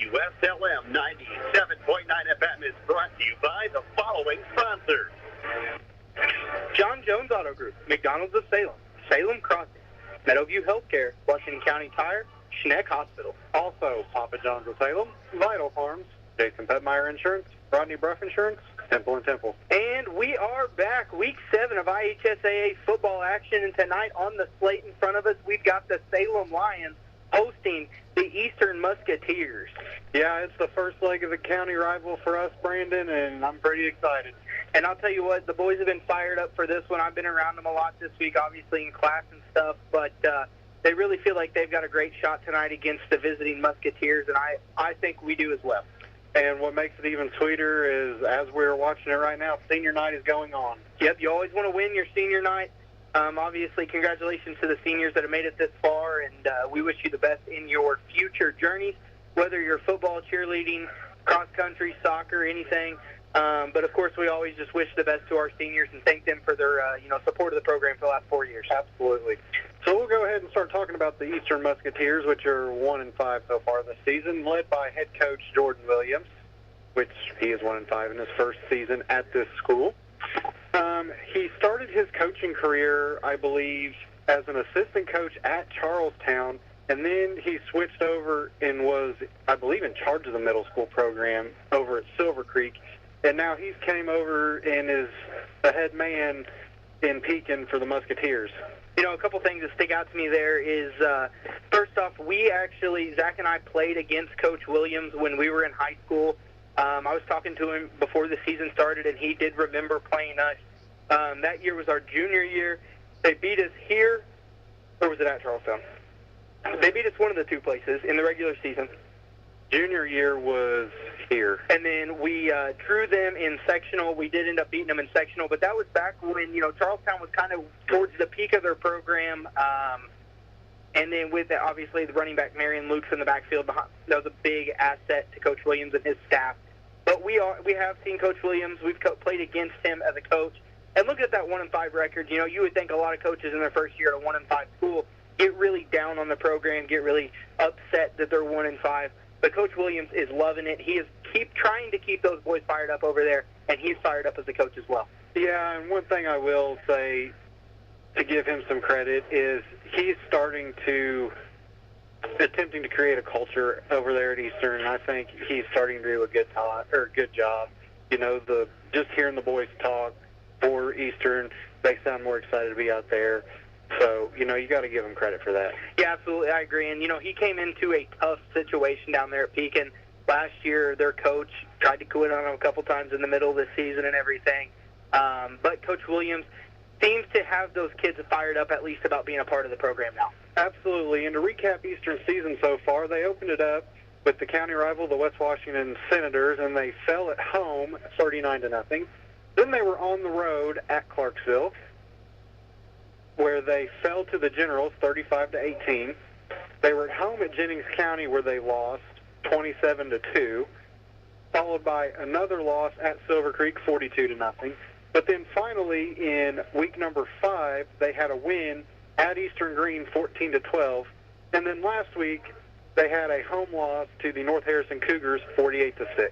WSLM 97.9 FM is brought to you by the following sponsors. John Jones Auto Group, McDonald's of Salem, Salem Crossing, Meadowview Healthcare, Washington County Tire, Schneck Hospital. Also, Papa John's of Salem, Vital Farms, Jason Petmeyer Insurance, Rodney Bruff Insurance, Temple & Temple. And we are back, Week 7 of IHSAA football action, and tonight on the slate in front of us, we've got the Salem Lions hosting the Eastern Musketeers. Yeah, it's the first leg of the county rival for us, Brandon, and I'm pretty excited. And I'll tell you what, the boys have been fired up for this one. I've been around them a lot this week, obviously in class and stuff, but they really feel like they've got a great shot tonight against the visiting Musketeers, and I think we do as well. And what makes it even sweeter is, as we're watching it right now, senior night is going on. Yep, you always want to win your senior night. Obviously, congratulations to the seniors that have made it this far, and we wish you the best in your future journeys, whether you're football, cheerleading, cross-country, soccer, anything. But, of course, we always just wish the best to our seniors and thank them for their support of the program for the last 4 years. Absolutely. So we'll go ahead and start talking about the Eastern Musketeers, which are 1-5 so far this season, led by head coach Jordan Williams, which he is 1-5 in his first season at this school. He started his coaching career, I believe, as an assistant coach at Charlestown, and then he switched over and was, I believe, in charge of the middle school program over at Silver Creek. And now he's came over and is the head man in Pekin for the Musketeers. You know, a couple things that stick out to me there is, first off, Zach and I played against Coach Williams when we were in high school. I was talking to him before the season started, and he did remember playing us. That year was our junior year. They beat us here, or was it at Charlestown? They beat us one of the two places in the regular season. Junior year was here. And then we drew them in sectional. We did end up beating them in sectional, but that was back when, Charlestown was kind of towards the peak of their program. And then with, obviously, the running back, Marion Lukes, in the backfield, that was a big asset to Coach Williams and his staff. But we have seen Coach Williams. We've played against him as a coach. And look at that 1-5 record. You would think a lot of coaches in their first year at a 1-5 school get really down on the program, get really upset that they're 1-5. But Coach Williams is loving it. He is trying to keep those boys fired up over there, and he's fired up as a coach as well. Yeah, and one thing I will say to give him some credit is he's attempting to create a culture over there at Eastern, and I think he's starting to do a good job. Just hearing the boys talk for Eastern, they sound more excited to be out there. So, you got to give him credit for that. Yeah, absolutely. I agree. And, he came into a tough situation down there at Pekin. Last year, their coach tried to quit on him a couple times in the middle of the season and everything. But Coach Williams seems to have those kids fired up at least about being a part of the program now. Absolutely. And to recap Eastern's season so far, they opened it up with the county rival, the West Washington Senators, and they fell at home 39-0. Then they were on the road at Clarksville, where they fell to the Generals 35-18. They were at home at Jennings County, where they lost 27-2, followed by another loss at Silver Creek 42-0. But then finally, in week number 5, they had a win at Eastern Green 14-12. And then last week, they had a home loss to the North Harrison Cougars 48-6.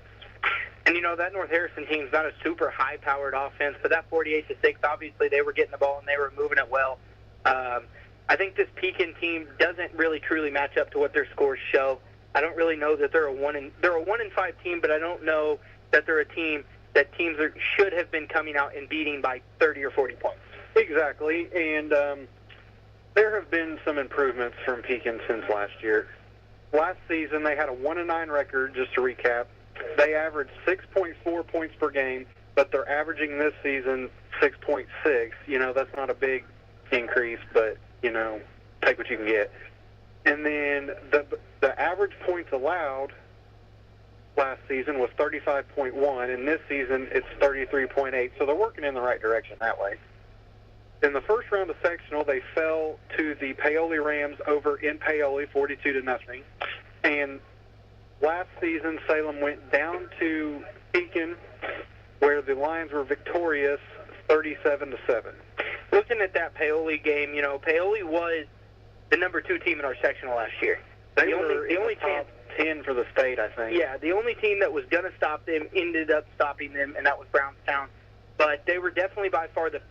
And, that North Harrison team's not a super high-powered offense, but that 48-6, obviously they were getting the ball and they were moving it well. I think this Pekin team doesn't really truly match up to what their scores show. I don't really know that they're a 1-5 team, but I don't know that they're a team that teams should have been coming out and beating by 30 or 40 points. Exactly, and there have been some improvements from Pekin since last year. Last season, they had a 1-9 record, just to recap. They averaged 6.4 points per game, but they're averaging this season 6.6. That's not a big increase, but, take what you can get. And then the average points allowed last season was 35.1, and this season it's 33.8, so they're working in the right direction that way. In the first round of sectional, they fell to the Paoli Rams over in Paoli 42-0. And last season, Salem went down to Pekin, where the Lions were victorious 37-7. Looking at that Paoli game, Paoli was the number 2 team in our sectional last year. They were the only chance 10 for the state, I think. Yeah, the only team that was going to stop them ended up stopping them, and that was Brownstown. But they were definitely by far the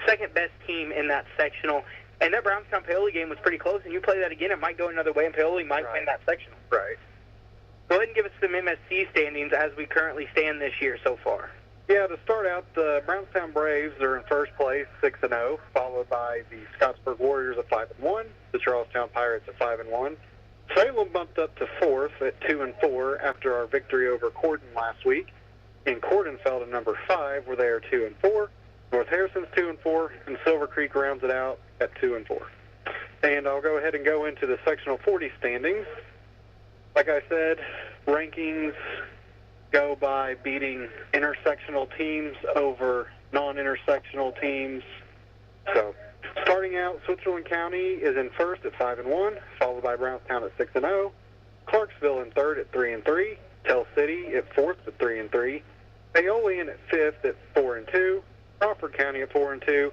second best team in that sectional. And that Brownstown-Paoli game was pretty close, and you play that again, it might go another way, and Paoli might win that sectional. Right. Go ahead and give us some MSC standings as we currently stand this year so far. Yeah, to start out, the Brownstown Braves are in first place, 6-0, followed by the Scottsburg Warriors at 5-1, the Charlestown Pirates at 5-1. Salem bumped up to fourth at 2-4 after our victory over Corden last week. And Corden fell to number 5, where they are 2-4. North Harrison's 2-4, and Silver Creek rounds it out at 2-4. And I'll go ahead and go into the sectional 40 standings. Like I said, rankings go by beating intersectional teams over non-intersectional teams. So, starting out, Switzerland County is in first at 5-1, followed by Brownstown at 6-0. Clarksville in third at 3-3. Tell City at fourth at 3-3. Paolian at fifth at 4-2. Crawford County at 4-2.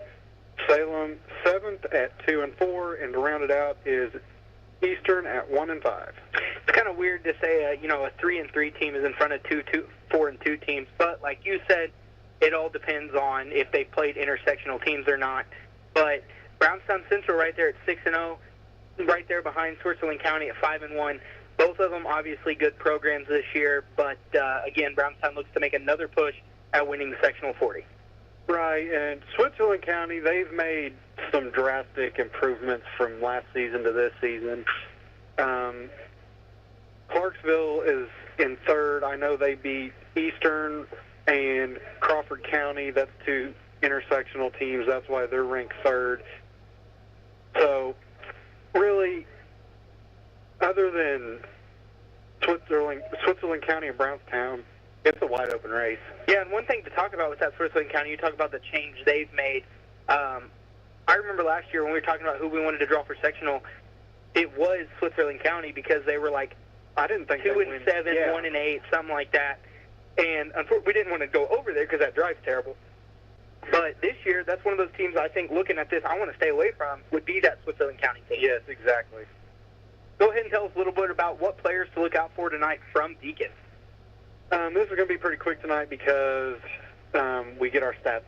Salem seventh at 2-4, and to round it out is Eastern at 1-5. It's kind of weird to say a 3-3 team is in front of 4-2 teams, but like you said, it all depends on if they played intersectional teams or not. But Brownstown Central right there at 6-0, right there behind Switzerland County at 5-1. Both of them obviously good programs this year, but again, Brownstown looks to make another push at winning the sectional 40. Right, and Switzerland County, they've made some drastic improvements from last season to this season. Clarksville is in third. I know they beat Eastern and Crawford County. That's two intersectional teams. That's why they're ranked third. So, really, other than Switzerland County and Brownstown, it's a wide open race. Yeah, and one thing to talk about with that Switzerland County, you talk about the change they've made. I remember last year when we were talking about who we wanted to draw for sectional, it was Switzerland County because they were like I didn't think 2-7, 1-8, something like that. And unfortunately, we didn't want to go over there because that drive's terrible. But this year, that's one of those teams I think looking at this, I want to stay away from would be that Switzerland County team. Yes, exactly. Go ahead and tell us a little bit about what players to look out for tonight from Deacon. This is going to be pretty quick tonight because we get our stats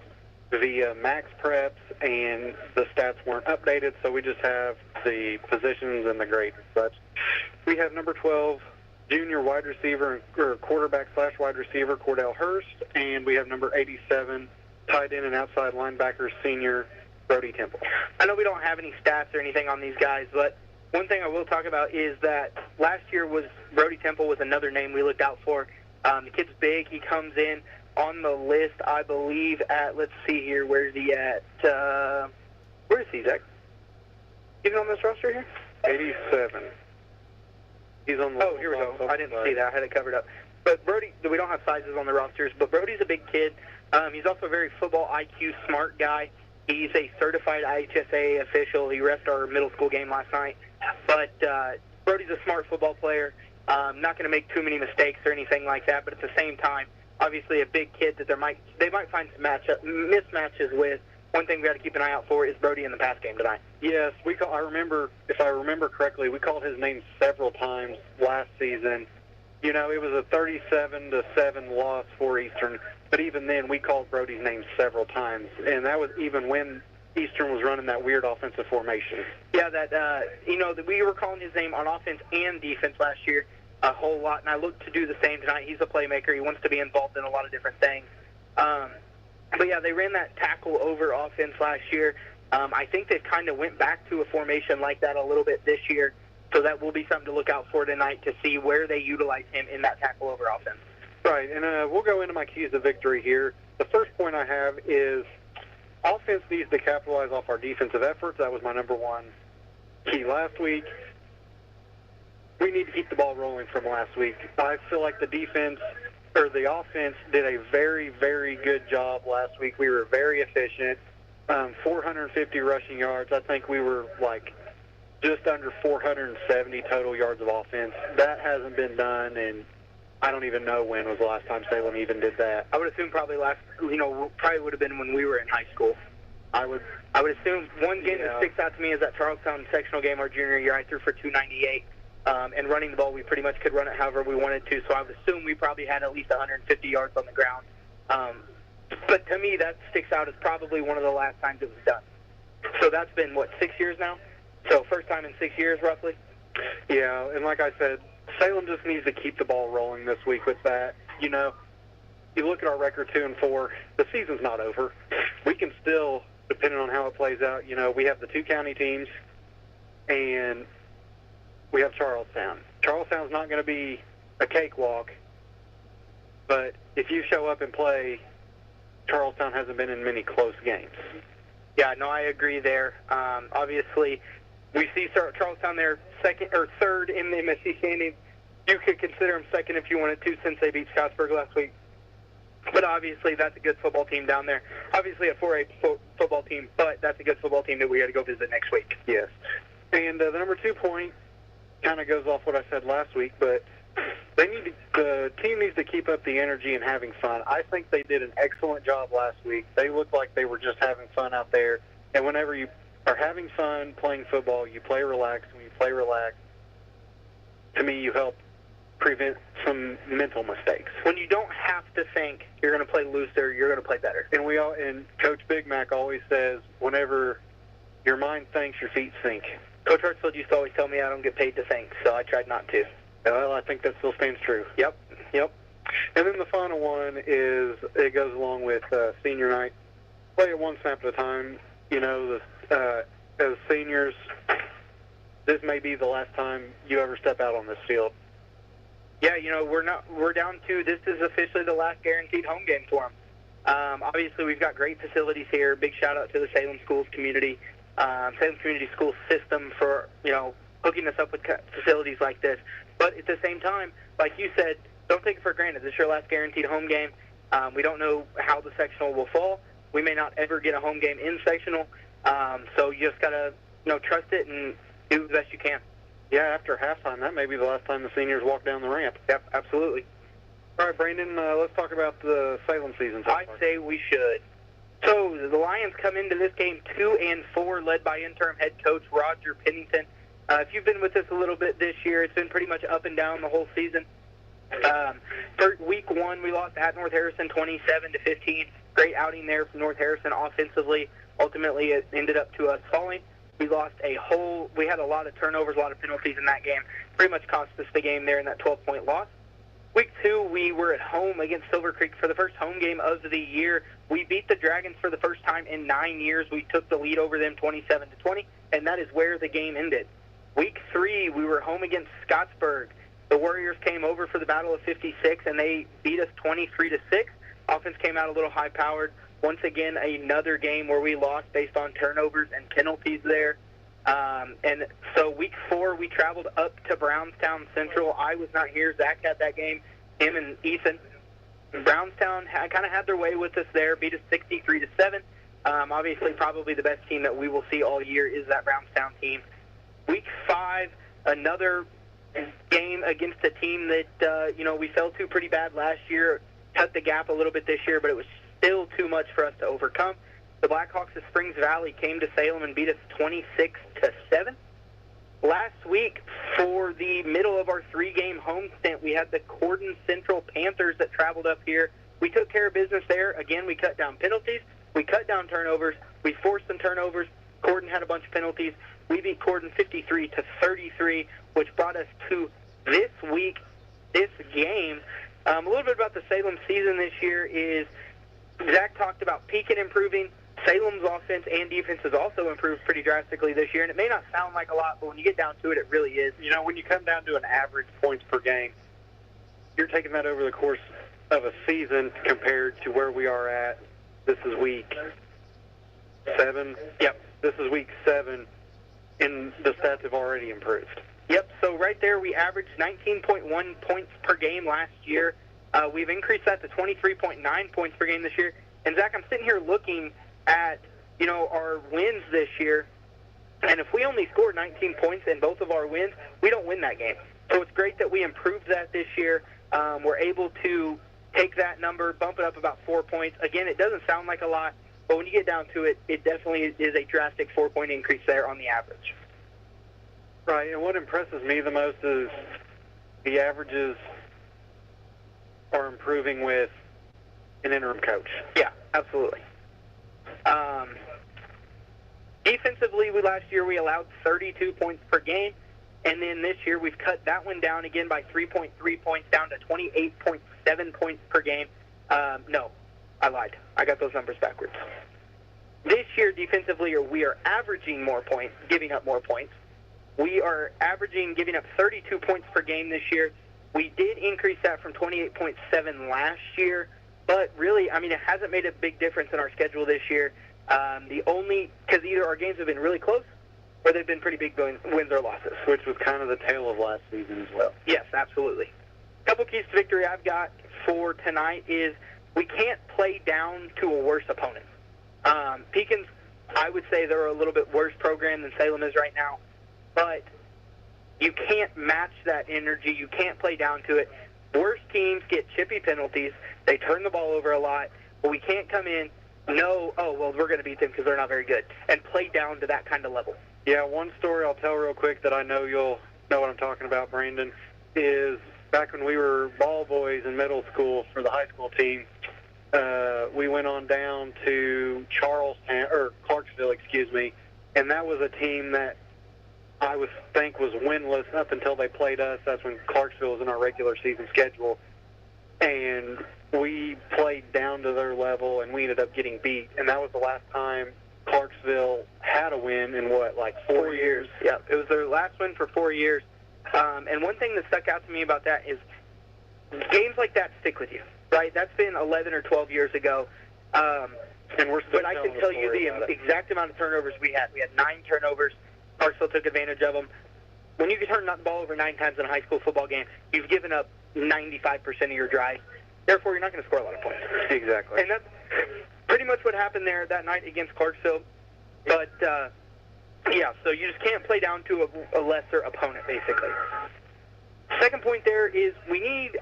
via Max Preps, and the stats weren't updated, so we just have the positions and the grades and such. We have number 12, junior wide receiver or quarterback/wide receiver Cordell Hurst, and we have number 87, tight end and outside linebacker senior Brody Temple. I know we don't have any stats or anything on these guys, but one thing I will talk about is that last year Brody Temple was another name we looked out for. The kid's big. He comes in on the list, I believe, at, let's see here, where's he at? Where is he, Zach? Even on this roster here? 87. He's on the here we go. I didn't see that. I had it covered up. But Brody, we don't have sizes on the rosters, but Brody's a big kid. He's also a very football IQ smart guy. He's a certified IHSA official. He refed our middle school game last night. But Brody's a smart football player. Not going to make too many mistakes or anything like that, but at the same time, obviously a big kid that they might find some mismatches with. One thing we got to keep an eye out for is Brody in the pass game tonight. Yes, if I remember correctly, we called his name several times last season. You know, it was a 37-7 loss for Eastern, but even then we called Brody's name several times, and that was even when Eastern was running that weird offensive formation. Yeah, that we were calling his name on offense and defense last year a whole lot, and I look to do the same tonight. He's a playmaker. He wants to be involved in a lot of different things. But yeah, they ran that tackle over offense last year. I think they kind of went back to a formation like that a little bit this year, so that will be something to look out for tonight to see where they utilize him in that tackle over offense. Right, and we'll go into my keys to victory here. The first point I have is offense needs to capitalize off our defensive efforts. That was my number one key last week. We need to keep the ball rolling from last week. I feel like the offense did a very, very good job last week. We were very efficient. 450 rushing yards. I think we were like just under 470 total yards of offense. That hasn't been done, and I don't even know when was the last time Salem even did that. I would assume probably would have been when we were in high school. I would assume one game that sticks out to me is that Charlestown sectional game our junior year. I threw for 298. And running the ball, we pretty much could run it however we wanted to. So I would assume we probably had at least 150 yards on the ground. But to me, that sticks out as probably one of the last times it was done. So that's been, 6 years now? So first time in 6 years, roughly? Yeah, and like I said, Salem just needs to keep the ball rolling this week with that. You know, you look at our record 2-4, the season's not over. We can still, depending on how it plays out, you know, we have the two county teams, and we have Charlestown. Charlestown's not going to be a cakewalk, but if you show up and play, Charlestown hasn't been in many close games. Yeah, no, I agree there. Obviously, we see Charlestown there second or third in the MSC standings. You could consider them second if you wanted to, since they beat Scottsburg last week. But obviously, that's a good football team down there. Obviously, a 4A football team, but that's a good football team that we got to go visit next week. Yes. And the number 2 point kind of goes off what I said last week, but the team needs to keep up the energy and having fun. I think they did an excellent job last week. They looked like they were just having fun out there. And whenever you are having fun playing football, you play relaxed. When you play relaxed, to me, you help prevent some mental mistakes. When you don't have to think you're going to play looser, you're going to play better. And Coach Big Mac always says, whenever your mind thinks, your feet sink. Coach Hartsfield used to always tell me I don't get paid to think, so I tried not to. Well, I think that still stands true. Yep. And then the final one is, it goes along with senior night. Play it one snap at a time. You know, as seniors, this may be the last time you ever step out on this field. Yeah, you know, we're down to, this is officially the last guaranteed home game for them. Obviously, we've got great facilities here. Big shout out to the Salem Schools community, Salem Community School System for, you know, hooking us up with facilities like this. But at the same time, like you said, don't take it for granted. This is your last guaranteed home game. We don't know how the sectional will fall. We may not ever get a home game in sectional. So you just got to, you know, trust it and do the best you can. Yeah, after halftime, that may be the last time the seniors walk down the ramp. Yep, absolutely. All right, Brandon, let's talk about the Salem season. I'd say we should. So the Lions come into this game 2-4, led by interim head coach Roger Pennington. If you've been with us a little bit this year, it's been pretty much up and down the whole season. For week 1, we lost at North Harrison 27-15. Great outing there from North Harrison offensively. Ultimately, it ended up to us falling. We had a lot of turnovers, a lot of penalties in that game. Pretty much cost us the game there in that 12-point loss. Week 2, we were at home against Silver Creek for the first home game of the year. We beat the Dragons for the first time in 9 years. We took the lead over them 27-20, and that is where the game ended. Week 3, we were home against Scottsburg. The Warriors came over for the Battle of 56, and they beat us 23-6. Offense came out a little high-powered. Once again, another game where we lost based on turnovers and penalties there. And so week 4, we traveled up to Brownstown Central. I was not here. Zach had that game, him and Ethan. Brownstown kind of had their way with us there, beat us 63-7. Obviously, probably the best team that we will see all year is that Brownstown team. Week 5, another game against a team that, we fell to pretty bad last year. Cut the gap a little bit this year, but it was still too much for us to overcome. The Blackhawks of Springs Valley came to Salem and beat us 26-7. Last week, for the middle of our 3-game home stint, we had the Corden Central Panthers that traveled up here. We took care of business there. Again, we cut down penalties. We cut down turnovers. We forced some turnovers. Corden had a bunch of penalties. We beat Corden 53-33, which brought us to this week, this game. A little bit about the Salem season this year is Zach talked about Pekin improving. Salem's offense and defense has also improved pretty drastically this year, and it may not sound like a lot, but when you get down to it, it really is. You know, when you come down to an average points per game, you're taking that over the course of a season compared to where we are at. This is week 7. Yep. This is week 7, and the stats have already improved. Yep, so right there we averaged 19.1 points per game last year. We've increased that to 23.9 points per game this year. And, Zach, I'm sitting here looking at, our wins this year, and if we only scored 19 points in both of our wins, we don't win that game. So it's great that we improved that this year. We're able to take that number, bump it up about 4 points. Again, it doesn't sound like a lot, but when you get down to it, it definitely is a drastic 4-point increase there on the average. Right, and what impresses me the most is the averages are improving with an interim coach. Yeah, absolutely. Defensively, last year we allowed 32 points per game, and then this year we've cut that one down again by 3.3 points, down to 28.7 points per game. No, I lied. I got those numbers backwards. This year, defensively, we are averaging more points, giving up more points. We are averaging giving up 32 points per game this year. We did increase that from 28.7 last year, but really, I mean, it hasn't made a big difference in our schedule this year. Because either our games have been really close or they've been pretty big wins or losses. Which was kind of the tail of last season as well. Yes, absolutely. A couple keys to victory I've got for tonight is we can't play down to a worse opponent. Pekin's, I would say they're a little bit worse program than Salem is right now, but you can't match that energy. You can't play down to it. Worse teams get chippy penalties. They turn the ball over a lot, but we can't come in, we're going to beat them because they're not very good, and play down to that kind of level. Yeah, one story I'll tell real quick that I know you'll know what I'm talking about, Brandon, is back when we were ball boys in middle school for the high school team, we went on down to Clarksville, and that was a team that I think was winless up until they played us. That's when Clarksville was in our regular season schedule, and we played down to their level, and we ended up getting beat, and that was the last time Clarksville had a win in 4 years. Yeah, it was their last win for 4 years. And one thing that stuck out to me about that is games like that stick with you, right? That's been 11 or 12 years ago. And we're still but I can tell you the exact amount of turnovers we had. We had 9 turnovers. Clarksville took advantage of them. When you can turn the ball over 9 times in a high school football game, you've given up 95% of your drive. Therefore, you're not going to score a lot of points. Exactly. And that's pretty much what happened there that night against Clarksville. But, so you just can't play down to a lesser opponent, basically. Second point there is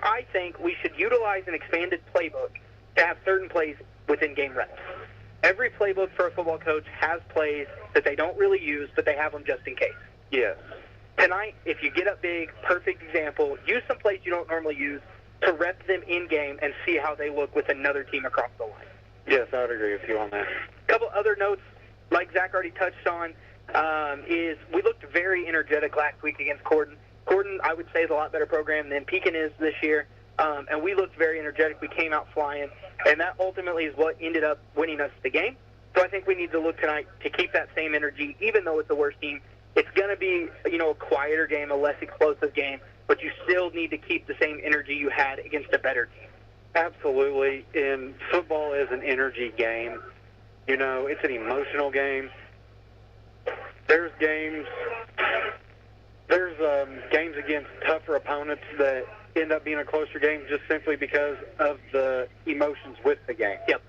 I think we should utilize an expanded playbook to have certain plays within game reps. Every playbook for a football coach has plays that they don't really use, but they have them just in case. Yes. Tonight, if you get up big, perfect example, use some plays you don't normally use to rep them in-game and see how they look with another team across the line. Yes, I would agree with you on that. A couple other notes, like Zach already touched on, is we looked very energetic last week against Corden. Corden, I would say, is a lot better program than Pekin is this year, and we looked very energetic. We came out flying, and that ultimately is what ended up winning us the game. So I think we need to look tonight to keep that same energy, even though it's a worse team. It's going to be, a quieter game, a less explosive game, but you still need to keep the same energy you had against a better team. Absolutely. And football is an energy game. It's an emotional game. There's games against tougher opponents that end up being a closer game just simply because of the emotions with the game. Yep.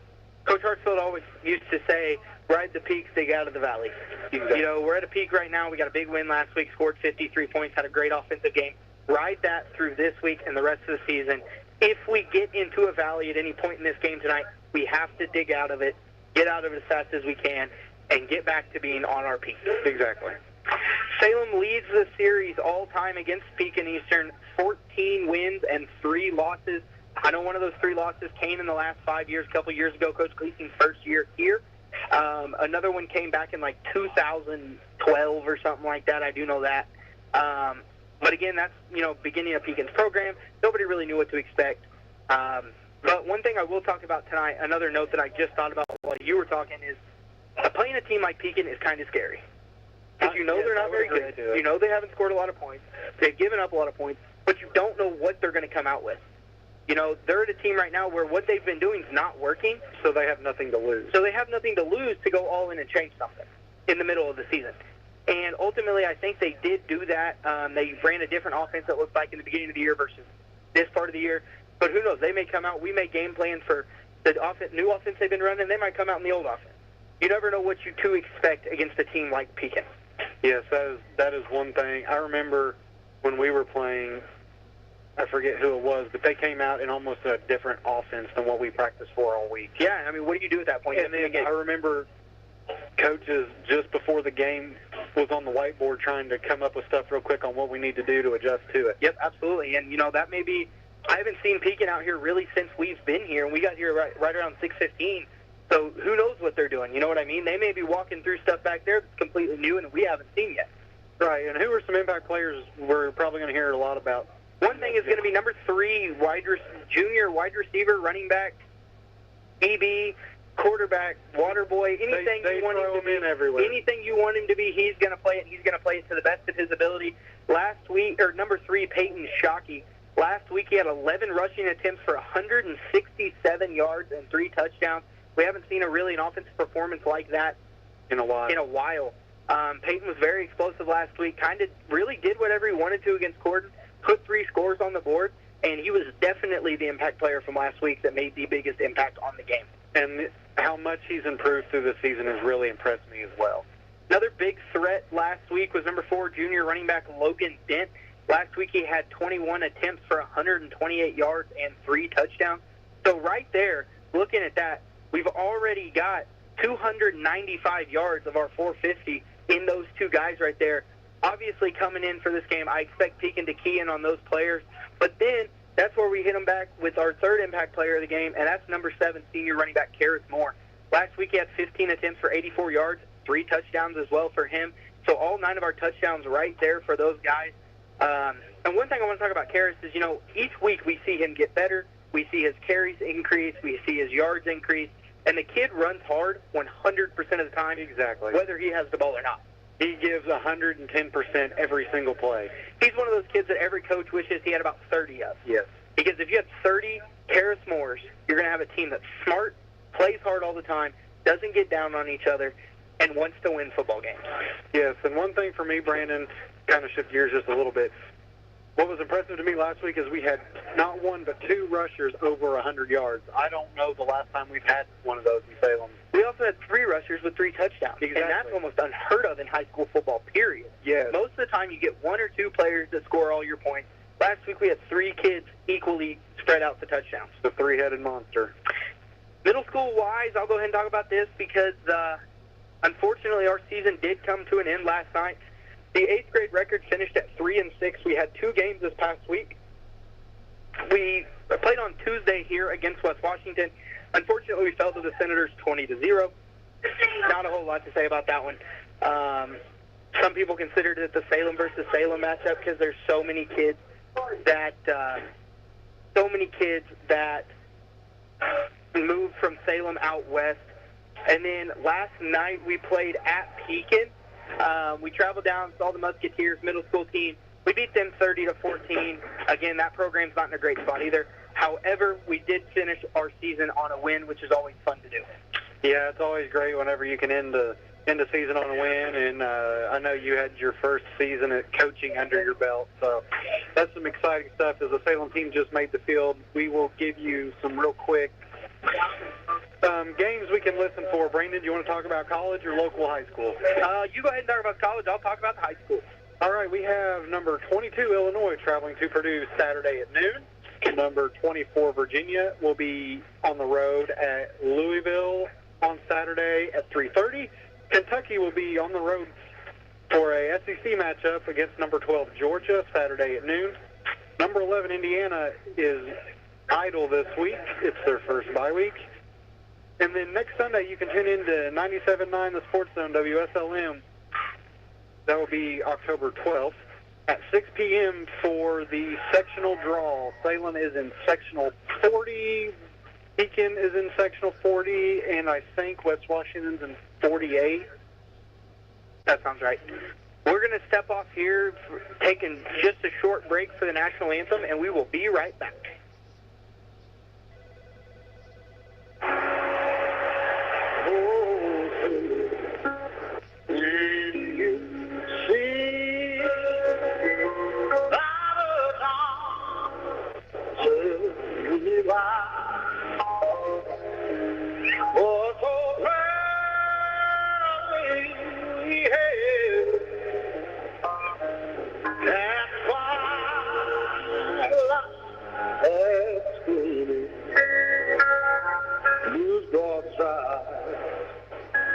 Coach Hartsfield always used to say, ride the peaks, dig out of the valley. Exactly. We're at a peak right now. We got a big win last week, scored 53 points, had a great offensive game. Ride that through this week and the rest of the season. If we get into a valley at any point in this game tonight, we have to dig out of it, get out of it as fast as we can, and get back to being on our peak. Exactly. Salem leads the series all-time against Pekin Eastern, 14 wins and 3 losses. I know one of those 3 losses came in the last 5 years. A couple years ago, Coach Gleason's first year here. Another one came back in 2012 or something like that. I do know that. But again, that's, beginning of Pekin's program. Nobody really knew what to expect. But one thing I will talk about tonight, another note that I just thought about while you were talking, is playing a team like Pekin is kind of scary. Because they're not very good. They haven't scored a lot of points. They've given up a lot of points. But you don't know what they're going to come out with. They're at a team right now where what they've been doing is not working. So they have nothing to lose. So they have nothing to lose to go all in and change something in the middle of the season. And ultimately, I think they did do that. They ran a different offense, it looks like, in the beginning of the year versus this part of the year. But who knows? They may come out. We may game plan for the new offense they've been running. They might come out in the old offense. You never know what you to expect against a team like Pekin. Yes, that is one thing. I remember when we were playing, I forget who it was, but they came out in almost a different offense than what we practiced for all week. Yeah, what do you do at that point? And then I remember coaches just before the game was on the whiteboard trying to come up with stuff real quick on what we need to do to adjust to it. Yep, absolutely. And, that may be – I haven't seen Pekin out here really since we've been here, and we got here right around 6:15. So who knows what they're doing? You know what I mean? They may be walking through stuff back there that's completely new and we haven't seen yet. Right, and who are some impact players we're probably going to hear a lot about? One thing is going to be number 3, junior wide receiver, running back, EB, quarterback, water boy, anything they you want throw him to be. in everywhere. Anything you want him to be, he's going to play it. He's going to play it to the best of his ability. Number 3, Peyton Shockey. Last week he had 11 rushing attempts for 167 yards and 3 touchdowns. We haven't seen an offensive performance like that in a while. Peyton was very explosive last week, kind of really did whatever he wanted to against Corden, put 3 scores on the board, and he was definitely the impact player from last week that made the biggest impact on the game. And how much he's improved through the season has really impressed me as well. Another big threat last week was number 4, junior running back Logan Dent. Last week he had 21 attempts for 128 yards and 3 touchdowns. So right there, looking at that, we've already got 295 yards of our 450 in those 2 guys right there. Obviously, coming in for this game, I expect Pekin to key in on those players. But then that's where we hit them back with our 3rd impact player of the game, and that's number 7, senior running back Karras Moore. Last week he had 15 attempts for 84 yards, 3 touchdowns as well for him. So all 9 of our touchdowns right there for those guys. And one thing I want to talk about Karras is, each week we see him get better. We see his carries increase. We see his yards increase. And the kid runs hard 100% of the time. Exactly. Whether he has the ball or not. He gives 110% every single play. He's one of those kids that every coach wishes he had about 30 of. Yes. Because if you have 30 Karras Moores, you're going to have a team that's smart, plays hard all the time, doesn't get down on each other, and wants to win football games. Yes, and one thing for me, Brandon, kind of shift gears just a little bit. What was impressive to me last week is we had not 1 but 2 rushers over 100 yards. I don't know the last time we've had one of those in Salem. We also had 3 rushers with 3 touchdowns. Exactly. And that's almost unheard of in high school football, period. Yes. Most of the time you get 1 or 2 players that score all your points. Last week we had 3 kids equally spread out the touchdowns. The 3-headed monster. Middle school-wise, I'll go ahead and talk about this because, unfortunately, our season did come to an end last night. The 8th grade record finished at 3-6. We had 2 games this past week. We played on Tuesday here against West Washington. Unfortunately, we fell to the Senators 20-0. Not a whole lot to say about that one. Some people considered it the Salem versus Salem matchup because there's so many kids that moved from Salem out west. And then last night we played at Pekin. We traveled down, saw the Musketeers middle school team. We beat them 30-14. Again, that program's not in a great spot either. However, we did finish our season on a win, which is always fun to do. Yeah, it's always great whenever you can end the season on a win, and I know you had your first season at coaching under your belt, so that's some exciting stuff. As the Salem team just made the field, we will give you some real quick games we can listen for. Brandon, do you want to talk about college or local high school? You go ahead and talk about college. I'll talk about the high school. All right, we have number 22, Illinois, traveling to Purdue Saturday at noon. Number 24, Virginia, will be on the road at Louisville on Saturday at 3:30. Kentucky will be on the road for a SEC matchup against number 12, Georgia, Saturday at noon. Number 11, Indiana, is idle this week. It's their first bye week. And then next Sunday, you can tune in to 97.9 The Sports Zone, WSLM. That will be October 12th at 6 p.m. for the sectional draw. Salem is in sectional 40. Pekin is in sectional 40. And I think West Washington's in 48. That sounds right. We're going to step off here, taking just a short break for the national anthem, and we will be right back.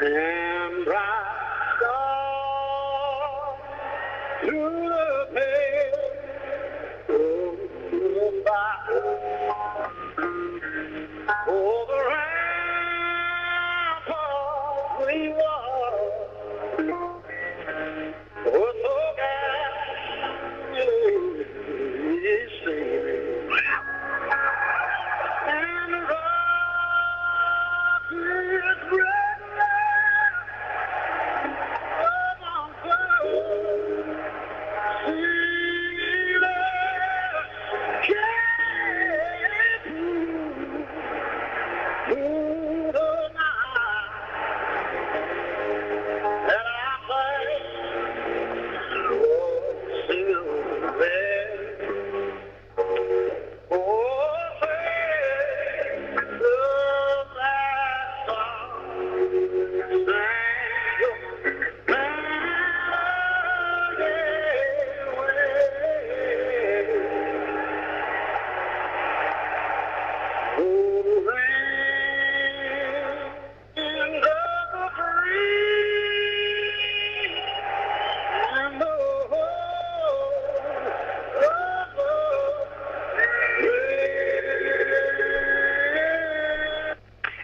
and ride on through the pale of the fire. Oh, the rampart we walk was so gallantly sailing, and the rock is red among clouds, sailors can't through the night, and I play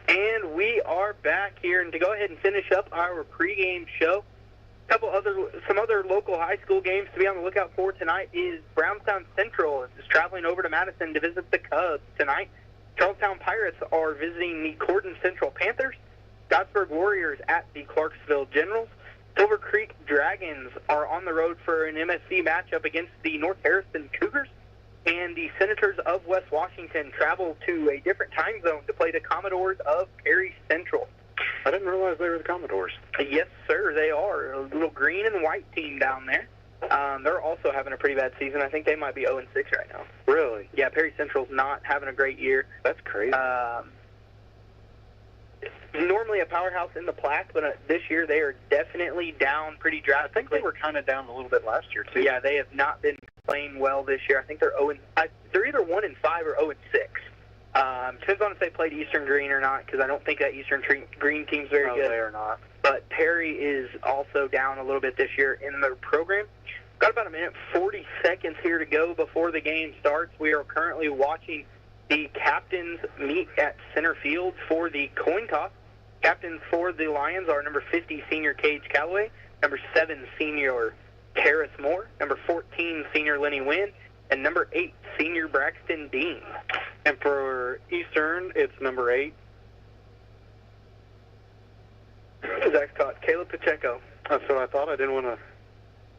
And we are back here, and to go ahead and finish up our pregame show, some other local high school games to be on the lookout for tonight is Brownstown Central is traveling over to Madison to visit the Cubs tonight. Charlestown Pirates are visiting the Corden Central Panthers. Scottsburg Warriors at the Clarksville Generals. Silver Creek Dragons are on the road for an MSC matchup against the North Harrison Cougars. And the Senators of West Washington travel to a different time zone to play the Commodores of Perry Central. I didn't realize they were the Commodores. Yes, sir, they are. A little green and white team down there. They're also having a pretty bad season. I think they might be 0-6 right now. Really? Yeah, Perry Central's not having a great year. That's crazy. Normally a powerhouse in the Plaque, but this year they are definitely down pretty drastically. I think they were kind of down a little bit last year, too. Yeah, they have not been playing well this year. I think they're they're either 1-5 or 0-6. Depends on if they played Eastern Green or not, because I don't think that Eastern Green team's very good. No, they are not. But Perry is also down a little bit this year in their program. Got about a minute 40 seconds here to go before the game starts. We are currently watching the captains meet at center field for the coin toss. Captains for the Lions are number 50, senior Cage Calloway, number 7, senior Terrace Moore, number 14, senior Lenny Wynn, and number 8, senior Braxton Dean. And for Eastern, it's number 8. Zach's caught Caleb Pacheco. That's what I thought. I didn't want to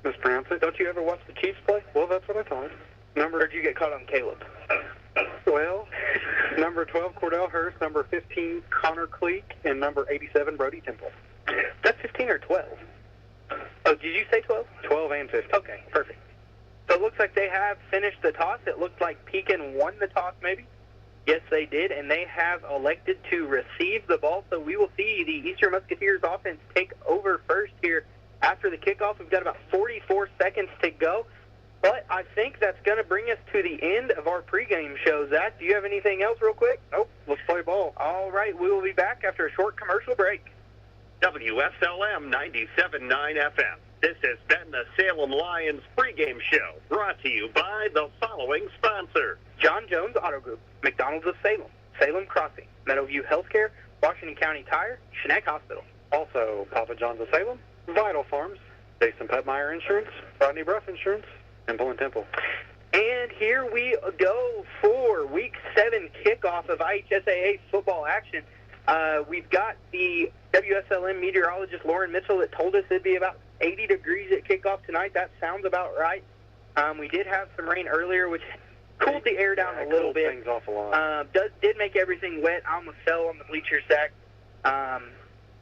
mispronounce it. Don't you ever watch the Chiefs play? Well, that's what I thought. Or did you get caught on Caleb? Well, number 12, Cordell Hurst, number 15, Connor Cleek, and number 87, Brody Temple. That's 15 or 12? Oh, did you say 12? 12 and 15. Okay, perfect. So it looks like they have finished the toss. It looked like Pekin won the toss, maybe. Yes, they did, and they have elected to receive the ball. So we will see the Eastern Musketeers offense take over first here after the kickoff. We've got about 44 seconds to go. But I think that's going to bring us to the end of our pregame show. Zach, do you have anything else real quick? Nope. Let's play ball. All right, we will be back after a short commercial break. WSLM 97.9 FM. This has been the Salem Lions pregame show, brought to you by the following sponsor: John Jones Auto Group, McDonald's of Salem, Salem Crossing, Meadowview Healthcare, Washington County Tire, Schneck Hospital. Also, Papa John's of Salem, Vital Farms, Jason Petmeyer Insurance, Rodney Bruff Insurance, Temple and Temple. And here we go for Week 7 kickoff of IHSAA football action. We've got the WSLM meteorologist Lauren Mitchell that told us it'd be about 80 degrees at kickoff tonight. That sounds about right. We did have some rain earlier, which cooled the air down a little bit. Things off a lot. Did make everything wet. I almost fell on the bleacher sack.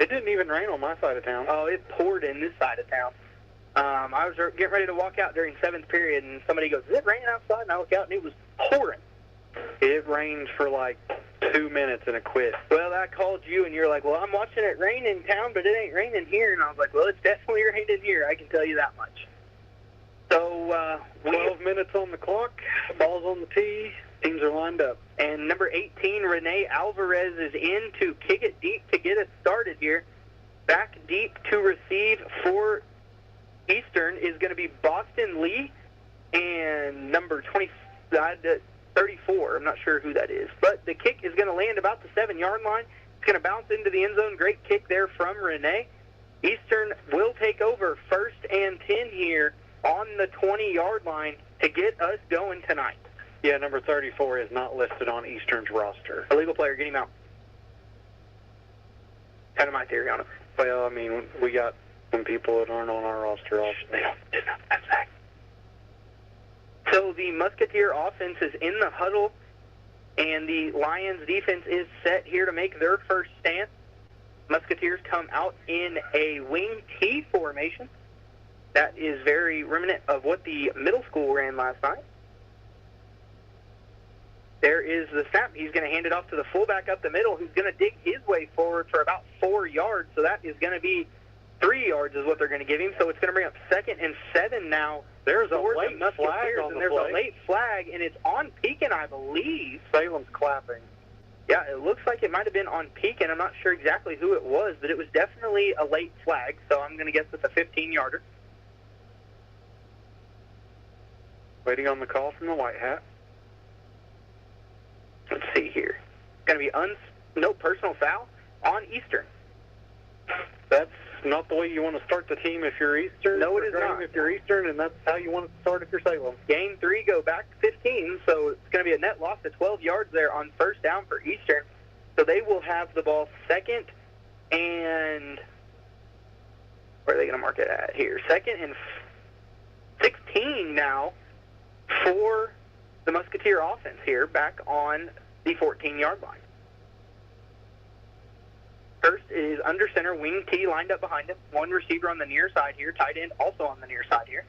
It didn't even rain on my side of town. Oh, it poured in this side of town. I was getting ready to walk out during 7th period, and somebody goes, "Is it raining outside?" And I look out, and it was pouring. It rained for like 2 minutes, and it quit. Well, I called you, and you're like, "Well, I'm watching it rain in town, but it ain't raining here." And I was like, "Well, it's definitely raining here. I can tell you that much." So 12 minutes on the clock, ball's on the tee, teams are lined up. And number 18, Renee Alvarez, is in to kick it deep to get us started here. Back deep to receive for Eastern is going to be Boston Lee and number 34. I'm not sure who that is. But the kick is going to land about the 7-yard line. It's going to bounce into the end zone. Great kick there from Renee. Eastern will take over 1st and 10 here on the 20-yard line to get us going tonight. Yeah, number 34 is not listed on Eastern's roster. Illegal player, get him out. Kind of my theory on it. Well, I mean, we got some people that aren't on our roster also. That's fact. So the Musketeer offense is in the huddle, and the Lions defense is set here to make their first stance. Musketeers come out in a wing T formation. That is very remnant of what the middle school ran last night. There is the snap. He's going to hand it off to the fullback up the middle, who's going to dig his way forward for about 4 yards. So that is going to be 3 yards is what they're going to give him. So it's going to bring up 2nd and 7 now. There's a late flag on the There's play. a late flag, and it's on Pekin, I believe. Salem's clapping. Yeah, it looks like it might have been on Pekin. I'm not sure exactly who it was, but it was definitely a late flag. So I'm going to guess it's a 15-yarder. Waiting on the call from the White Hat. Let's see here. Going to be no personal foul on Eastern. That's not the way you want to start the team if you're Eastern. No, it is not. If you're Eastern, and that's how you want to start if you're Salem. Gain 3, go back 15, so it's going to be a net loss of 12 yards there on 1st down for Eastern. So they will have the ball 2nd and... Where are they going to mark it at here? 2nd and 16 now for the Musketeer offense here, back on the 14-yard line. First is under center, wing T lined up behind him. One receiver on the near side here, tight end also on the near side here.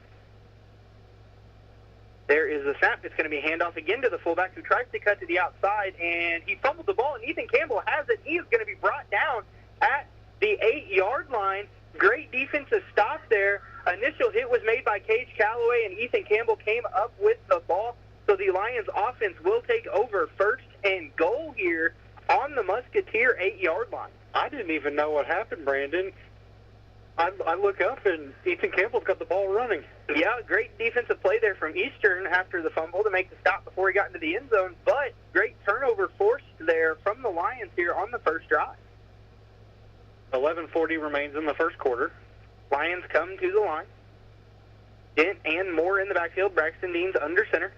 There is the snap. It's going to be handoff again to the fullback, who tries to cut to the outside, and he fumbled the ball, and Ethan Campbell has it. He is going to be brought down at the 8-yard line. Great defensive stop there. Initial hit was made by Cage Calloway, and Ethan Campbell came up with the ball. So the Lions offense will take over 1st and goal here on the Musketeer 8-yard line. I didn't even know what happened, Brandon. I look up, and Ethan Campbell's got the ball running. Yeah, great defensive play there from Eastern after the fumble to make the stop before he got into the end zone, but great turnover forced there from the Lions here on the first drive. 11:40 remains in the first quarter. Lions come to the line. Dent and Moore in the backfield. Braxton Deans under center.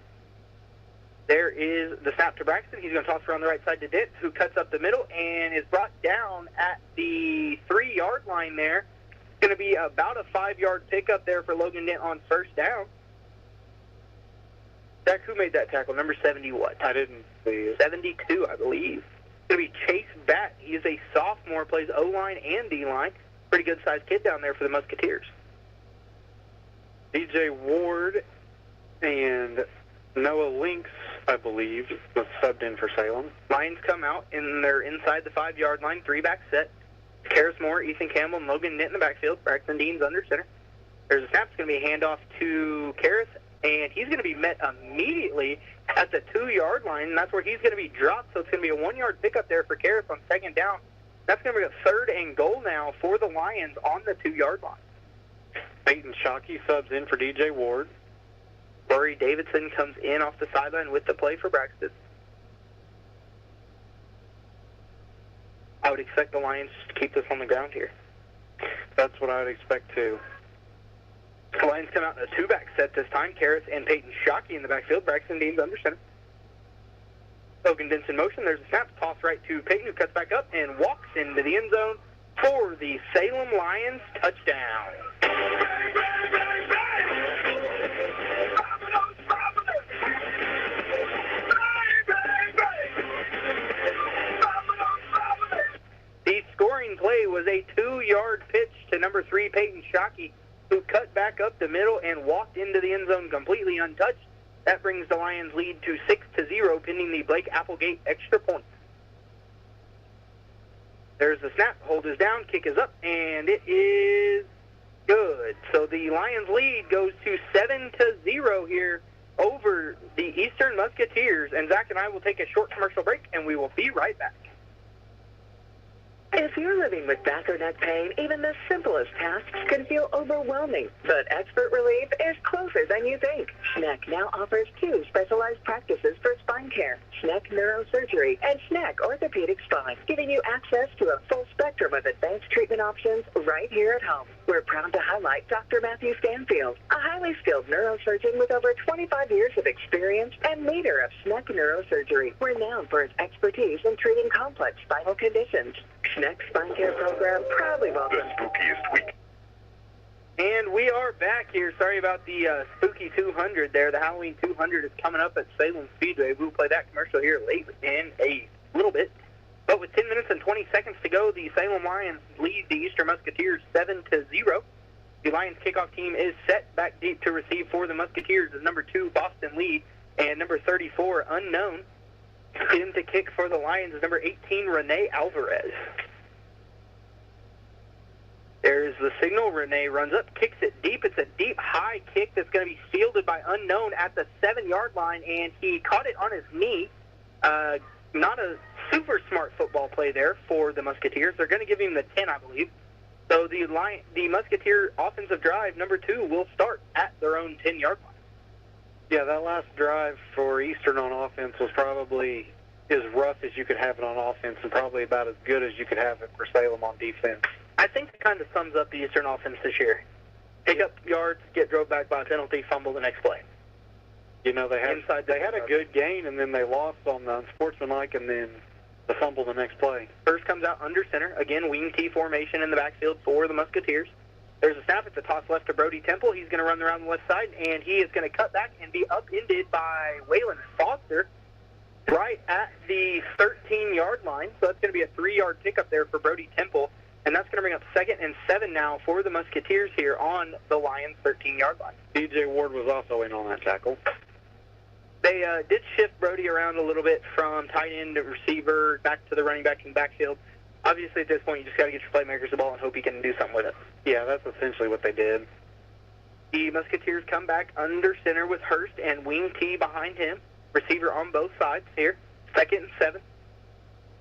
There is the snap to Braxton. He's going to toss around the right side to Dent, who cuts up the middle and is brought down at the 3-yard line there. It's going to be about a 5-yard pickup there for Logan Dent on 1st down. Zach, who made that tackle? Number 70 what? I didn't see it. 72, I believe. It's going to be Chase Batt. He is a sophomore, plays O-line and D-line. Pretty good-sized kid down there for the Musketeers. DJ Ward and Noah Lynx, I believe, was subbed in for Salem. Lions come out, and they're inside the 5-yard line, 3-back set. Karras Moore, Ethan Campbell, and Logan Dent in the backfield. Braxton Deans under center. There's a snap. It's going to be a handoff to Karras, and he's going to be met immediately at the 2-yard line, and that's where he's going to be dropped. So it's going to be a 1-yard pickup there for Karras on 2nd down. That's going to be a 3rd and goal now for the Lions on the 2-yard line. Peyton Shockey subs in for DJ Ward. Laurie Davidson comes in off the sideline with the play for Braxton. I would expect the Lions to keep this on the ground here. That's what I would expect, too. The Lions come out in a 2-back set this time. Karras and Peyton Shockey in the backfield. Braxton Deans under center. Logan Dent's in motion. There's a snap. Toss right to Peyton, who cuts back up and walks into the end zone for the Salem Lions touchdown. The scoring play was a 2-yard pitch to number 3, Peyton Shockey, who cut back up the middle and walked into the end zone completely untouched. That brings the Lions' lead to 6-0, pending the Blake Applegate extra point. There's the snap. Hold is down. Kick is up, and it is good. So the Lions' lead goes to 7-0 here over the Eastern Musketeers. And Zach and I will take a short commercial break, and we will be right back. If you're living with back or neck pain, even the simplest tasks can feel overwhelming. But expert relief is closer than you think. Schneck now offers 2 specialized practices for spine care, Schneck Neurosurgery and Schneck Orthopedic Spine, giving you access to a full spectrum of advanced treatment options right here at home. We're proud to highlight Dr. Matthew Stanfield, a highly skilled neurosurgeon with over 25 years of experience and leader of Schneck Neurosurgery, renowned for his expertise in treating complex spinal conditions. Schneck Spine Care Program proudly welcomes the spookiest week. And we are back here. Sorry about the spooky 200 there. The Halloween 200 is coming up at Salem Speedway. We'll play that commercial here late in a little bit. But with 10 minutes and 20 seconds to go, the Salem Lions lead the Eastern Musketeers 7-0. The Lions kickoff team is set back deep to receive for the Musketeers as number 2, Boston Lee, and number 34, Unknown. In to kick for the Lions is number 18, Renee Alvarez. There's the signal. Renee runs up, kicks it deep. It's a deep, high kick that's going to be fielded by Unknown at the 7-yard line, and he caught it on his knee. Not a super smart football play there for the Musketeers. They're going to give him the 10, I believe. So the Musketeer offensive drive, number 2, will start at their own 10-yard line. Yeah, that last drive for Eastern on offense was probably as rough as you could have it on offense and probably about as good as you could have it for Salem on defense. I think it kind of sums up the Eastern offense this year. Pick up yards, get drove back by a penalty, fumble the next play. You know, they had a good gain, and then they lost on the unsportsmanlike, and then the fumble the next play. First comes out under center. Again, wing T formation in the backfield for the Musketeers. There's a snap. It's a toss left to Brody Temple. He's going to run around the left side, and he is going to cut back and be upended by Waylon Foster right at the 13-yard line. So that's going to be a 3-yard pickup there for Brody Temple, and that's going to bring up 2nd and 7 now for the Musketeers here on the Lions' 13-yard line. DJ Ward was also in on that tackle. They did shift Brody around a little bit from tight end to receiver back to the running back in the backfield. Obviously, at this point, you just got to get your playmakers the ball and hope he can do something with it. Yeah, that's essentially what they did. The Musketeers come back under center with Hurst and wing T behind him. Receiver on both sides here. 2nd and 7.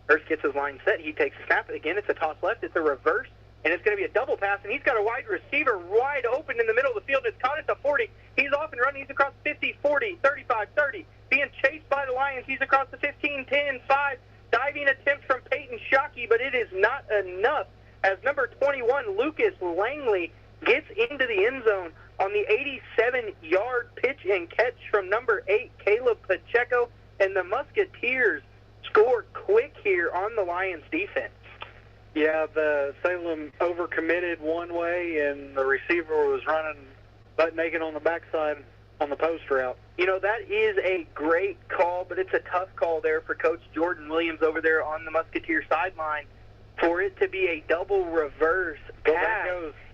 Hurst gets his line set. He takes a snap. Again, it's a toss left. It's a reverse, and it's going to be a double pass, and he's got a wide receiver wide open in the middle of the field. It's caught at the 40. He's off and running. He's across 50, 40, 35, 30. Being chased by the Lions. He's across the 15, 10, 5. Diving attempt from Peyton Shockey, but it is not enough as number 21, Lucas Langley, gets into the end zone on the 87-yard pitch and catch from number 8, Caleb Pacheco, and the Musketeers score quick here on the Lions defense. Yeah, the Salem overcommitted one way, and the receiver was running butt naked on the backside on the post route. You know, that is a great call, but it's a tough call there for Coach Jordan Williams over there on the Musketeer sideline for it to be a double reverse pass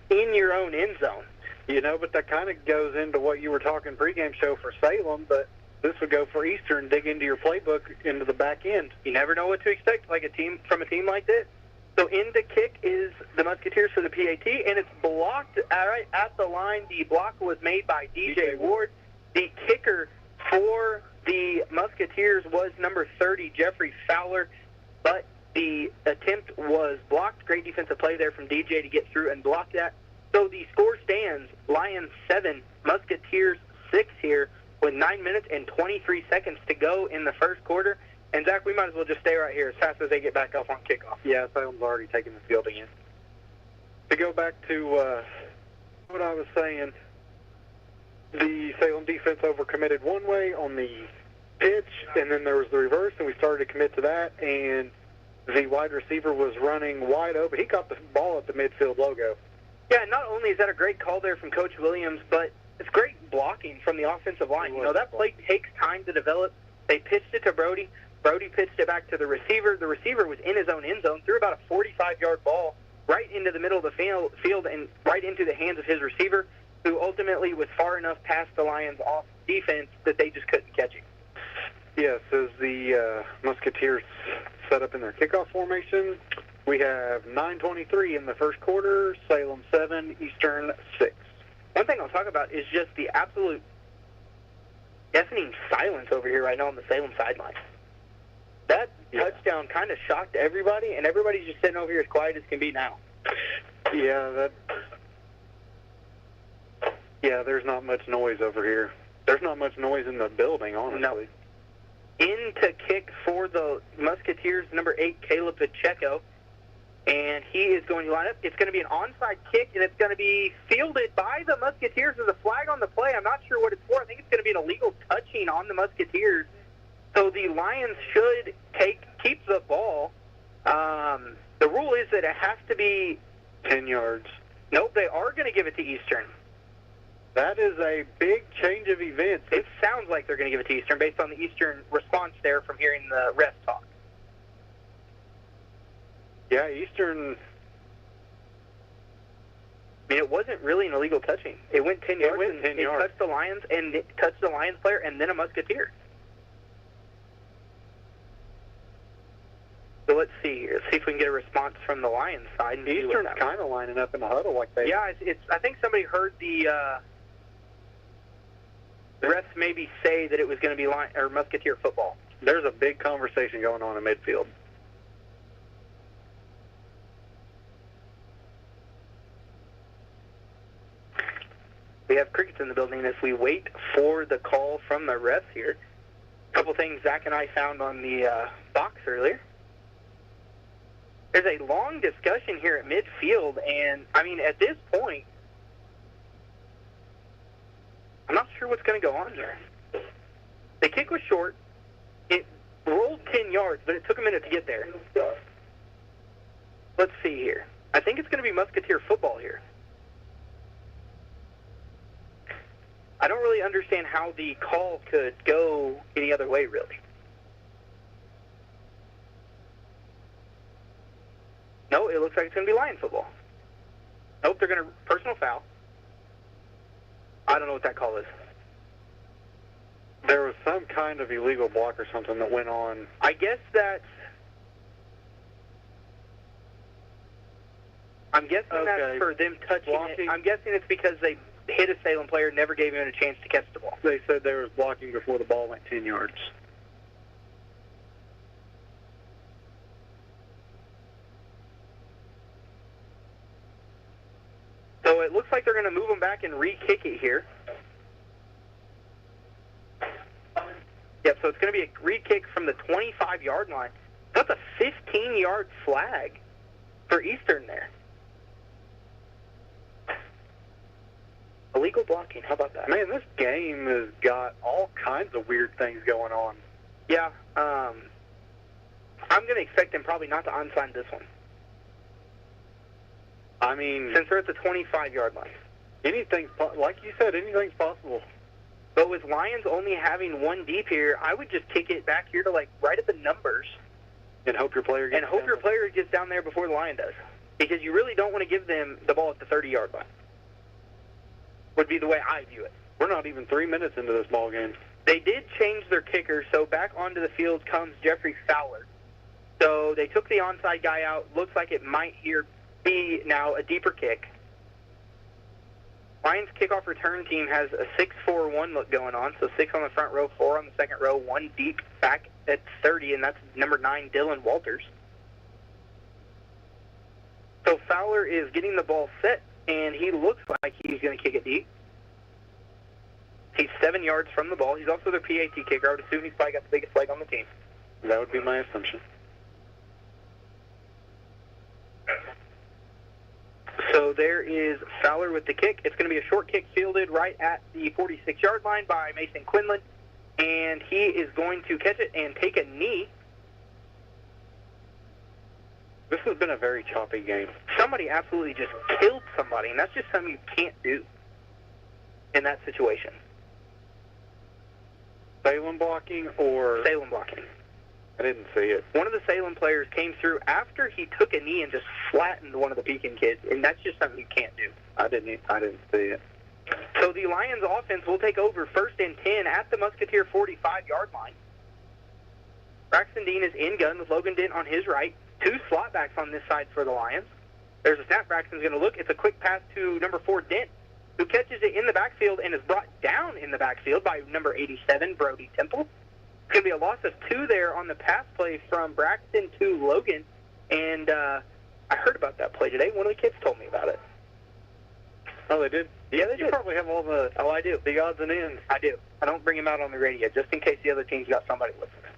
in your own end zone. You know, but that kind of goes into what you were talking pregame show for Salem, but this would go for Eastern, dig into your playbook into the back end. You never know what to expect from a team like this. So in the kick is the Musketeers for the PAT, and it's blocked right at the line. The block was made by DJ Ward. The kicker for the Musketeers was number 30, Jeffrey Fowler, but the attempt was blocked. Great defensive play there from DJ to get through and block that. So the score stands, Lions 7, Musketeers 6 here with 9 minutes and 23 seconds to go in the first quarter. And, Zach, we might as well just stay right here as fast as they get back up on kickoff. Yeah, Salem's already taking the field again. To go back to what I was saying, the Salem defense overcommitted one way on the pitch, and then there was the reverse, and we started to commit to that, and the wide receiver was running wide open. He caught the ball at the midfield logo. Yeah, not only is that a great call there from Coach Williams, but it's great blocking from the offensive line. You know, that play takes time to develop. They pitched it to Brody. Brody pitched it back to the receiver. The receiver was in his own end zone, threw about a 45-yard ball right into the middle of the field and right into the hands of his receiver, who ultimately was far enough past the Lions' off defense that they just couldn't catch him. Yes, as the Musketeers set up in their kickoff formation, we have 9:23 in the first quarter, Salem 7, Eastern 6. One thing I'll talk about is just the absolute deafening silence over here right now on the Salem sideline. That touchdown kind of shocked everybody, and everybody's just sitting over here as quiet as can be now. Yeah, there's not much noise over here. There's not much noise in the building, honestly. No. In to kick for the Musketeers, number 8, Caleb Pacheco. And he is going to line up. It's going to be an onside kick, and it's going to be fielded by the Musketeers. There's a flag on the play. I'm not sure what it's for. I think it's going to be an illegal touching on the Musketeers. So the Lions should keep the ball. The rule is that it has to be 10 yards. Nope, they are going to give it to Eastern. That is a big change of events. It sounds like they're going to give it to Eastern based on the Eastern response there from hearing the ref talk. Yeah, Eastern. I mean, it wasn't really an illegal touching. It went 10 yards. It touched the Lions, and it touched the Lions player, and then a Musketeer. So let's see here. Let's see if we can get a response from the Lions side. And Eastern's kind of lining up in the huddle like they. Yeah, I think somebody heard the refs maybe say that it was going to be Musketeer football. There's a big conversation going on in midfield. We have crickets in the building as we wait for the call from the refs here. A couple things Zach and I found on the box earlier. There's a long discussion here at midfield, and, I mean, at this point, I'm not sure what's going to go on there. The kick was short. It rolled 10 yards, but it took a minute to get there. Let's see here. I think it's going to be Musketeer football here. I don't really understand how the call could go any other way, really. No, it looks like it's going to be Lion football. Nope, they're going to personal foul. I don't know what that call is. There was some kind of illegal block or something that went on. I guess that's... I'm guessing that's for them touching blocking. it. I'm guessing it's because they hit a Salem player, never gave him a chance to catch the ball. They said they were blocking before the ball went 10 yards. So it looks like they're going to move them back and re-kick it here. Yep, so it's going to be a re-kick from the 25-yard line. That's a 15-yard flag for Eastern there. Illegal blocking, how about that? Man, this game has got all kinds of weird things going on. Yeah, I'm going to expect them probably not to onside this one. I mean, Since they're at the 25-yard line. anything's, like you said, anything's possible. But with Lions only having one deep here, I would just kick it back here to, like, right at the numbers. And hope your player gets gets down there before the Lion does. Because you really don't want to give them the ball at the 30-yard line. Would be the way I view it. We're not even 3 minutes into this ball game. They did change their kicker, so back onto the field comes Jeffrey Fowler. So they took the onside guy out. Looks like it might here be now a deeper kick. Lions kickoff return team has a 6-4-1 look going on. So 6 on the front row, 4 on the second row, 1 deep back at 30, and that's number 9, Dylan Walters. So Fowler is getting the ball set, and he looks like he's going to kick it deep. He's 7 yards from the ball. He's also their PAT kicker. I would assume he's probably got the biggest leg on the team. That would be my assumption. So there is Fowler with the kick. It's going to be a short kick fielded right at the 46-yard line by Mason Quinlan. And he is going to catch it and take a knee. This has been a very choppy game. Somebody absolutely just killed somebody, and that's just something you can't do in that situation. Salem blocking or... Salem blocking. I didn't see it. One of the Salem players came through after he took a knee and just flattened one of the Pekin kids, and that's just something you can't do. I didn't see it. So the Lions offense will take over 1st and 10 at the Musketeer 45-yard line. Braxton Dean is in gun with Logan Dent on his right. 2 slot backs on this side for the Lions. There's a snap. Braxton's going to look. It's a quick pass to number 4, Dent, who catches it in the backfield and is brought down in the backfield by number 87, Brody Temple. It's going to be a loss of 2 there on the pass play from Braxton to Logan. And I heard about that play today. One of the kids told me about it. Oh, they did? Yeah, they You did. probably have all the I do. the odds and ends. I do. I don't bring them out on the radio just in case the other team's got somebody listening.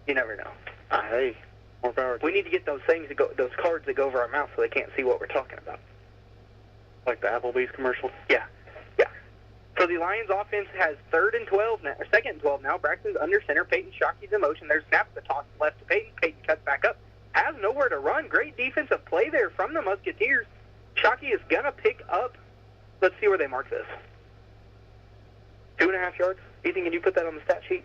You never know. Hey, more power to We need to get those things that go, those cards that go over our mouth so they can't see what we're talking about. like the Applebee's commercial. Yeah. So the Lions offense has 3rd and 12 now, or 2nd and 12 now. Braxton's under center. Peyton Shockey's in motion. There's a snap. The toss left to Peyton. Peyton cuts back up. Has nowhere to run. Great defensive play there from the Musketeers. Shockey is going to pick up. Let's see where they mark this. 2.5 yards. Ethan, can you put that on the stat sheet?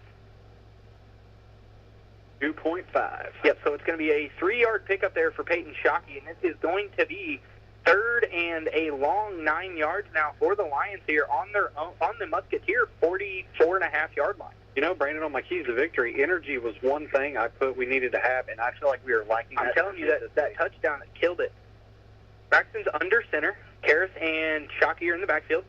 2.5. Yep, so it's going to be a 3-yard pickup there for Peyton Shockey, and this is going to be 3rd and a long 9 yards now for the Lions here on their own, on the Musketeer 44.5-yard line. You know, Brandon, on my keys to victory, energy was one thing I put we needed to have, and I feel like we were lacking that. I'm telling you that touchdown that killed it. Braxton's under center. Karras and Shockey are in the backfield.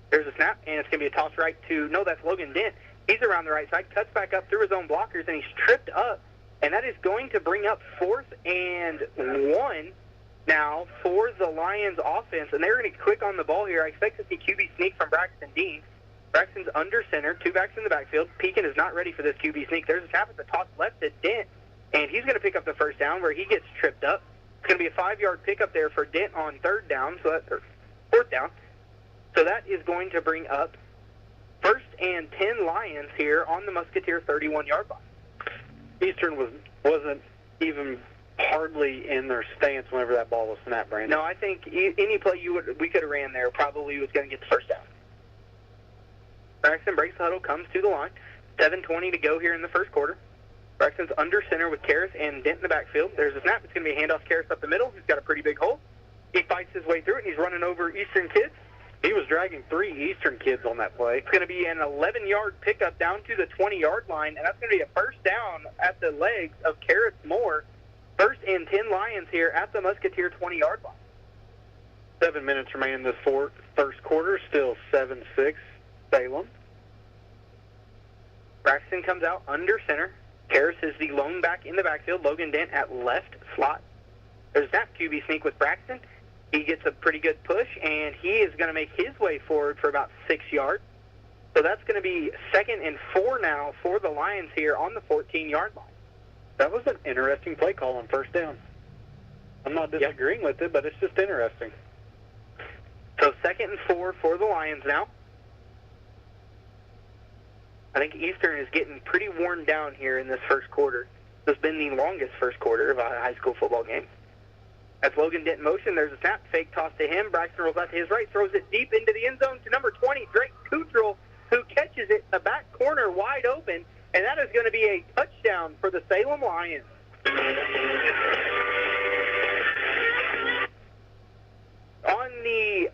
There's a snap, and it's going to be a toss right to, no, that's Logan Dent. He's around the right side, cuts back up through his own blockers, and he's tripped up. And that is going to bring up 4th and 1 now for the Lions offense. And they're going to get quick on the ball here. I expect to see QB sneak from Braxton Dean. Braxton's under center, 2 backs in the backfield. Pekin is not ready for this QB sneak. There's a snap at the toss left to Dent, and he's going to pick up the first down where he gets tripped up. It's going to be a 5-yard pickup there for Dent on 3rd down, so that's 4th down. So that is going to bring up 1st and 10 Lions here on the Musketeer 31-yard line. Eastern wasn't even hardly in their stance whenever that ball was snapped, Brandon. No, I think any play we could have ran there probably was going to get the first down. Braxton breaks the huddle, comes to the line. 7:20 to go here in the first quarter. Braxton's under center with Karras and Dent in the backfield. There's a snap. It's going to be a handoff to Karras up the middle. He's got a pretty big hole. He fights his way through it, and he's running over Eastern kids. He was dragging 3 Eastern kids on that play. It's going to be an 11-yard pickup down to the 20-yard line, and that's going to be a first down at the legs of Karras Moore. 1st and 10 Lions here at the Musketeer 20-yard line. 7 minutes remain in this first quarter. Still 7-6 Salem. Braxton comes out under center. Karras is the lone back in the backfield. Logan Dent at left slot. There's a snap QB sneak with Braxton. He gets a pretty good push, and he is going to make his way forward for about 6 yards. So that's going to be 2nd and 4 now for the Lions here on the 14-yard line. That was an interesting play call on 1st down. I'm not disagreeing with it, but it's just interesting. So 2nd and 4 for the Lions now. I think Eastern is getting pretty worn down here in this first quarter. This has been the longest first quarter of a high school football game. That's Logan Dent in motion. There's a snap. Fake toss to him. Braxton rolls out to his right, throws it deep into the end zone to number 20, Drake Cottrell, who catches it in the back corner wide open. And that is going to be a touchdown for the Salem Lions. On the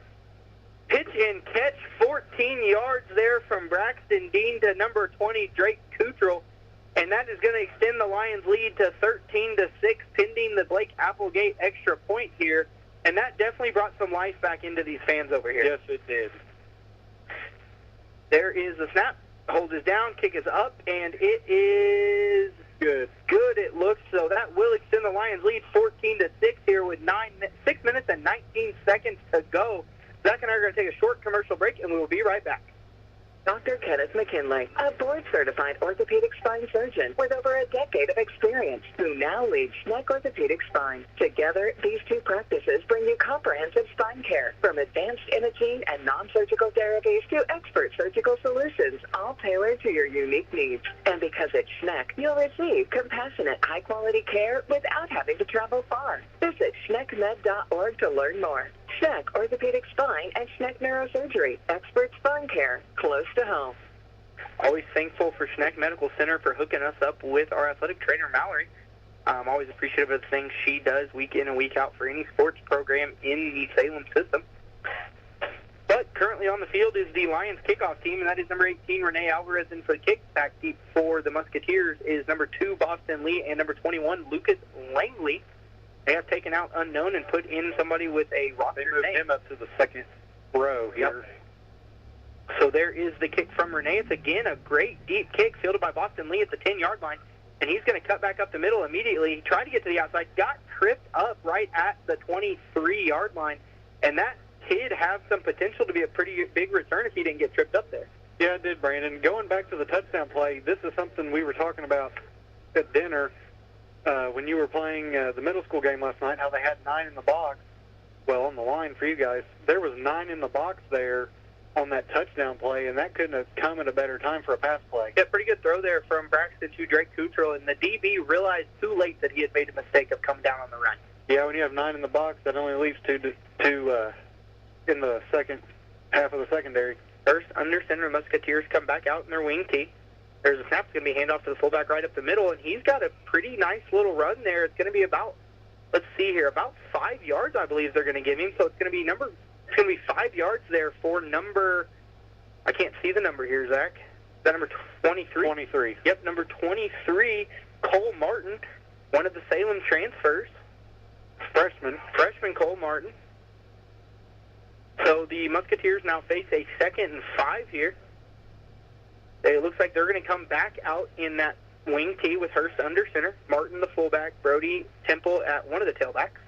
pitch and catch, 14 yards there from Braxton Dean to number 20, Drake Cottrell. And that is going to extend the Lions' lead to 13-6, pending the Blake Applegate extra point here. And that definitely brought some life back into these fans over here. Yes, it did. There is a snap. Hold is down, kick is up, and it is good. Good, it looks. So that will extend the Lions' lead 14-6 here with 6 minutes and 19 seconds to go. Zach and I are going to take a short commercial break, and we will be right back. Dr. Kenneth McKinley, a board-certified orthopedic spine surgeon with over a decade of experience, who now leads Schneck Orthopedic Spine. Together, these two practices bring you comprehensive spine care, from advanced imaging and non-surgical therapies to expert surgical solutions, all tailored to your unique needs. And because it's Schneck, you'll receive compassionate, high-quality care without having to travel far. Visit schneckmed.org to learn more. Schneck Orthopedic Spine and Schneck Neurosurgery, expert spine care, close to home. Always thankful for Schneck Medical Center for hooking us up with our athletic trainer, Mallory. I'm always appreciative of the things she does week in and week out for any sports program in the Salem system. But currently on the field is the Lions kickoff team, and that is number 18, Renee Alvarez, and for the kickback team for the Musketeers is number 2, Boston Lee, and number 21, Lucas Langley. They have taken out unknown and put in somebody with a roster name. They moved him up to the second row here. Yep. So there is the kick from Renee. It's again a great deep kick fielded by Boston Lee at the 10-yard line. And he's going to cut back up the middle immediately. He tried to get to the outside, got tripped up right at the 23-yard line. And that kid have some potential to be a pretty big return if he didn't get tripped up there. Yeah, it did, Brandon. Going back to the touchdown play, this is something we were talking about at dinner when you were playing the middle school game last night, how they had 9 in the box. Well, on the line for you guys, there was 9 in the box there on that touchdown play, and that couldn't have come at a better time for a pass play. Yeah, pretty good throw there from Braxton to Drake Cottrell, and the DB realized too late that he had made a mistake of coming down on the run. Yeah, when you have 9 in the box, that only leaves two in the second half of the secondary. First, under center, Musketeers come back out in their wing tee. There's a snap. It's going to be handoff to the fullback right up the middle, and he's got a pretty nice little run there. It's going to be about, let's see here, about 5 yards, I believe they're going to give him. So it's going to be 5 yards there for number, I can't see the number here, Zach. Is that number 23? 23. Yep, number 23, Cole Martin, one of the Salem transfers. Freshman Cole Martin. So the Musketeers now face a 2nd and 5 here. It looks like they're going to come back out in that wing tee with Hurst under center, Martin the fullback, Brody Temple at one of the tailbacks.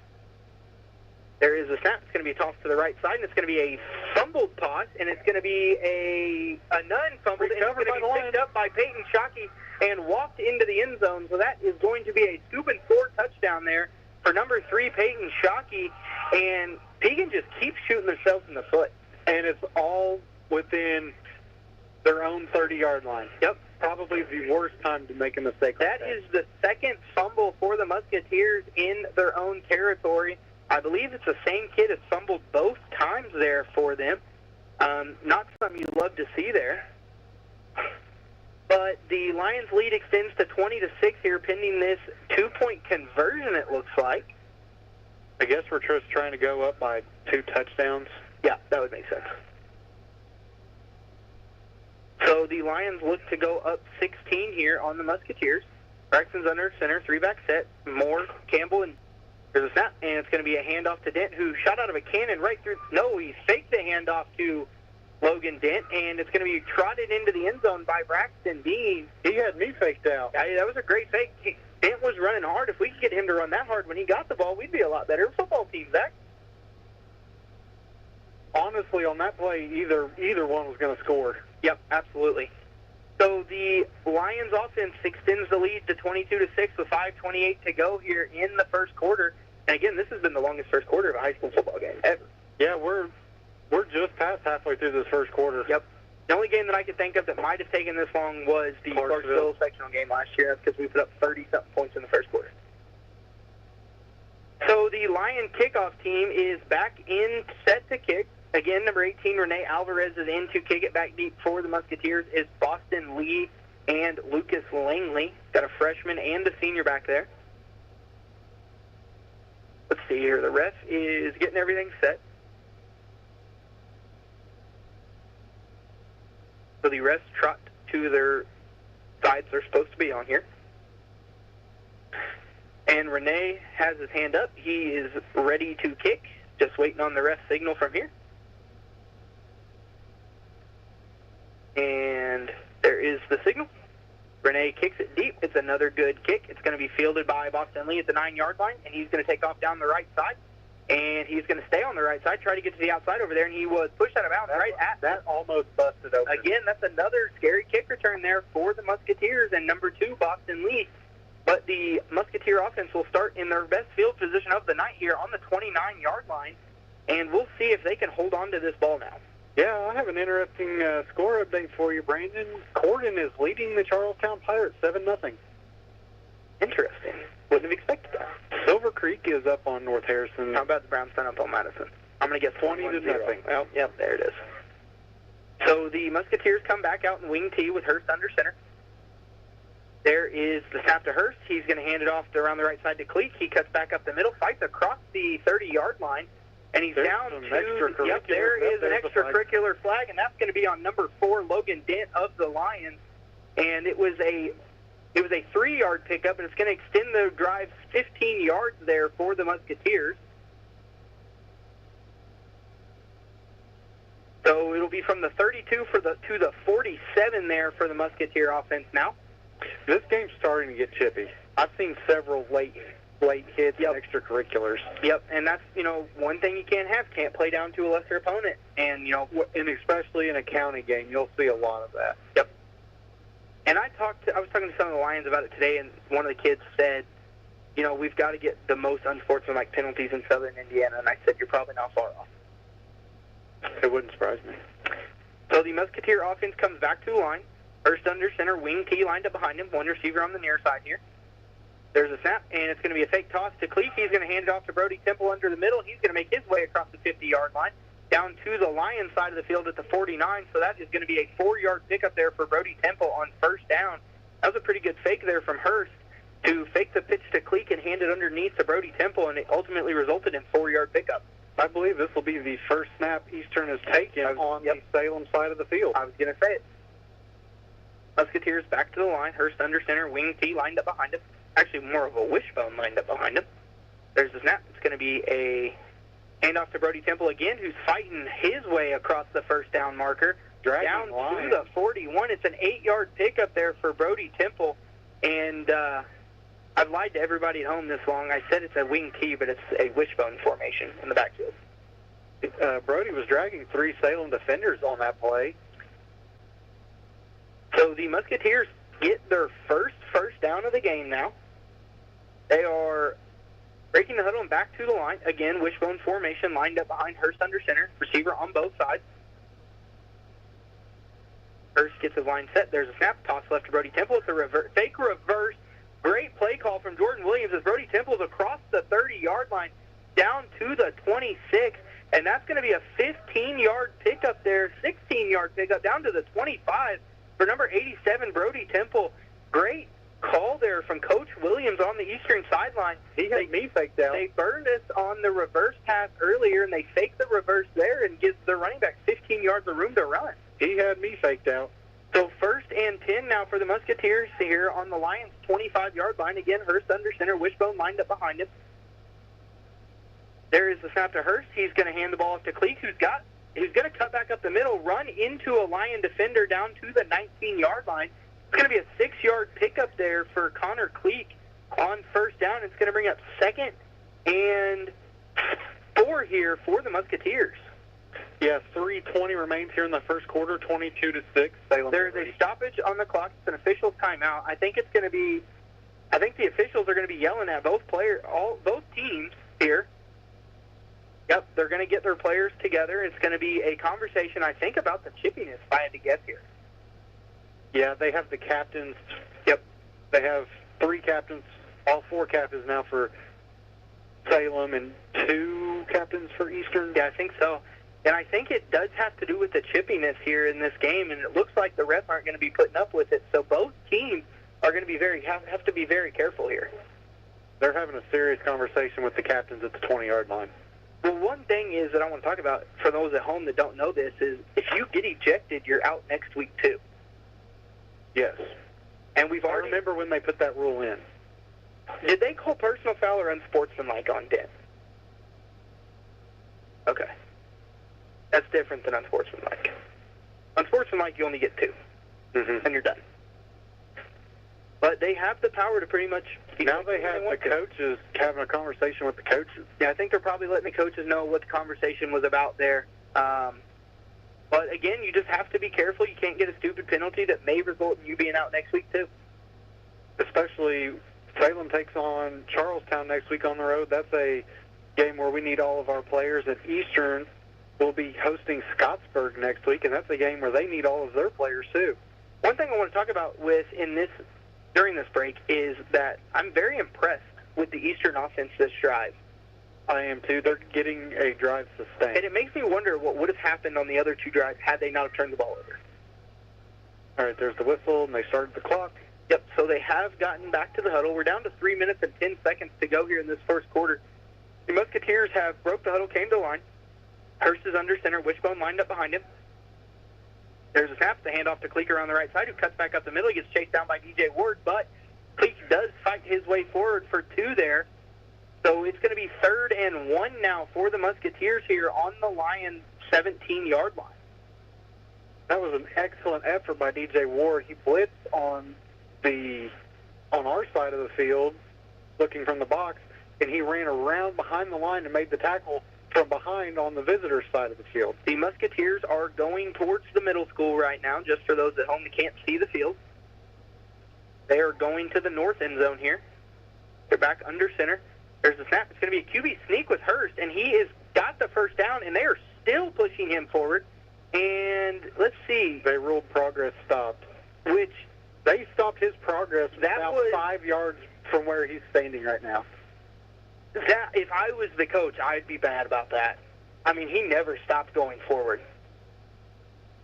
There is a snap. It's going to be tossed to the right side, and it's going to be a fumbled toss, and it's going to be a non-fumbled, and it's going to be picked up by Peyton Shockey and walked into the end zone. So that is going to be a scoop and score touchdown there for number 3, Peyton Shockey, and Pekin just keeps shooting themselves in the foot. And it's all within their own 30-yard line. Yep. Probably the worst time to make a mistake like that. That is the second fumble for the Musketeers in their own territory. I believe it's the same kid that's fumbled both times there for them. Not something you love to see there. But the Lions lead extends to 20-6 here, pending this 2-point conversion, it looks like. I guess we're just trying to go up by 2 touchdowns. Yeah, that would make sense. So the Lions look to go up 16 here on the Musketeers. Braxton's under center, 3-back set. Moore, Campbell, and there's a snap, and it's going to be a handoff to Dent, who shot out of a cannon right through. No, he faked the handoff to Logan Dent, and it's going to be trotted into the end zone by Braxton Dean. He had me faked out. Yeah, that was a great fake. Dent was running hard. If we could get him to run that hard when he got the ball, we'd be a lot better football team, Zach. Honestly, on that play, either one was going to score. Yep, absolutely. So the Lions offense extends the lead to 22-6 with 5:28 to go here in the first quarter. And again, this has been the longest first quarter of a high school football game ever. Yeah, we're just past halfway through this first quarter. Yep. The only game that I could think of that might have taken this long was the Clarksville sectional game last year. That's because we put up 30-something points in the first quarter. So the Lion kickoff team is back in set to kick. Again, number 18, Renee Alvarez, is in to kick it back deep for the Musketeers. Is Boston Lee and Lucas Langley. Got a freshman and a senior back there. Let's see here. The ref is getting everything set. So the refs trot to their sides they're supposed to be on here. And Renee has his hand up. He is ready to kick. Just waiting on the ref signal from here. And there is the signal. Renee kicks it deep. It's another good kick. It's going to be fielded by Boston Lee at the 9-yard line, and he's going to take off down the right side. And he's going to stay on the right side, try to get to the outside over there, and he was pushed out of bounds right at that. Almost busted open. Again, that's another scary kick return there for the Musketeers and number 2, Boston Lee. But the Musketeer offense will start in their best field position of the night here on the 29-yard line, and we'll see if they can hold on to this ball now. Yeah, I have an interesting score update for you, Brandon. Corden is leading the Charlestown Pirates 7-0. Interesting. Wouldn't have expected that. Silver Creek is up on North Harrison. How about the Brownstown up on Madison? I'm going to guess 20-0. Well, yep, there it is. So the Musketeers come back out in wing T with Hurst under center. There is the snap to Hurst. He's going to hand it off around the right side to Cleek. He cuts back up the middle, fights across the 30-yard line, and he's down to, yep, there is an extracurricular flag, and that's going to be on number 4, Logan Dent of the Lions. And it was a 3-yard pickup, and it's going to extend the drive 15 yards there for the Musketeers. So It'll be from the 32 to the 47 there for the Musketeer offense now. This game's starting to get chippy. I've seen several late hits and extracurriculars. Yep, and that's, one thing you can't have. Can't play down to a lesser opponent. And, and especially in a county game, you'll see a lot of that. Yep. And I was talking to some of the Lions about it today, and one of the kids said, we've got to get the most unsportsmanlike penalties in Southern Indiana. And I said, you're probably not far off. It wouldn't surprise me. So the Musketeer offense comes back to the line. Hurst under center, wing T lined up behind him. One receiver on the near side here. There's a snap, and it's going to be a fake toss to Cleek. He's going to hand it off to Brody Temple under the middle. He's going to make his way across the 50-yard line down to the Lions side of the field at the 49. So that is going to be a 4-yard pickup there for Brody Temple on first down. That was a pretty good fake there from Hurst to fake the pitch to Cleek and hand it underneath to Brody Temple, and it ultimately resulted in 4-yard pickup. I believe this will be the first snap Eastern has taken on the Salem side of the field. I was going to say it. Musketeers back to the line. Hurst under center, wing T lined up behind him. Actually, more of a wishbone lined up behind him. There's the snap. It's going to be a handoff to Brody Temple again, who's fighting his way across the first down marker. Down to the 41. It's an 8-yard pickup there for Brody Temple. And I've lied to everybody at home this long. I said it's a wing T, but it's a wishbone formation in the backfield. Brody was dragging 3 Salem defenders on that play. So the Musketeers get their first down of the game now. They are breaking the huddle and back to the line. Again, wishbone formation lined up behind Hurst under center. Receiver on both sides. Hurst gets his line set. There's a snap. Toss left to Brody Temple. It's a fake reverse. Great play call from Jordan Williams as Brody Temple's across the 30-yard line down to the 26. And that's going to be a 15-yard pickup there, 16-yard pickup down to the 25 for number 87, Brody Temple. Great call there from Coach Williams on the eastern sideline. He had me faked out. They burned us on the reverse pass earlier, and they faked the reverse there and gives the running back 15 yards of room to run. He had me faked out. So 1st and 10 now for the Musketeers here on the Lions' 25-yard line. Again, Hurst under center, wishbone lined up behind him. There is the snap to Hurst. He's going to hand the ball off to Cleek, who's going to cut back up the middle, run into a Lion defender down to the 19-yard line. It's going to be a 6-yard pickup there for Connor Cleek on first down. It's going to bring up 2nd and 4 here for the Musketeers. Yeah, 3:20 remains here in the first quarter, 22-6. There's a stoppage on the clock. It's an official timeout. I think the officials are going to be yelling at both teams here. Yep, they're going to get their players together. It's going to be a conversation, I think, about the chippiness, if I had to guess here. Yeah, they have the captains. Yep. They have 3 captains, all 4 captains now for Salem, and 2 captains for Eastern. Yeah, I think so. And I think it does have to do with the chippiness here in this game, and it looks like the refs aren't going to be putting up with it. So both teams are going to be have to be very careful here. They're having a serious conversation with the captains at the 20-yard line. Well, one thing is that I want to talk about for those at home that don't know this is if you get ejected, you're out next week too. Yes. And I remember when they put that rule in. Did they call personal foul or unsportsmanlike on Den? Okay. That's different than unsportsmanlike. Unsportsmanlike, you only get 2, and you're done. But they have the power to pretty much... Now they have the coaches having a conversation with the coaches. Yeah, I think they're probably letting the coaches know what the conversation was about there. But again, you just have to be careful. You can't get a stupid penalty that may result in you being out next week too. Especially Salem takes on Charlestown next week on the road. That's a game where we need all of our players. And Eastern will be hosting Scottsburg next week, and that's a game where they need all of their players too. One thing I want to talk about during this break is that I'm very impressed with the Eastern offense this drive. I am too. They're getting a drive sustained. And it makes me wonder what would have happened on the other 2 drives had they not have turned the ball over. All right, there's the whistle, and they started the clock. Yep, so they have gotten back to the huddle. We're down to 3 minutes and 10 seconds to go here in this first quarter. The Musketeers have broke the huddle, came to the line. Hurst is under center, wishbone lined up behind him. There's a snap, the handoff to Cleek on the right side, who cuts back up the middle. He gets chased down by DJ Ward, but Cleek does fight his way forward for 2 there. So it's going to be 3rd and 1 now for the Musketeers here on the Lions' 17-yard line. That was an excellent effort by DJ Ward. He blitzed on our side of the field, looking from the box, and he ran around behind the line and made the tackle from behind on the visitor side of the field. The Musketeers are going towards the middle school right now, just for those at home that can't see the field. They are going to the north end zone here. They're back under center. There's a snap. It's going to be a QB sneak with Hurst, and he has got the first down, and they are still pushing him forward. And let's see. They ruled progress stopped. Which they stopped his progress about was 5 yards from where he's standing right now. That, if I was the coach, I'd be bad about that. I mean, he never stopped going forward.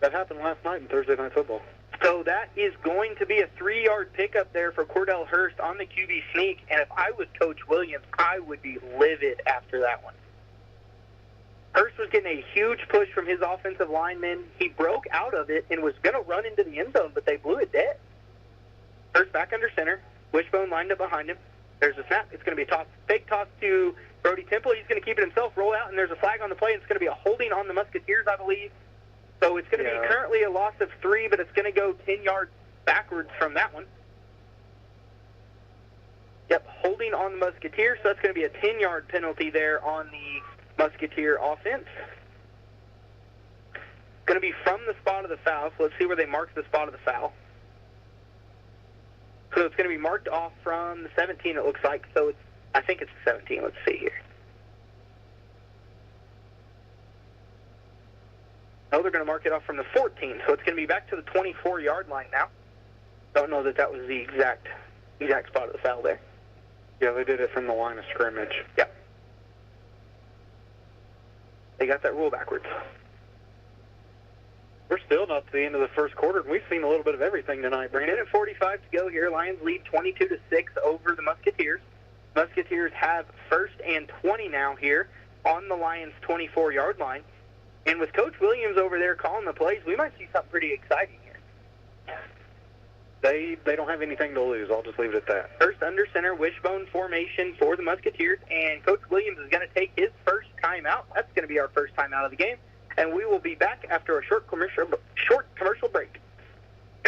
That happened last night in Thursday Night Football. So that is going to be a 3-yard pickup there for Cordell Hurst on the QB sneak. And if I was Coach Williams, I would be livid after that one. Hurst was getting a huge push from his offensive lineman. He broke out of it and was going to run into the end zone, but they blew it dead. Hurst back under center. Wishbone lined up behind him. There's a snap. It's going to be a toss. Fake toss to Brody Temple. He's going to keep it himself, roll out, and there's a flag on the play. It's going to be a holding on the Musketeers, I believe. So it's going to be currently a loss of 3, but it's going to go 10 yards backwards from that one. Yep, holding on the Musketeers, so that's going to be a 10-yard penalty there on the Musketeer offense. Going to be from the spot of the foul, so let's see where they mark the spot of the foul. So it's going to be marked off from the 17, it looks like. So I think it's the 17. Let's see here. No, they're going to mark it off from the 14. So it's going to be back to the 24-yard line now. Don't know that that was the exact spot of the foul there. Yeah, they did it from the line of scrimmage. Yep. They got that rule backwards. We're still not to the end of the first quarter, and we've seen a little bit of everything tonight, Brandon. Minute 45 to go here. Lions lead 22-6 over the Musketeers. Musketeers have 1st and 20 now here on the Lions' 24-yard line. And with Coach Williams over there calling the plays, we might see something pretty exciting here. They don't have anything to lose. I'll just leave it at that. First under center, wishbone formation for the Musketeers, and Coach Williams is going to take his first timeout. That's going to be our first timeout of the game. And we will be back after a short commercial break.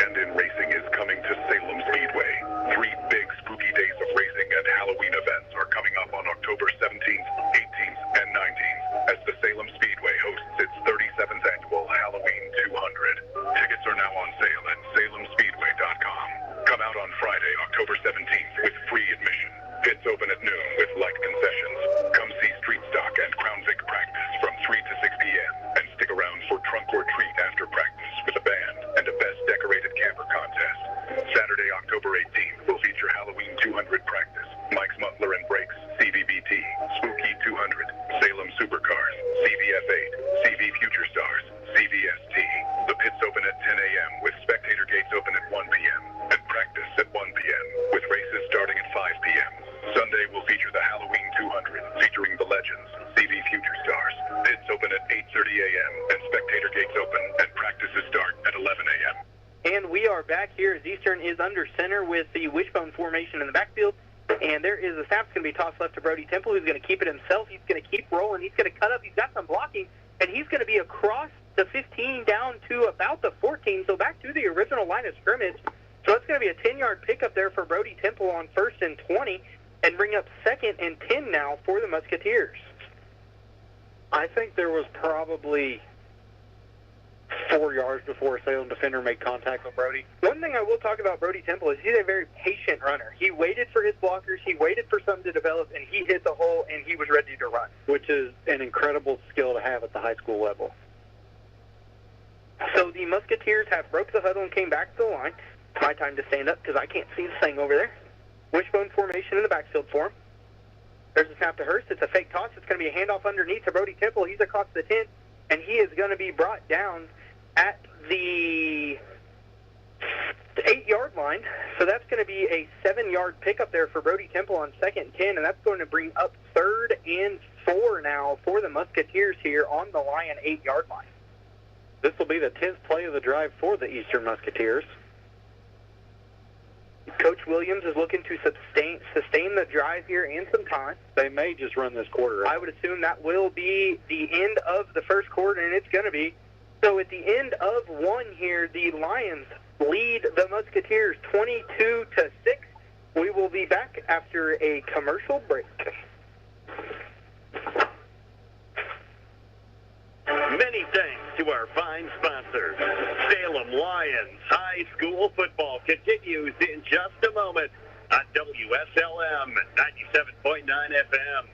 And in racing is coming to Salem Speedway. 3 big spooky days of racing and Halloween events are coming up on October 17th, 18th, and 19th as the Salem Speedway hosts its 37th annual Halloween 200. Tickets are now on sale at salemspeedway.com. Come out on Friday, October 17th with free admission. Pits open at noon with light concessions. Come see Street Stock and Crown Vic practice from 3 to 6 p.m. and stick around for trunk or treat after practice with a band and a best decorated camper contest. Saturday, October 18th will feature Halloween 200 practice, Mike's Muffler and Brakes, CVBT, Spooky 200, Salem Supercars, CVF8, CV Future Stars, CVST. The pits open at 10 a.m. with spectator gates open at 1 p.m. and practice at 1 p.m. with races starting at 5 p.m. Sunday will feature the Halloween 200 featuring the legends, CV Future Stars. Pits open at 8:30 a.m. and spectator gates open and practices start at 11 a.m. And we are back here as Eastern is under center with the wishbone formation in the backfield. And there is a snap. It's going to be tossed left to Brody Temple, who's going to keep it himself. He's going to keep rolling. He's going to cut up. He's got some blocking. And he's going to be across the 15 down to about the 14, so back to the original line of scrimmage. So it's going to be a 10-yard pickup there for Brody Temple on 1st and 20 and bring up 2nd and 10 now for the Musketeers. I think there was probably 4 yards before a Salem defender made contact with Brody. One thing I will talk about Brody Temple is he's a very patient runner. He waited for his blockers, he waited for something to develop, and he hit the hole, and he was ready to run. Which is an incredible skill to have at the high school level. So the Musketeers have broke the huddle and came back to the line. It's my time to stand up because I can't see the thing over there. Wishbone formation in the backfield for him. There's a snap to Hurst. It's a fake toss. It's going to be a handoff underneath to Brody Temple. He's across the 10, and he is going to be brought down at the 8-yard line. So that's going to be a 7-yard pickup there for Brody Temple on 2nd and 10, and that's going to bring up 3rd and 4 now for the Musketeers here on the Lion 8-yard line. This will be the 10th play of the drive for the Eastern Musketeers. Coach Williams is looking to sustain the drive here and some time. They may just run this quarter out. I would assume that will be the end of the first quarter, and it's going to be. So at the end of one here, the Lions lead the Musketeers 22-6. We will be back after a commercial break. Many thanks to our fine sponsors. Salem Lions High School football continues in just a moment on WSLM 97.9 FM.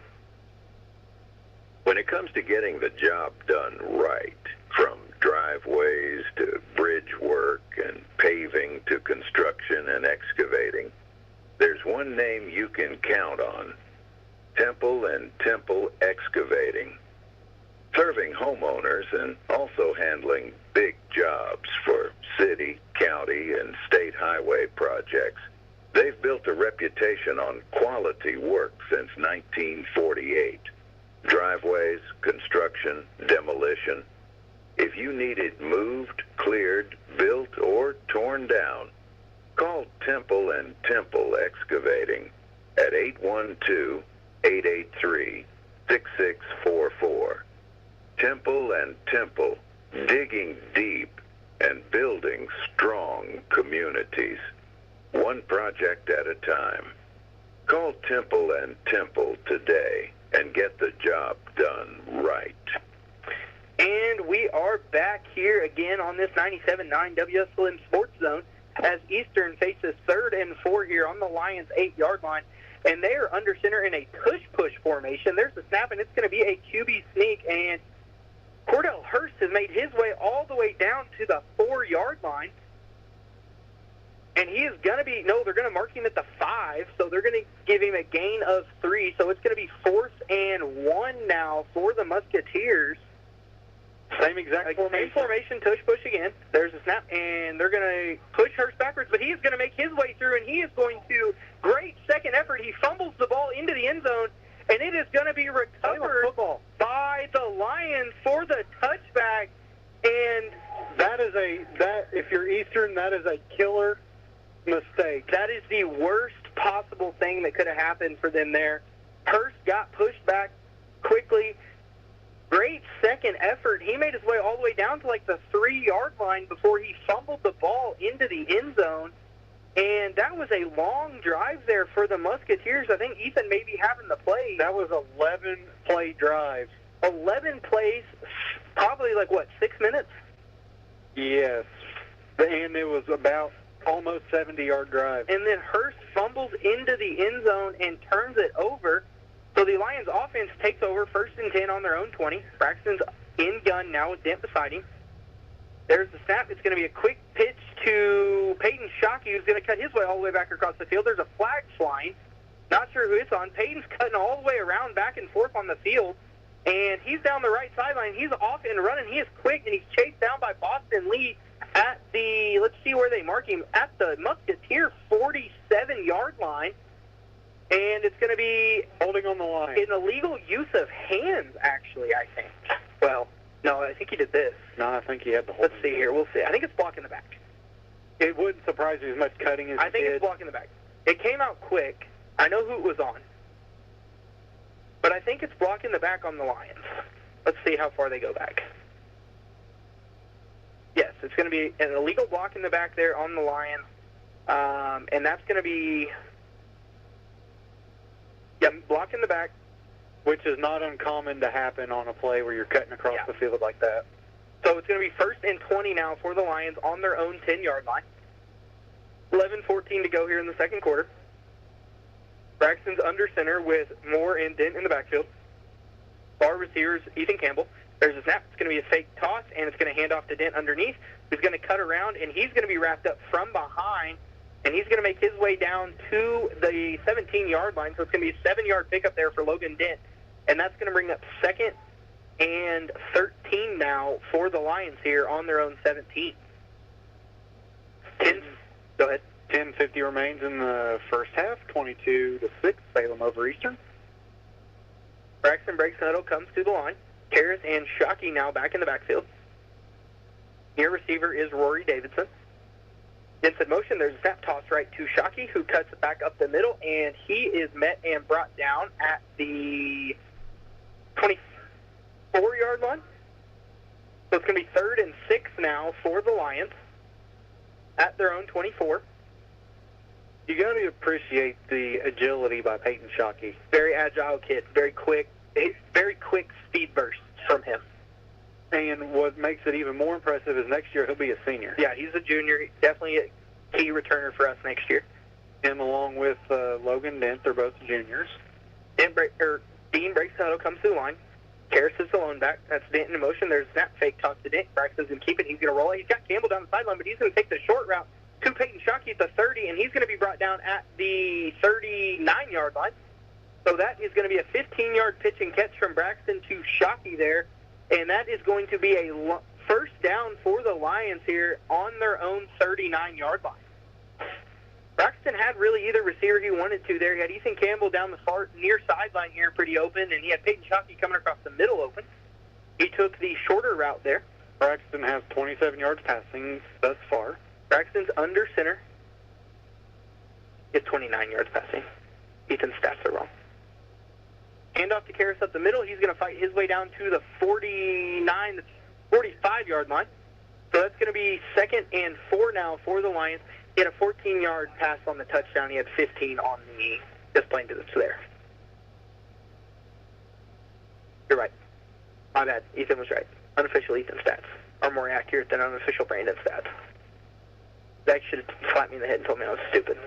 When it comes to getting the job done right, from driveways to bridge work and paving to construction and excavating, there's one name you can count on: Temple and Temple Excavating. Serving homeowners and also handling big jobs for city, county, and state highway projects. They've built a reputation on quality work since 1948. Driveways, construction, demolition. If you need it moved, cleared, built, or torn down, call Temple and Temple Excavating at 812-883-6644. Temple and Temple, digging deep and building strong communities, one project at a time. Call Temple and Temple today and get the job done right. And we are back here again on this 97.9 WSLM Sports Zone as Eastern faces 3rd and 4 here on the Lions' 8-yard line. And they are under center in a push-push formation. There's the snap, and it's going to be a QB sneak. And Cordell Hurst has made his way all the way down to the 4-yard line. And he is going to be, no, they're going to mark him at the 5, so they're going to give him a gain of 3. So it's going to be 4th and 1 now for the Musketeers. Same exact formation. Same formation, push again. There's a snap, and they're going to push Hurst backwards, but he is going to make his way through, and he is going to, great second effort. He fumbles the ball into the end zone, and it is going to be recovered by the Lions for the touchback. And if you're Eastern, that is a killer mistake. That is the worst possible thing that could have happened for them there. Hurst got pushed back quickly. Great second effort. He made his way all the way down to like the 3-yard line before he fumbled the ball into the end zone. And that was a long drive there for the Musketeers. I think Ethan may be having the play. That was 11-play drive. 11 plays, probably 6 minutes? Yes. And it was about almost 70-yard drive. And then Hurst fumbles into the end zone and turns it over. So the Lions offense takes over 1st and 10 on their own 20. Braxton's in gun now with Dent beside him. There's the snap. It's going to be a quick pitch to Peyton Shockey, who's going to cut his way all the way back across the field. There's a flag flying. Not sure who it's on. Peyton's cutting all the way around back and forth on the field. And he's down the right sideline. He's off and running. He is quick, and he's chased down by Boston Lee at the, let's see where they mark him, at the Musketeer 47-yard line. And it's going to be holding on the line. An illegal use of hands, actually, I think. Well, no, I think he did this. No, I think he had the hold. Let's see here. We'll see. I think it's blocking the back. It wouldn't surprise me as much cutting as I think it's blocking the back. It came out quick. I know who it was on. But I think it's blocking the back on the Lions. Let's see how far they go back. Yes, it's going to be an illegal block in the back there on the Lions. And that's going to be... Yep, block in the back. Which is not uncommon to happen on a play where you're cutting across the field like that. So it's going to be 1st and 20 now for the Lions on their own 10-yard line. 11:14 to go here in the second quarter. Braxton's under center with Moore and Dent in the backfield. Our receivers, Ethan Campbell. There's a snap. It's going to be a fake toss, and it's going to hand off to Dent underneath, who's going to cut around, and he's going to be wrapped up from behind, and he's going to make his way down to the 17-yard line. So it's going to be a 7-yard pickup there for Logan Dent, and that's going to bring up 2nd and 13 now for the Lions here on their own 17. Go ahead. 10:50 remains in the first half. 22-6, Salem over Eastern. Braxton breaks the huddle, comes to the line. Karras and Shockey now back in the backfield. Near receiver is Rory Davidson. Inside motion, there's a snap toss right to Shockey, who cuts it back up the middle, and he is met and brought down at the 24-yard line. So it's going to be 3rd and 6 now for the Lions at their own 24. You got to appreciate the agility by Peyton Shockey. Very agile kid, very quick speed bursts from him. And what makes it even more impressive is next year he'll be a senior. Yeah, he's a junior. Definitely a key returner for us next year. Him along with Logan Dent, they're both juniors. Dean breaks the huddle, comes to the line. Karras is the lone back. That's Dent in motion. There's a snap fake toss to Dent. Braxton's going to keep it. He's going to roll it. He's got Campbell down the sideline, but he's going to take the short route to Peyton Shockey at the 30, and he's going to be brought down at the 39-yard line. So that is going to be a 15-yard pitch and catch from Braxton to Shockey there, and that is going to be a first down for the Lions here on their own 39-yard line. Braxton had really either receiver he wanted to there. He had Ethan Campbell down the far near sideline here pretty open, and he had Peyton Shockey coming across the middle open. He took the shorter route there. Braxton has 27 yards passing thus far. Braxton's under center. It's 29 yards passing. Ethan's stats are wrong. Handoff to Karras up the middle. He's going to fight his way down to the 45-yard line. So that's going to be 2nd and 4 now for the Lions. He had a 14-yard pass on the touchdown. He had 15 on the display to there. You're right. My bad. Ethan was right. Unofficial Ethan stats are more accurate than unofficial Brandon stats. Zach should have slapped me in the head and told me I was stupid.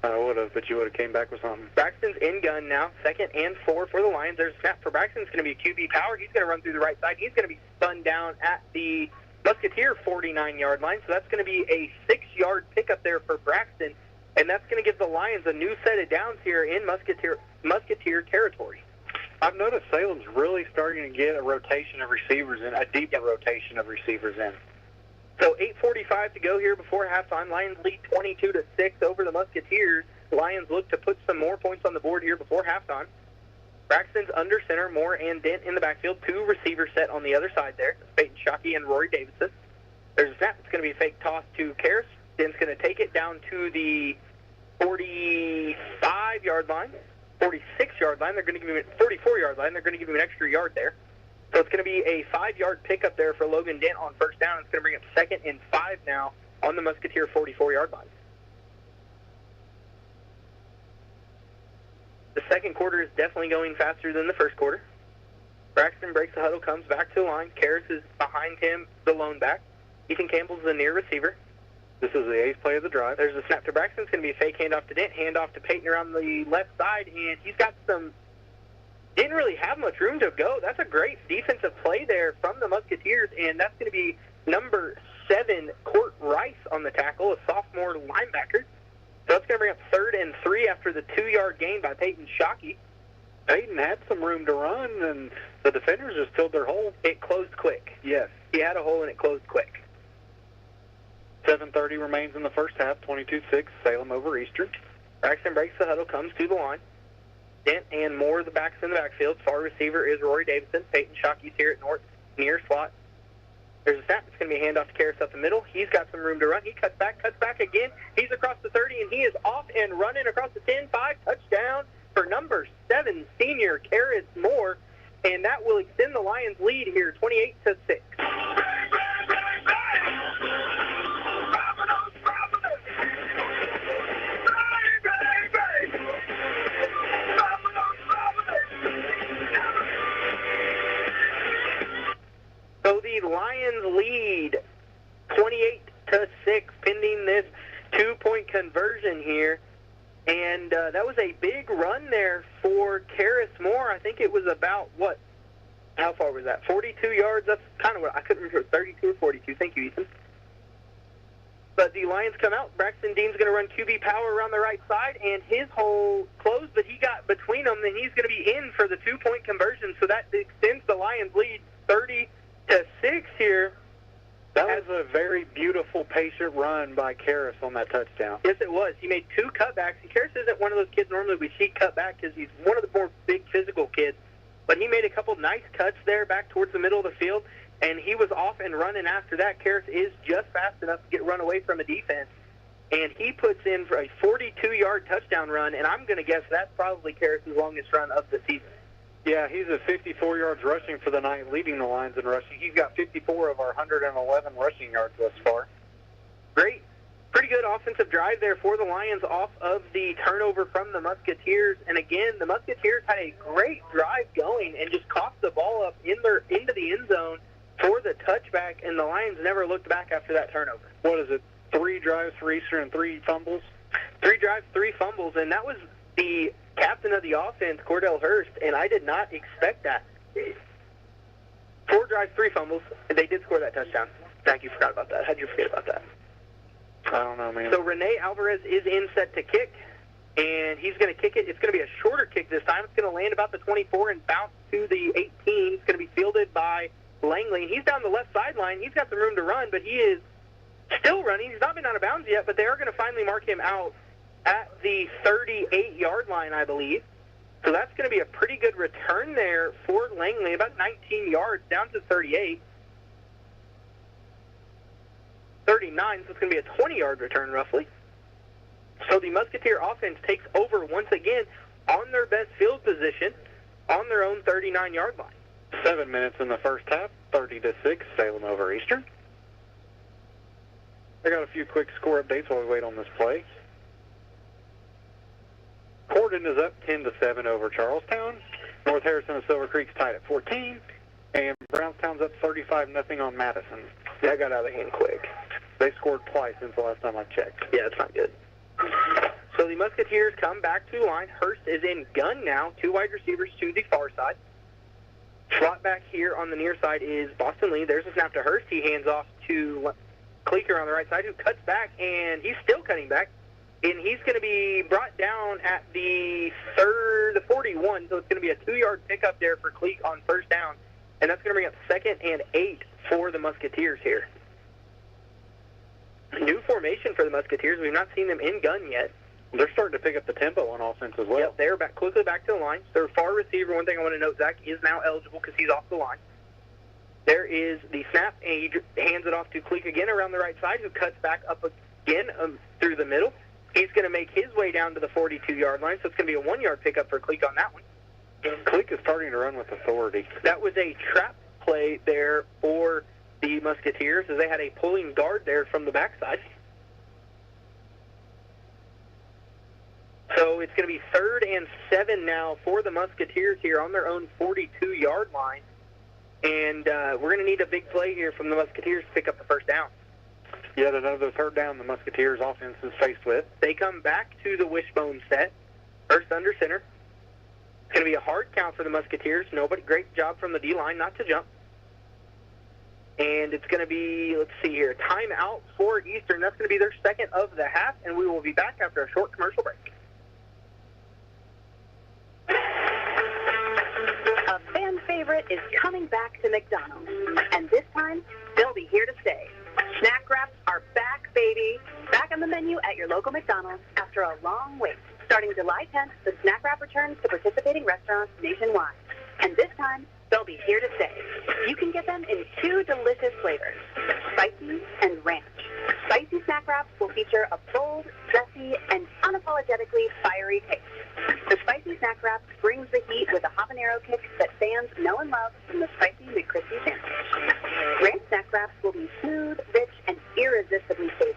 I would have, but you would have came back with something. Braxton's in gun now, 2nd and 4 for the Lions. There's a snap for Braxton. It's going to be a QB power. He's going to run through the right side. He's going to be spun down at the Musketeer 49-yard line, so that's going to be a 6-yard pickup there for Braxton, and that's going to give the Lions a new set of downs here in Musketeer territory. I've noticed Salem's really starting to get a rotation of receivers in, a deeper rotation of receivers in. So 8:45 to go here before halftime. Lions lead 22-6 over the Musketeers. Lions look to put some more points on the board here before halftime. Braxton's under center, Moore and Dent in the backfield. 2 receivers set on the other side there. Peyton Shockey and Rory Davidson. There's a snap. It's going to be a fake toss to Karras. Dent's going to take it down to the 45-yard line, 46-yard line. They're going to give him 44-yard line. They're going to give him an extra yard there. So it's going to be a 5-yard pickup there for Logan Dent on first down. It's going to bring up 2nd and 5 now on the Musketeer 44-yard line. The second quarter is definitely going faster than the first quarter. Braxton breaks the huddle, comes back to the line. Karras is behind him, the lone back. Ethan Campbell's the near receiver. This is the 8th play of the drive. There's a snap to Braxton. It's going to be a fake handoff to Dent, handoff to Peyton around the left side, and he's got didn't really have much room to go. That's a great defensive play there from the Musketeers, and that's going to be number 7, Court Rice on the tackle, a sophomore linebacker. So that's going to bring up 3rd and 3 after the 2-yard gain by Peyton Shockey. Peyton had some room to run, and the defenders just filled their hole. It closed quick. Yes. He had a hole, and it closed quick. 7:30 remains in the first half, 22-6, Salem over Eastern. Braxton breaks the huddle, comes to the line. Dent and Moore, the backs in the backfield. Far receiver is Rory Davidson. Peyton Shockey's here at near slot. There's a snap. It's going to be a handoff to Karras up the middle. He's got some room to run. He cuts back again. He's across the 30, and he is off and running across the 10-5. Touchdown for number 7, senior Karras Moore, and that will extend the Lions' lead here, 28-6. So the Lions lead 28-6 pending this 2-point conversion here. And that was a big run there for Karras Moore. I think it was about, how far was that? 42 yards? That's kind of what, I couldn't remember, 32 or 42. Thank you, Ethan. But the Lions come out. Braxton Dean's going to run QB power around the right side, and his hole closed, but he got between them, and he's going to be in for the 2-point conversion. So that extends the Lions lead 30-6 here. That was a very beautiful, patient run by Karras on that touchdown. Yes, it was. He made 2 cutbacks, and Karras isn't one of those kids normally we see cut back because he's one of the more big physical kids. But he made a couple nice cuts there back towards the middle of the field, and he was off and running after that. Karras is just fast enough to get run away from a defense, and he puts in for a 42-yard touchdown run, and I'm going to guess that's probably Karras' longest run of the season. Yeah, he's at 54 yards rushing for the night, leading the Lions in rushing. He's got 54 of our 111 rushing yards thus far. Great. Pretty good offensive drive there for the Lions off of the turnover from the Musketeers. And again, the Musketeers had a great drive going and just coughed the ball up into the end zone for the touchback, and the Lions never looked back after that turnover. What is it, 3 drives for Eastern and 3 fumbles? 3 drives, 3 fumbles, and that was the captain of the offense, Cordell Hurst, and I did not expect that. 4 drives, 3 fumbles, and they did score that touchdown. Thank you, forgot about that. How'd you forget about that? I don't know, man. So Rene Alvarez is in set to kick, and he's going to kick it. It's going to be a shorter kick this time. It's going to land about the 24 and bounce to the 18. It's going to be fielded by Langley. He's down the left sideline. He's got some room to run, but he is still running. He's not been out of bounds yet, but they are going to finally mark him out at the 38-yard line, I believe. So that's going to be a pretty good return there for Langley, about 19 yards down to 38. 39, so it's going to be a 20-yard return roughly. So the Musketeer offense takes over once again on their best field position on their own 39-yard line. 7 minutes in the first half, 30-6, Salem over Eastern. I got a few quick score updates while we wait on this play. Corden is up 10-7 over Charlestown. North Harrison and Silver Creek's tied at 14. And Brownstown's up 35-0 on Madison. That got out of hand quick. They scored twice since the last time I checked. Yeah, it's not good. So the Musketeers come back to the line. Hurst is in gun now. 2 wide receivers to the far side. Slot back here on the near side is Boston Lee. There's a snap to Hurst. He hands off to Kleeker on the right side, who cuts back, and he's still cutting back. And he's going to be brought down at the 41, so it's going to be a 2-yard pickup there for Kleek on first down. And that's going to bring up 2nd and 8 for the Musketeers here. New formation for the Musketeers. We've not seen them in gun yet. They're starting to pick up the tempo on offense as well. Yep, they're quickly back to the line. Their far receiver, one thing I want to note, Zach, is now eligible because he's off the line. There is the snap, and he hands it off to Kleek again around the right side, who cuts back up again through the middle. He's going to make his way down to the 42-yard line, so it's going to be a 1-yard pickup for Kleek on that one. Kleek is starting to run with authority. That was a trap play there for the Musketeers, as they had a pulling guard there from the backside. So it's going to be 3rd and 7 now for the Musketeers here on their own 42-yard line. And we're going to need a big play here from the Musketeers to pick up the first down. Yet another third down the Musketeers offense is faced with. They come back to the wishbone set. Hurst under center. It's going to be a hard count for the Musketeers. Great job from the D-line not to jump. And it's going to be, let's see here, timeout for Eastern. That's going to be their 2nd of the half, and we will be back after a short commercial break. A fan favorite is coming back to McDonald's, and this time, they'll be here to stay. Snack wraps are back, baby. Back on the menu at your local McDonald's after a long wait. Starting July 10th, the snack wrap returns to participating restaurants nationwide. And this time, they'll be here to stay. You can get them in 2 delicious flavors, spicy and ranch. Spicy snack wraps will feature a bold, zesty, and unapologetically fiery taste. The spicy snack wrap brings the heat with a habanero kick that fans know and love from the spicy McCrispy sandwich. Ranch snack wraps will be smooth, rich, and irresistibly savory.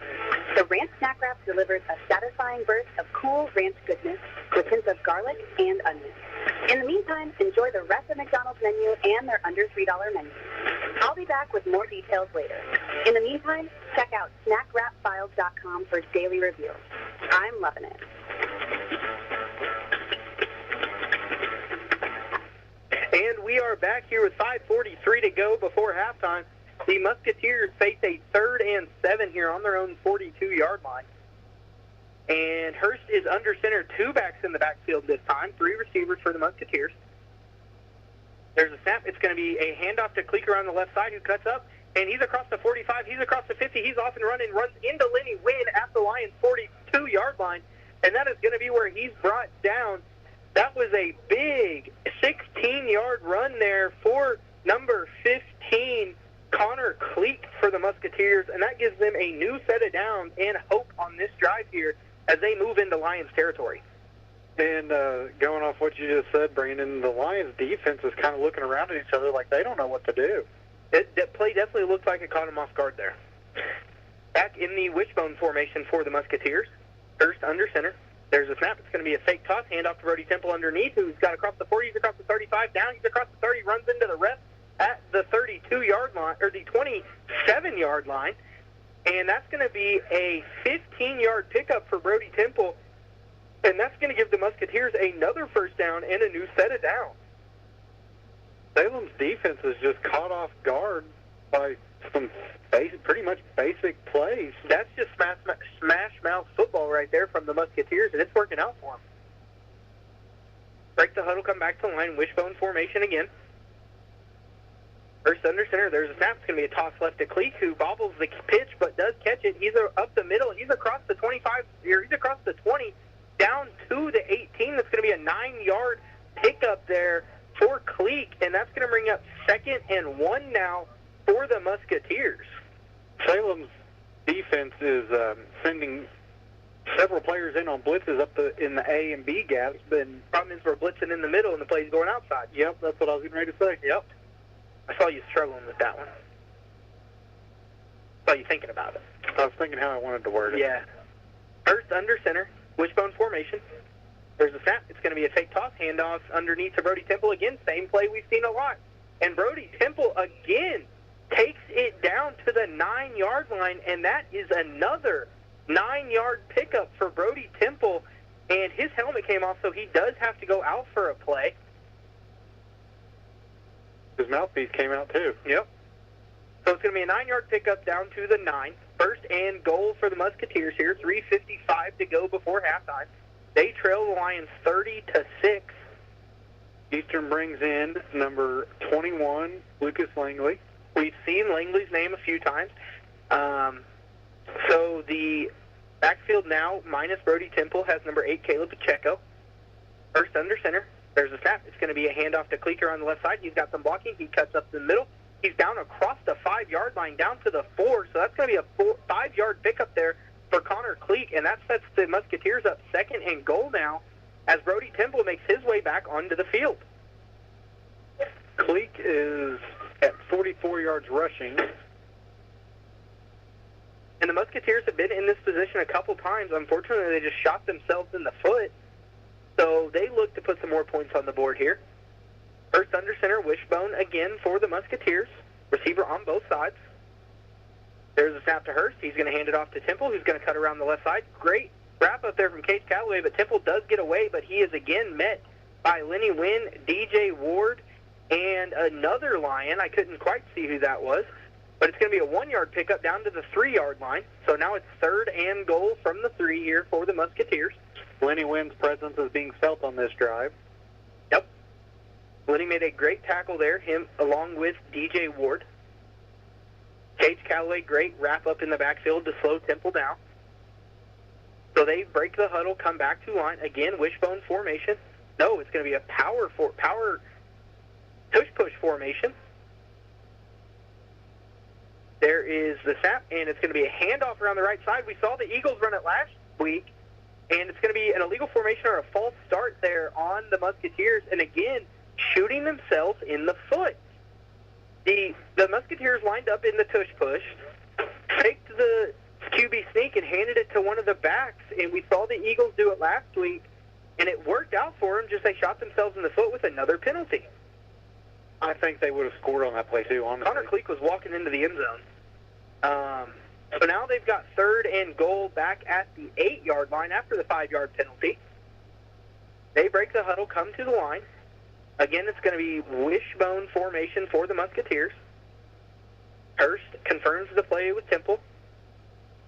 The ranch snack wrap delivers a satisfying burst of cool ranch goodness with hints of garlic and onion. In the meantime, enjoy the rest of McDonald's menu and their under $3 menu. I'll be back with more details later. In the meantime, check out snackwrapfiles.com for daily reviews. I'm loving it. And we are back here with 5:43 to go before halftime. The Musketeers face a 3rd and 7 here on their own 42-yard line. And Hurst is under center, 2 backs in the backfield this time, 3 receivers for the Musketeers. There's a snap. It's going to be a handoff to Kleeker on the left side, who cuts up, and he's across the 45. He's across the 50. He's off and running, runs into Lenny Wynn at the Lions' 42-yard line, and that is going to be where he's brought down. That was a big 16-yard run there for number 15, Connor Kleek, for the Musketeers, and that gives them a new set of downs and hope on this drive here as they move into Lions territory. And going off what you just said, Brandon, the Lions' defense is kind of looking around at each other like they don't know what to do. That play definitely looked like it caught him off guard there. Back in the wishbone formation for the Musketeers. Hurst under center. There's a snap. It's going to be a fake toss. Handoff to Brody Temple underneath, who's got across the 40. He's across the 35. Down. He's across the 30. Runs into the ref at the 32-yard line, or the 27-yard line. And that's going to be a 15-yard pickup for Brody Temple. And that's going to give the Musketeers another first down and a new set of downs. Salem's defense is just caught off guard by some pretty much basic plays. That's just smash mouth football right there from the Musketeers, and it's working out for them. Break the huddle, come back to the line, wishbone formation again. First under center, there's a snap. It's going to be a toss left to Cleek, who bobbles the pitch but does catch it. He's up the middle. He's across the 25, or he's across the 20, down to the 18. That's going to be a 9-yard pickup there for Cleek, and that's going to bring up 2nd and 1 now for the Musketeers. Salem's defense is sending several players in on blitzes up in the A and B gaps, but The problem is we're blitzing in the middle and the play's going outside. yep, that's what I was getting ready to say. Yep. I saw you struggling with that one. I saw you thinking about it. I was thinking how I wanted to word it. Yeah. Hurst under center, wishbone formation. There's a snap. It's going to be a fake toss, handoff underneath to Brody Temple again. Same play we've seen a lot. And Brody Temple again takes it down to the 9-yard line, and that is another 9-yard pickup for Brody Temple. And his helmet came off, so he does have to go out for a play. His mouthpiece came out too. Yep. So it's going to be a 9-yard pickup down to the 9. First and goal for the Musketeers here. 3:55 to go before halftime. They trail the Lions 30-6. Eastern brings in number 21, Lucas Langley. We've seen Langley's name a few times. So the backfield now, minus Brody Temple, has number 8, Caleb Pacheco. First under center. There's a snap. It's going to be a handoff to Kleeker on the left side. He's got some blocking. He cuts up the middle. He's down across the 5-yard line, down to the 4. So that's going to be a 5-yard pickup there for Connor Cleek, and that sets the Musketeers up 2nd and goal now as Brody Temple makes his way back onto the field. Cleek is at 44 yards rushing. And the Musketeers have been in this position a couple times. Unfortunately, they just shot themselves in the foot. So they look to put some more points on the board here. First under center, wishbone again for the Musketeers. Receiver on both sides. There's a snap to Hurst. He's going to hand it off to Temple, who's going to cut around the left side. Great wrap up there from Case Callaway, but Temple does get away, but he is again met by Lenny Wynn, DJ Ward, and another Lion. I couldn't quite see who that was, but it's going to be a 1-yard pickup down to the 3-yard line. So now it's 3rd and goal from the 3 here for the Musketeers. Lenny Wynn's presence is being felt on this drive. Yep. Lenny made a great tackle there, him along with DJ Ward. Cage Callaway, great wrap up in the backfield to slow Temple down. So they break the huddle, come back to line. Again, wishbone formation. No, it's going to be a power tush-push formation. There is the snap, and it's going to be a handoff around the right side. We saw the Eagles run it last week, and it's going to be an illegal formation or a false start there on the Musketeers, and again, shooting themselves in the foot. The Musketeers lined up in the tush-push, faked the QB sneak and handed it to one of the backs, and we saw the Eagles do it last week, and it worked out for them, just they shot themselves in the foot with another penalty. I think they would have scored on that play too, honestly. Connor Cleek was walking into the end zone. So now they've got 3rd and goal back at the 8-yard line after the 5-yard penalty. They break the huddle, come to the line. Again, it's going to be wishbone formation for the Musketeers. Hurst confirms the play with Temple.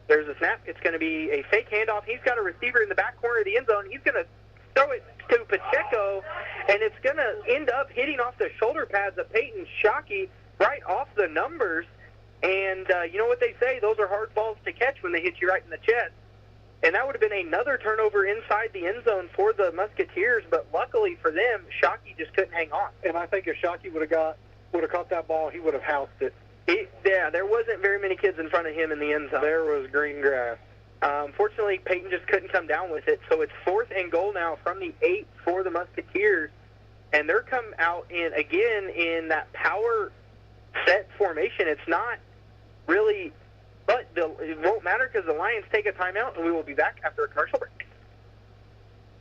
There's a snap. It's going to be a fake handoff. He's got a receiver in the back corner of the end zone. He's going to throw it to Pacheco, and it's going to end up hitting off the shoulder pads of Peyton Shockey right off the numbers. And you know what they say, those are hard balls to catch when they hit you right in the chest. And that would have been another turnover inside the end zone for the Musketeers, but luckily for them, Shockey just couldn't hang on. And I think if Shockey would have caught that ball, he would have housed it. Yeah, there wasn't very many kids in front of him in the end zone. There was green grass. Unfortunately, Peyton just couldn't come down with it, so it's 4th and goal now from the 8 for the Musketeers, and they're come out again in that power set formation. It's not really, but it won't matter because the Lions take a timeout, and we will be back after a commercial break.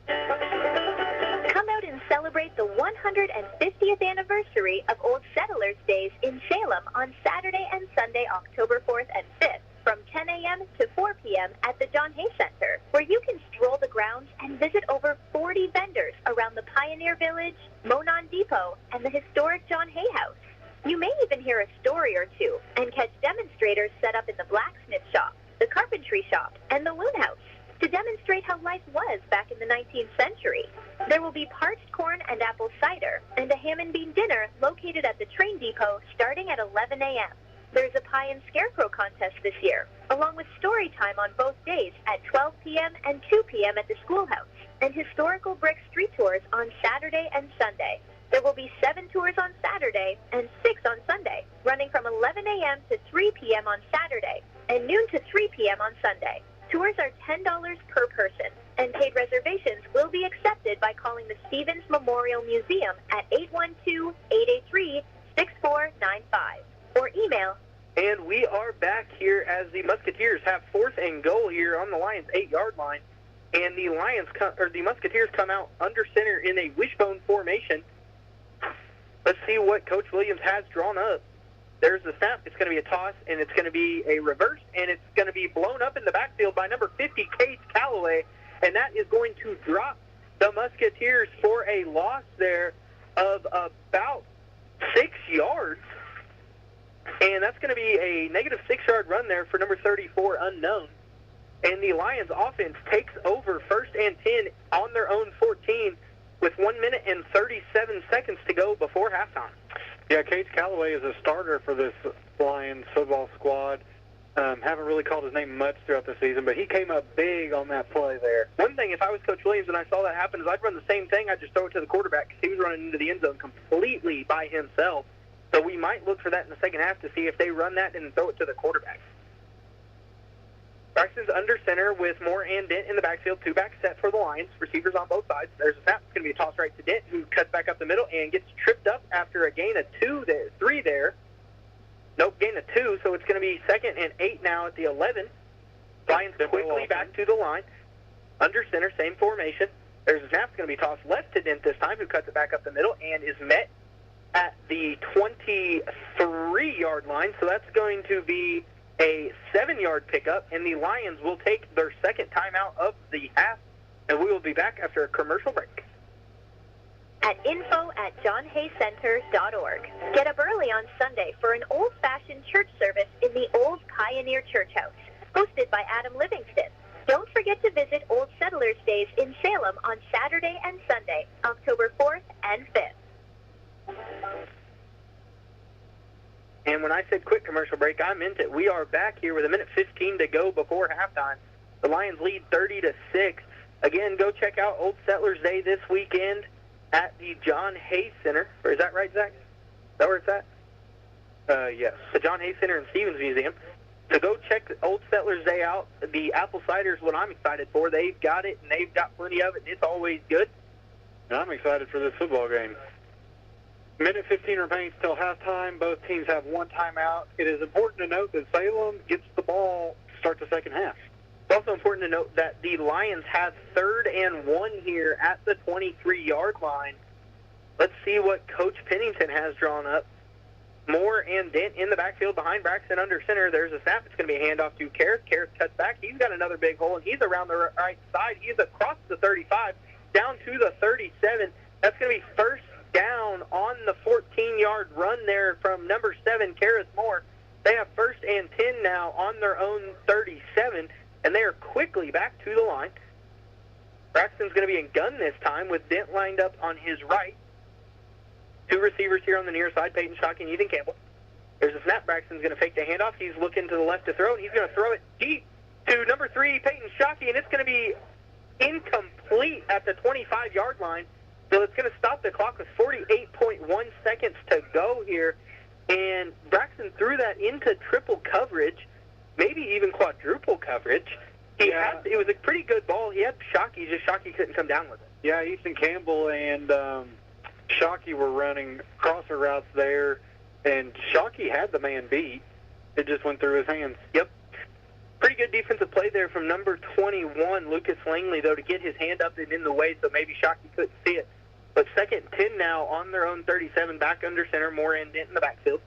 Come out and celebrate the 150th anniversary of Old Settlers Days in Salem on Saturday and Sunday, October 4th and 5th, from 10 a.m. to 4 p.m. at the John Hay Center, where you can stroll the grounds and visit over 40 vendors around the Pioneer Village, Monon Depot, and the historic John Hay House. You may even hear a story or two and catch demonstrators set up in the blacksmith shop, the carpentry shop, and the loom house to demonstrate how life was back in the 19th century. There will be parched corn and apple cider and a ham and bean dinner located at the train depot starting at 11 a.m. There's a pie and scarecrow contest this year, along with story time on both days at 12 p.m. and 2 p.m. at the schoolhouse, and historical brick street tours on Saturday and Sunday. There will be 7 tours on Saturday and 6 on Sunday, running from 11 a.m. to 3 p.m. on Saturday and noon to 3 p.m. on Sunday. Tours are $10 per person, and paid reservations will be accepted by calling the Stevens Memorial Museum at 812-883-6495 or email. And we are back here as the Musketeers have 4th and goal here on the Lions' 8-yard line, and the Musketeers come out under center in a wishbone formation. Let's see what Coach Williams has drawn up. There's the snap. It's going to be a toss, and it's going to be a reverse, and it's going to be blown up in the backfield by number 50, Case Calloway, and that is going to drop the Musketeers for a loss there of about 6 yards, and that's going to be a negative 6-yard run there for number 34, Unknown. And the Lions offense takes over 1st and 10 on their own 14 with 1 minute and 37 seconds to go before halftime. Yeah, Case Calloway is a starter for this Lions football squad. Haven't really called his name much throughout the season, but he came up big on that play there. One thing, if I was Coach Williams and I saw that happen, is I'd run the same thing. I'd just throw it to the quarterback because he was running into the end zone completely by himself. So we might look for that in the second half to see if they run that and throw it to the quarterback. Braxton's under center with Moore and Dent in the backfield. 2-back set for the Lions. Receivers on both sides. There's a snap. It's going to be a toss right to Dent, who cuts back up the middle and gets tripped up after a gain of 3 there. Nope, gain of 2, so it's going to be 2nd and 8 now at the 11. Lions quickly back to the line. Under center, same formation. There's a snap. It's going to be tossed left to Dent this time, who cuts it back up the middle and is met at the 23-yard line. So that's going to be a 7-yard pickup, and the Lions will take their second timeout of the half, and we will be back after a commercial break. At info@johnhaycenter.org. Get up early on Sunday for an old-fashioned church service in the Old Pioneer Church House, hosted by Adam Livingston. Don't forget to visit Old Settlers Days in Salem on Saturday and Sunday, October 4th and 5th. And when I said quick commercial break, I meant it. We are back here with 1:15 to go before halftime. The Lions lead 30-6. Again, go check out Old Settlers Day this weekend at the John Hay Center. Or is that right, Zach? Is that where it's at? Yes. The John Hay Center and Stevens Museum. So go check Old Settlers Day out. The apple cider is what I'm excited for. They've got it, and they've got plenty of it, and it's always good. And I'm excited for this football game. Minute 15 remains till halftime. Both teams have 1 timeout. It is important to note that Salem gets the ball to start the second half. It's also important to note that the Lions have 3rd and 1 here at the 23-yard line. Let's see what Coach Pennington has drawn up. Moore and Dent in the backfield behind Braxton under center. There's a snap. It's going to be a handoff to Karras. Karras cuts back. He's got another big hole, and he's around the right side. He's across the 35, down to the 37. That's going to be first down on the 14-yard run there from number 7, Karras Moore. They have 1st and 10 now on their own 37, and they are quickly back to the line. Braxton's going to be in gun this time with Dent lined up on his right. 2 receivers here on the near side, Peyton Shockey and Ethan Campbell. There's a snap. Braxton's going to fake the handoff. He's looking to the left to throw, and he's going to throw it deep to number 3, Peyton Shockey, and it's going to be incomplete at the 25-yard line. So it's going to stop the clock with 48.1 seconds to go here. And Braxton threw that into triple coverage, maybe even quadruple coverage. It was a pretty good ball. He had Shockey, just Shockey couldn't come down with it. Yeah, Ethan Campbell and Shockey were running crosser routes there, and Shockey had the man beat. It just went through his hands. Yep. Pretty good defensive play there from number 21, Lucas Langley, though, to get his hand up and in the way, so maybe Shockey couldn't see it. But 2nd and 10 now on their own 37, back under center, Moore and Dent in the backfield.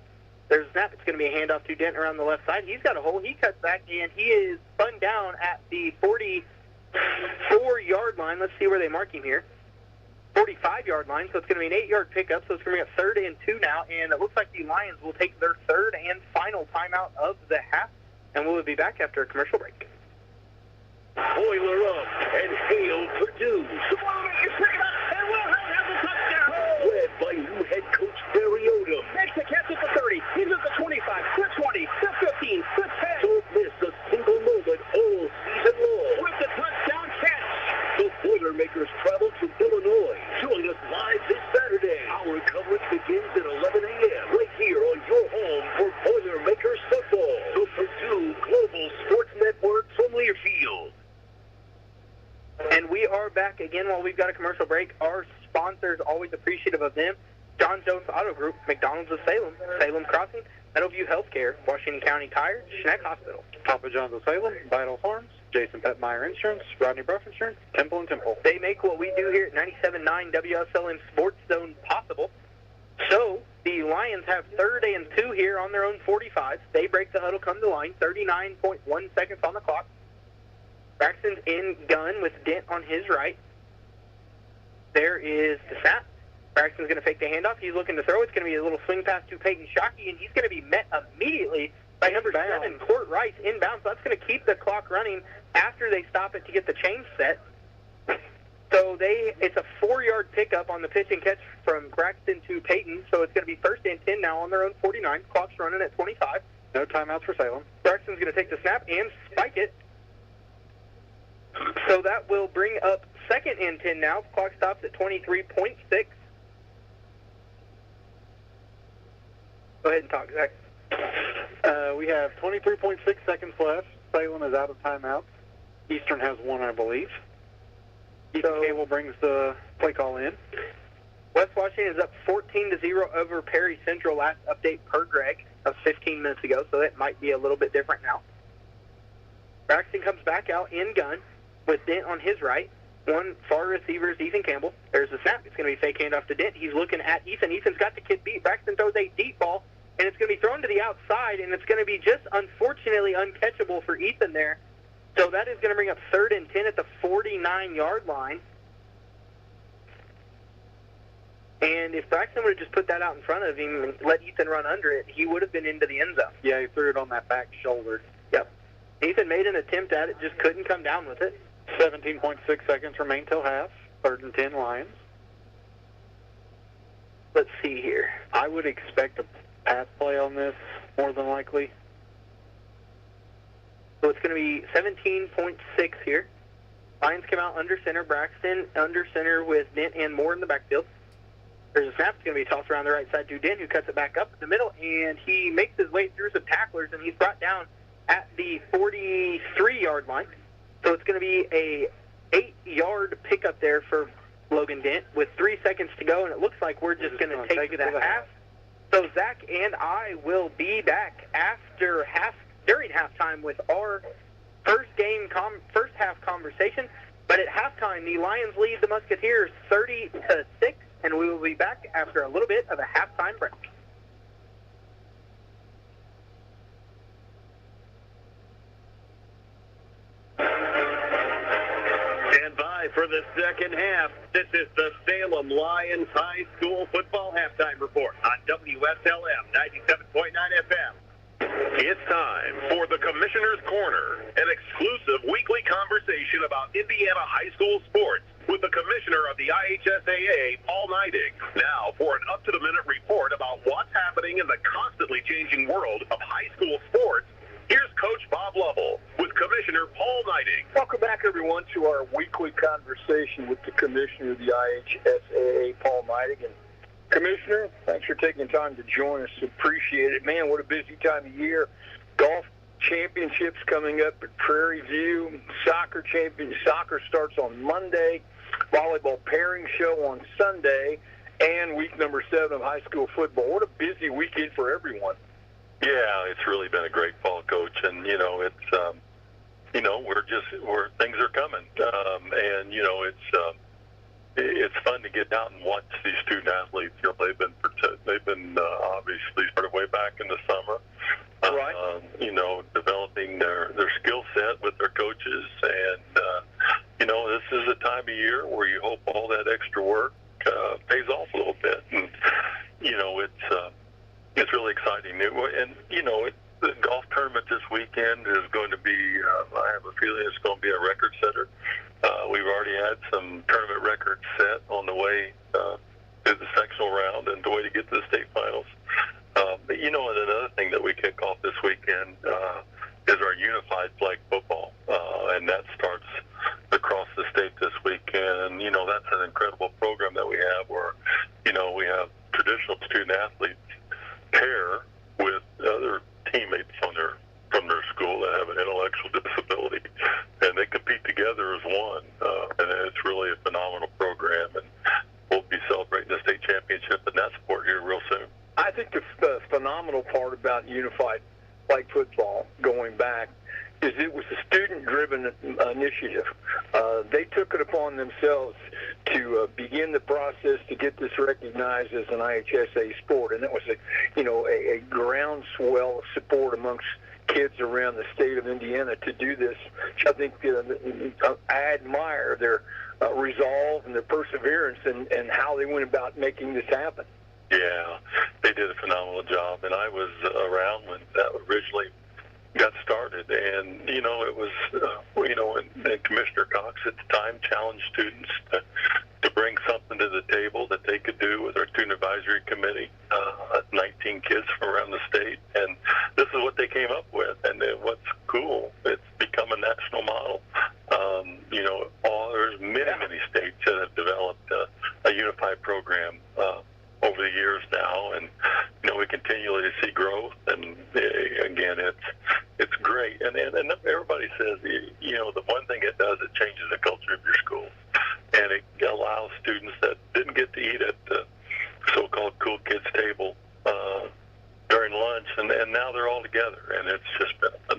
There's a snap. It's going to be a handoff to Dent around the left side. He's got a hole. He cuts back, and he is spun down at the 44-yard line. Let's see where they mark him here. 45-yard line, so it's going to be an 8-yard pickup, so it's going to be a 3rd and 2 now, and it looks like the Lions will take their 3rd and final timeout of the half, and we'll be back after a commercial break. Boiler up and hail Purdue. Sawana is picking up, and Wilhelm has a touchdown. Led by new head coach Barry Odom. Makes the catch at the 30, he's at the 25, the 20, the 15, the 10. Don't miss a single moment all season long. With the touchdown catch. The Boilermakers travel to Illinois. Join us live this Saturday. Our coverage begins at 11 a.m. right here on your home for Boilermakers football. The Purdue Global Sports Network from Learfield. And we are back again while we've got a commercial break. Our sponsors, always appreciative of them. John Jones Auto Group, McDonald's of Salem, Salem Crossing, Meadowview Healthcare, Washington County Tire, Schneck Hospital. Papa John's of Salem, Vital Farms, Jason Petmeyer Insurance, Rodney Bruff Insurance, Temple and Temple. They make what we do here at 97.9 WSLM Sports Zone possible. So the Lions have 3rd and 2 here on their own 45. They break the huddle, come to line, 39.1 seconds on the clock. Braxton's in gun with Dent on his right. There is the snap. Braxton's going to fake the handoff. He's looking to throw. It's going to be a little swing pass to Peyton Shockey, and he's going to be met immediately by number 7, Court Rice, inbound. So that's going to keep the clock running after they stop it to get the chain set. So it's a 4-yard pickup on the pitch and catch from Braxton to Peyton. So it's going to be 1st and 10 now on their own 49. Clock's running at 25. No timeouts for Salem. Braxton's going to take the snap and spike it. So that will bring up 2nd and 10 now. Clock stops at 23.6. Go ahead and talk, Zach. We have 23.6 seconds left. Salem is out of timeouts. Eastern has one, I believe. Ethan Cable brings the play call in. West Washington is up 14-0 over Perry Central. Last update per Greg of 15 minutes ago, so that might be a little bit different now. Braxton comes back out in gun with Dent on his right. One far receiver is Ethan Campbell. There's the snap. It's going to be fake handoff to Dent. He's looking at Ethan. Ethan's got the kid beat. Braxton throws a deep ball, and it's going to be thrown to the outside, and it's going to be just unfortunately uncatchable for Ethan there. So that is going to bring up 3rd and 10 at the 49-yard line. And if Braxton would have just put that out in front of him and let Ethan run under it, he would have been into the end zone. Yeah, he threw it on that back shoulder. Yep. Ethan made an attempt at it, just couldn't come down with it. 17.6 seconds remain till half. 3rd and 10 Lions. Let's see here. I would expect a pass play on this, more than likely. So it's going to be 17.6 here. Lions come out under center. Braxton under center with Dent and Moore in the backfield. There's a snap. It's going to be tossed around the right side to Dent, who cuts it back up in the middle, and he makes his way through some tacklers, and he's brought down at the 43-yard line. So it's going to be a 8-yard pickup there for Logan Dent with 3 seconds to go, and it looks like we're just going to take it to the half. So Zach and I will be back during halftime with our first half conversation. But at halftime, the Lions lead the Musketeers 30-6, and we will be back after a little bit of a halftime break. Stand by for the second half. This is the Salem Lions High School Football Halftime Report on WSLM 97.9 FM. It's time for the Commissioner's Corner, an exclusive weekly conversation about Indiana high school sports with the Commissioner of the IHSAA, Paul Neidig. Now for an up-to-the-minute report about what's happening in the constantly changing world of high school sports. Here's Coach Bob Lovell with Commissioner Paul Neidig. Welcome back, everyone, to our weekly conversation with the Commissioner of the IHSAA, Paul Neidig. And Commissioner, thanks for taking time to join us. Appreciate it. Man, what a busy time of year. Golf championships coming up at Prairie View. Soccer starts on Monday. Volleyball pairing show on Sunday. And week number 7 of high school football. What a busy weekend for everyone. Yeah, it's really been a great fall, Coach. And, it's, things are coming. It's fun to get out and watch these student athletes. They've been obviously started way back in the summer. Right. Developing their skill set with their coaches. And, this is a time of year where you hope all that extra work pays off a little bit. And, it's really exciting. The golf tournament this weekend is going to be, I have a feeling it's going to be a record setter. We've already had some tournament records set on the way to the sectional round and the way to get to the state finals. And another thing that we kick off this weekend is our unified flag football, and that starts across the state this weekend. That's an incredible program that we have where, we have traditional student athletes pair with other teammates from their school that have an intellectual disability, and they compete together as one. And it's really a phenomenal program, and we'll be celebrating the state championship in that sport here real soon. I think the phenomenal part about unified flag football going back is it was a student-driven initiative. They took it upon themselves to begin the process to get this recognized as an IHSA sport, and it was a groundswell of support amongst kids around the state of Indiana to do this. I think I admire their resolve and their perseverance and how they went about making this happen. Yeah, they did a phenomenal job, and I was around when that originally got started, and it was and Commissioner Cox at the time challenged students to bring something to the table that they could do with our student advisory committee, 19 kids from around the state, and this is what they came up with. And what's cool, it's become a national model. There's many states that have developed a unified program over the years now, and we continually see growth. And again, it's great. And everybody says the one thing it does, it changes the culture of your school, and it allows students that didn't get to eat at the so-called cool kids table during lunch, and now they're all together, and it's just been a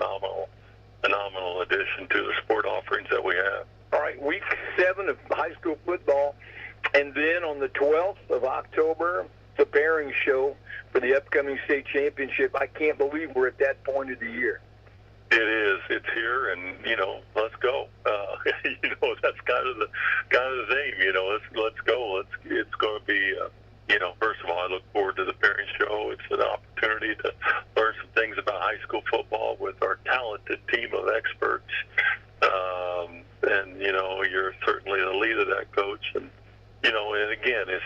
phenomenal addition to the sport offerings that we have. All right, week 7 of high school football. And then on the 12th of October, the pairing show for the upcoming state championship. I can't believe we're at that point of the year. It is. It's here, and let's go. That's kind of the theme. Let's go. It's going to be. First of all, I look forward to the pairing show. It's an opportunity to learn some things about high school football with our talented team of experts. And you're certainly the lead of that, Coach. And and again, it's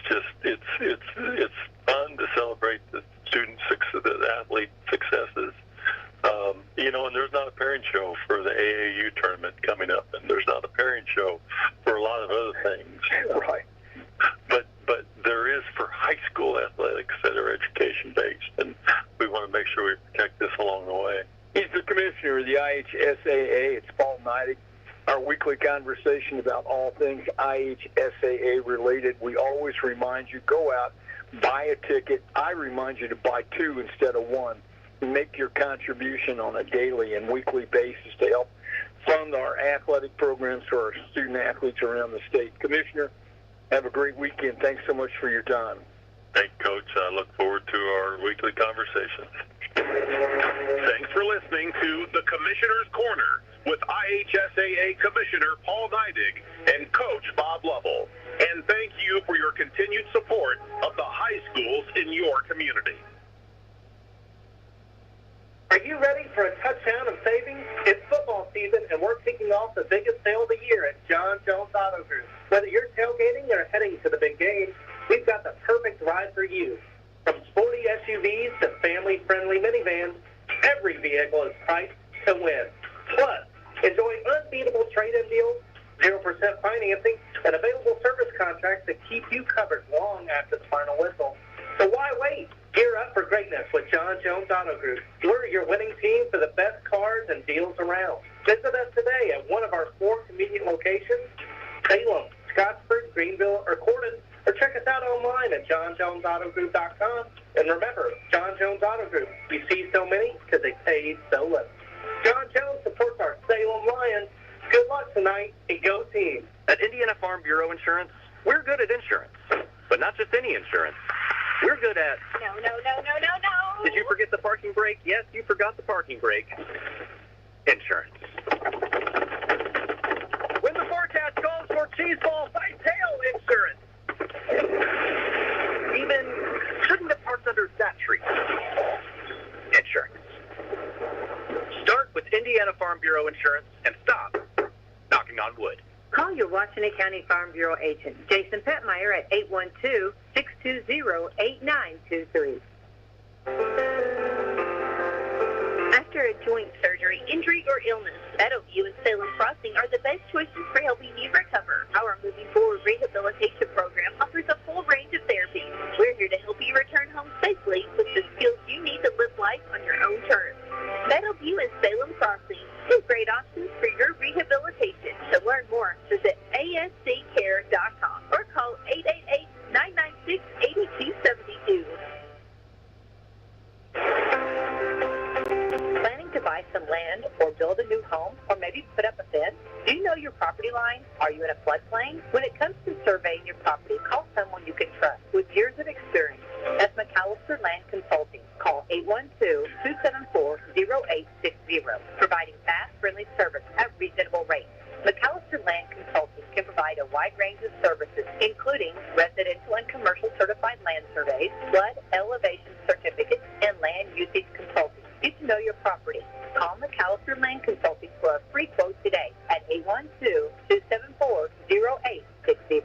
fun to celebrate the student success, the athlete successes. And there's not a pairing show for the AAU tournament coming up, and there's not a pairing show for a lot of other things. Right. But there is for high school athletics that are education-based, and we want to make sure we protect this along the way. He's the commissioner of the IHSAA. It's Paul Neidig. Our weekly conversation about all things IHSAA related. We always remind you, go out, buy a ticket. I remind you to buy 2 instead of 1. Make your contribution on a daily and weekly basis to help fund our athletic programs for our student athletes around the state. Commissioner, have a great weekend. Thanks so much for your time. Thank you, Coach. I look forward to our weekly conversations. Thanks for listening to the Commissioner's Corner with IHSAA Commissioner Paul Neidig and Coach Bob Lovell. And thank you for your continued support of the high schools in your community. Are you ready for a touchdown of savings? It's football season, and we're kicking off the biggest sale of the year at John Jones Auto Group. Whether you're tailgating or heading to the big game, we've got the perfect ride for you. From sporty SUVs to family-friendly minivans, every vehicle is priced to win. Plus, enjoy unbeatable trade-in deals, 0% financing, and available service contracts that keep you covered long after the final whistle. So why wait? Gear up for greatness with John Jones Auto Group. We're your winning team for the best cars and deals around. Visit us today at one of our 4 convenient locations, Salem, Scottsburg, Greenville, or Corden, or check us out online at johnjonesautogroup.com. And remember, John Jones Auto Group, we see so many because they paid so little. John Jones supports our Salem Lions. Good luck tonight, and go team. At Indiana Farm Bureau Insurance, we're good at insurance. But not just any insurance. We're good at... No. Did you forget the parking brake? Yes, you forgot the parking brake. Insurance. When the forecast calls for cheese balls, I tail insurance. Even shouldn't have parked under that tree. Insurance. Start with Indiana Farm Bureau Insurance and stop knocking on wood. Call your Washington County Farm Bureau agent, Jason Petmeyer, at 812-620-8923. After a joint surgery, injury, or illness, Meadowview and Salem Crossing are the best choices for helping you recover. Our Moving Forward Rehabilitation Program offers a full range of therapies. We're here to help you return home safely with the skills you need to live life on your own terms. Meadowview and Salem Crossing, 2 great options for your rehabilitation. To learn more, visit asccare.com or call 888-996-8272. Planning to buy some land or build a new home or maybe put up a fence? Do you know your property line? Are you in a floodplain? When it comes to surveying your property, call someone you can trust with years of experience. That's McAllister Land Consulting. Call 812-274-0860, providing fast, friendly service at reasonable rates. McAllister Land Consulting can provide a wide range of services, including residential and commercial certified land surveys, flood elevation certificates, and land usage consulting. Get to know your property. Call McAllister Land Consulting for a free quote today at 812-274-0860.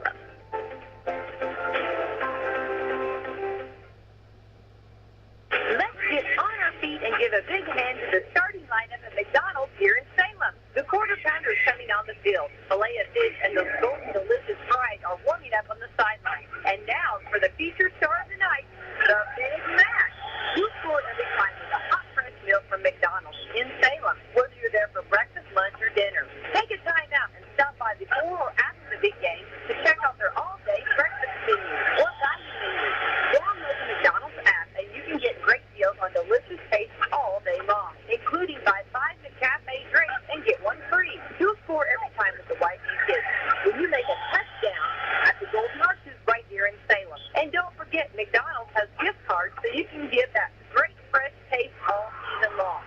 Let's get on our feet and give a big hand to the starting lineup at McDonald's here in Salem. The quarter pounder is coming on the field. Filet-O-Fish and those golden delicious fries are warming up on the sideline. And now for the feature star of the night, the Big Mac. You score every time with a hot, fresh meal from McDonald's in Salem, whether you're there for breakfast, lunch, or dinner. Take a time out and stop by before or after the big game to check out their all-day breakfast menu or dining menu. Download the McDonald's app and you can get great deals on delicious tastes all day long, including buy 5 McCafe drinks and get 1 free. You'll score every time with the wife and kids when you make a touchdown at the Golden Arches right here in Salem. And don't forget, McDonald's has gift cards so you can give that great fresh taste all season long.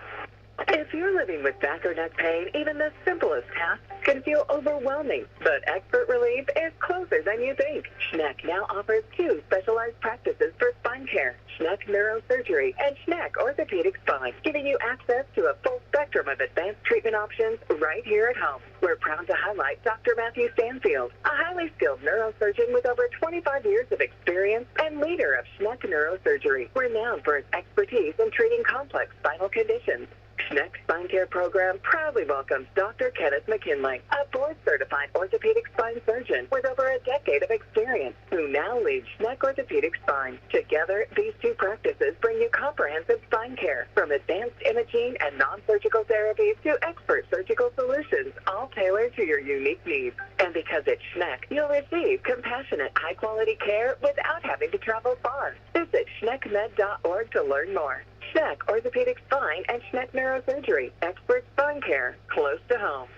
If you're living with back or neck pain, even the simplest tasks can feel overwhelming, but Expert Relief is closer than you think. Schneck now offers 2 specialized practices for spine care, Schneck Neurosurgery and Schneck Orthopedic Spine, giving you access to a full spectrum of advanced treatment options right here at home. We're proud to highlight Dr. Matthew Stanfield, a highly skilled neurosurgeon with over 25 years of experience and leader of Schneck Neurosurgery, renowned for his expertise in treating complex spinal conditions. Schneck Spine Care Program proudly welcomes Dr. Kenneth McKinley, a board-certified orthopedic spine surgeon with over a decade of experience, who now leads Schneck Orthopedic Spine. Together, these 2 practices bring you comprehensive spine care, from advanced imaging and non-surgical therapies to expert surgical solutions, all tailored to your unique needs. And because it's Schneck, you'll receive compassionate, high-quality care without having to travel far. Visit schneckmed.org to learn more. Schneck Orthopedic Spine and Schneck Neurosurgery. Expert spine care close to home.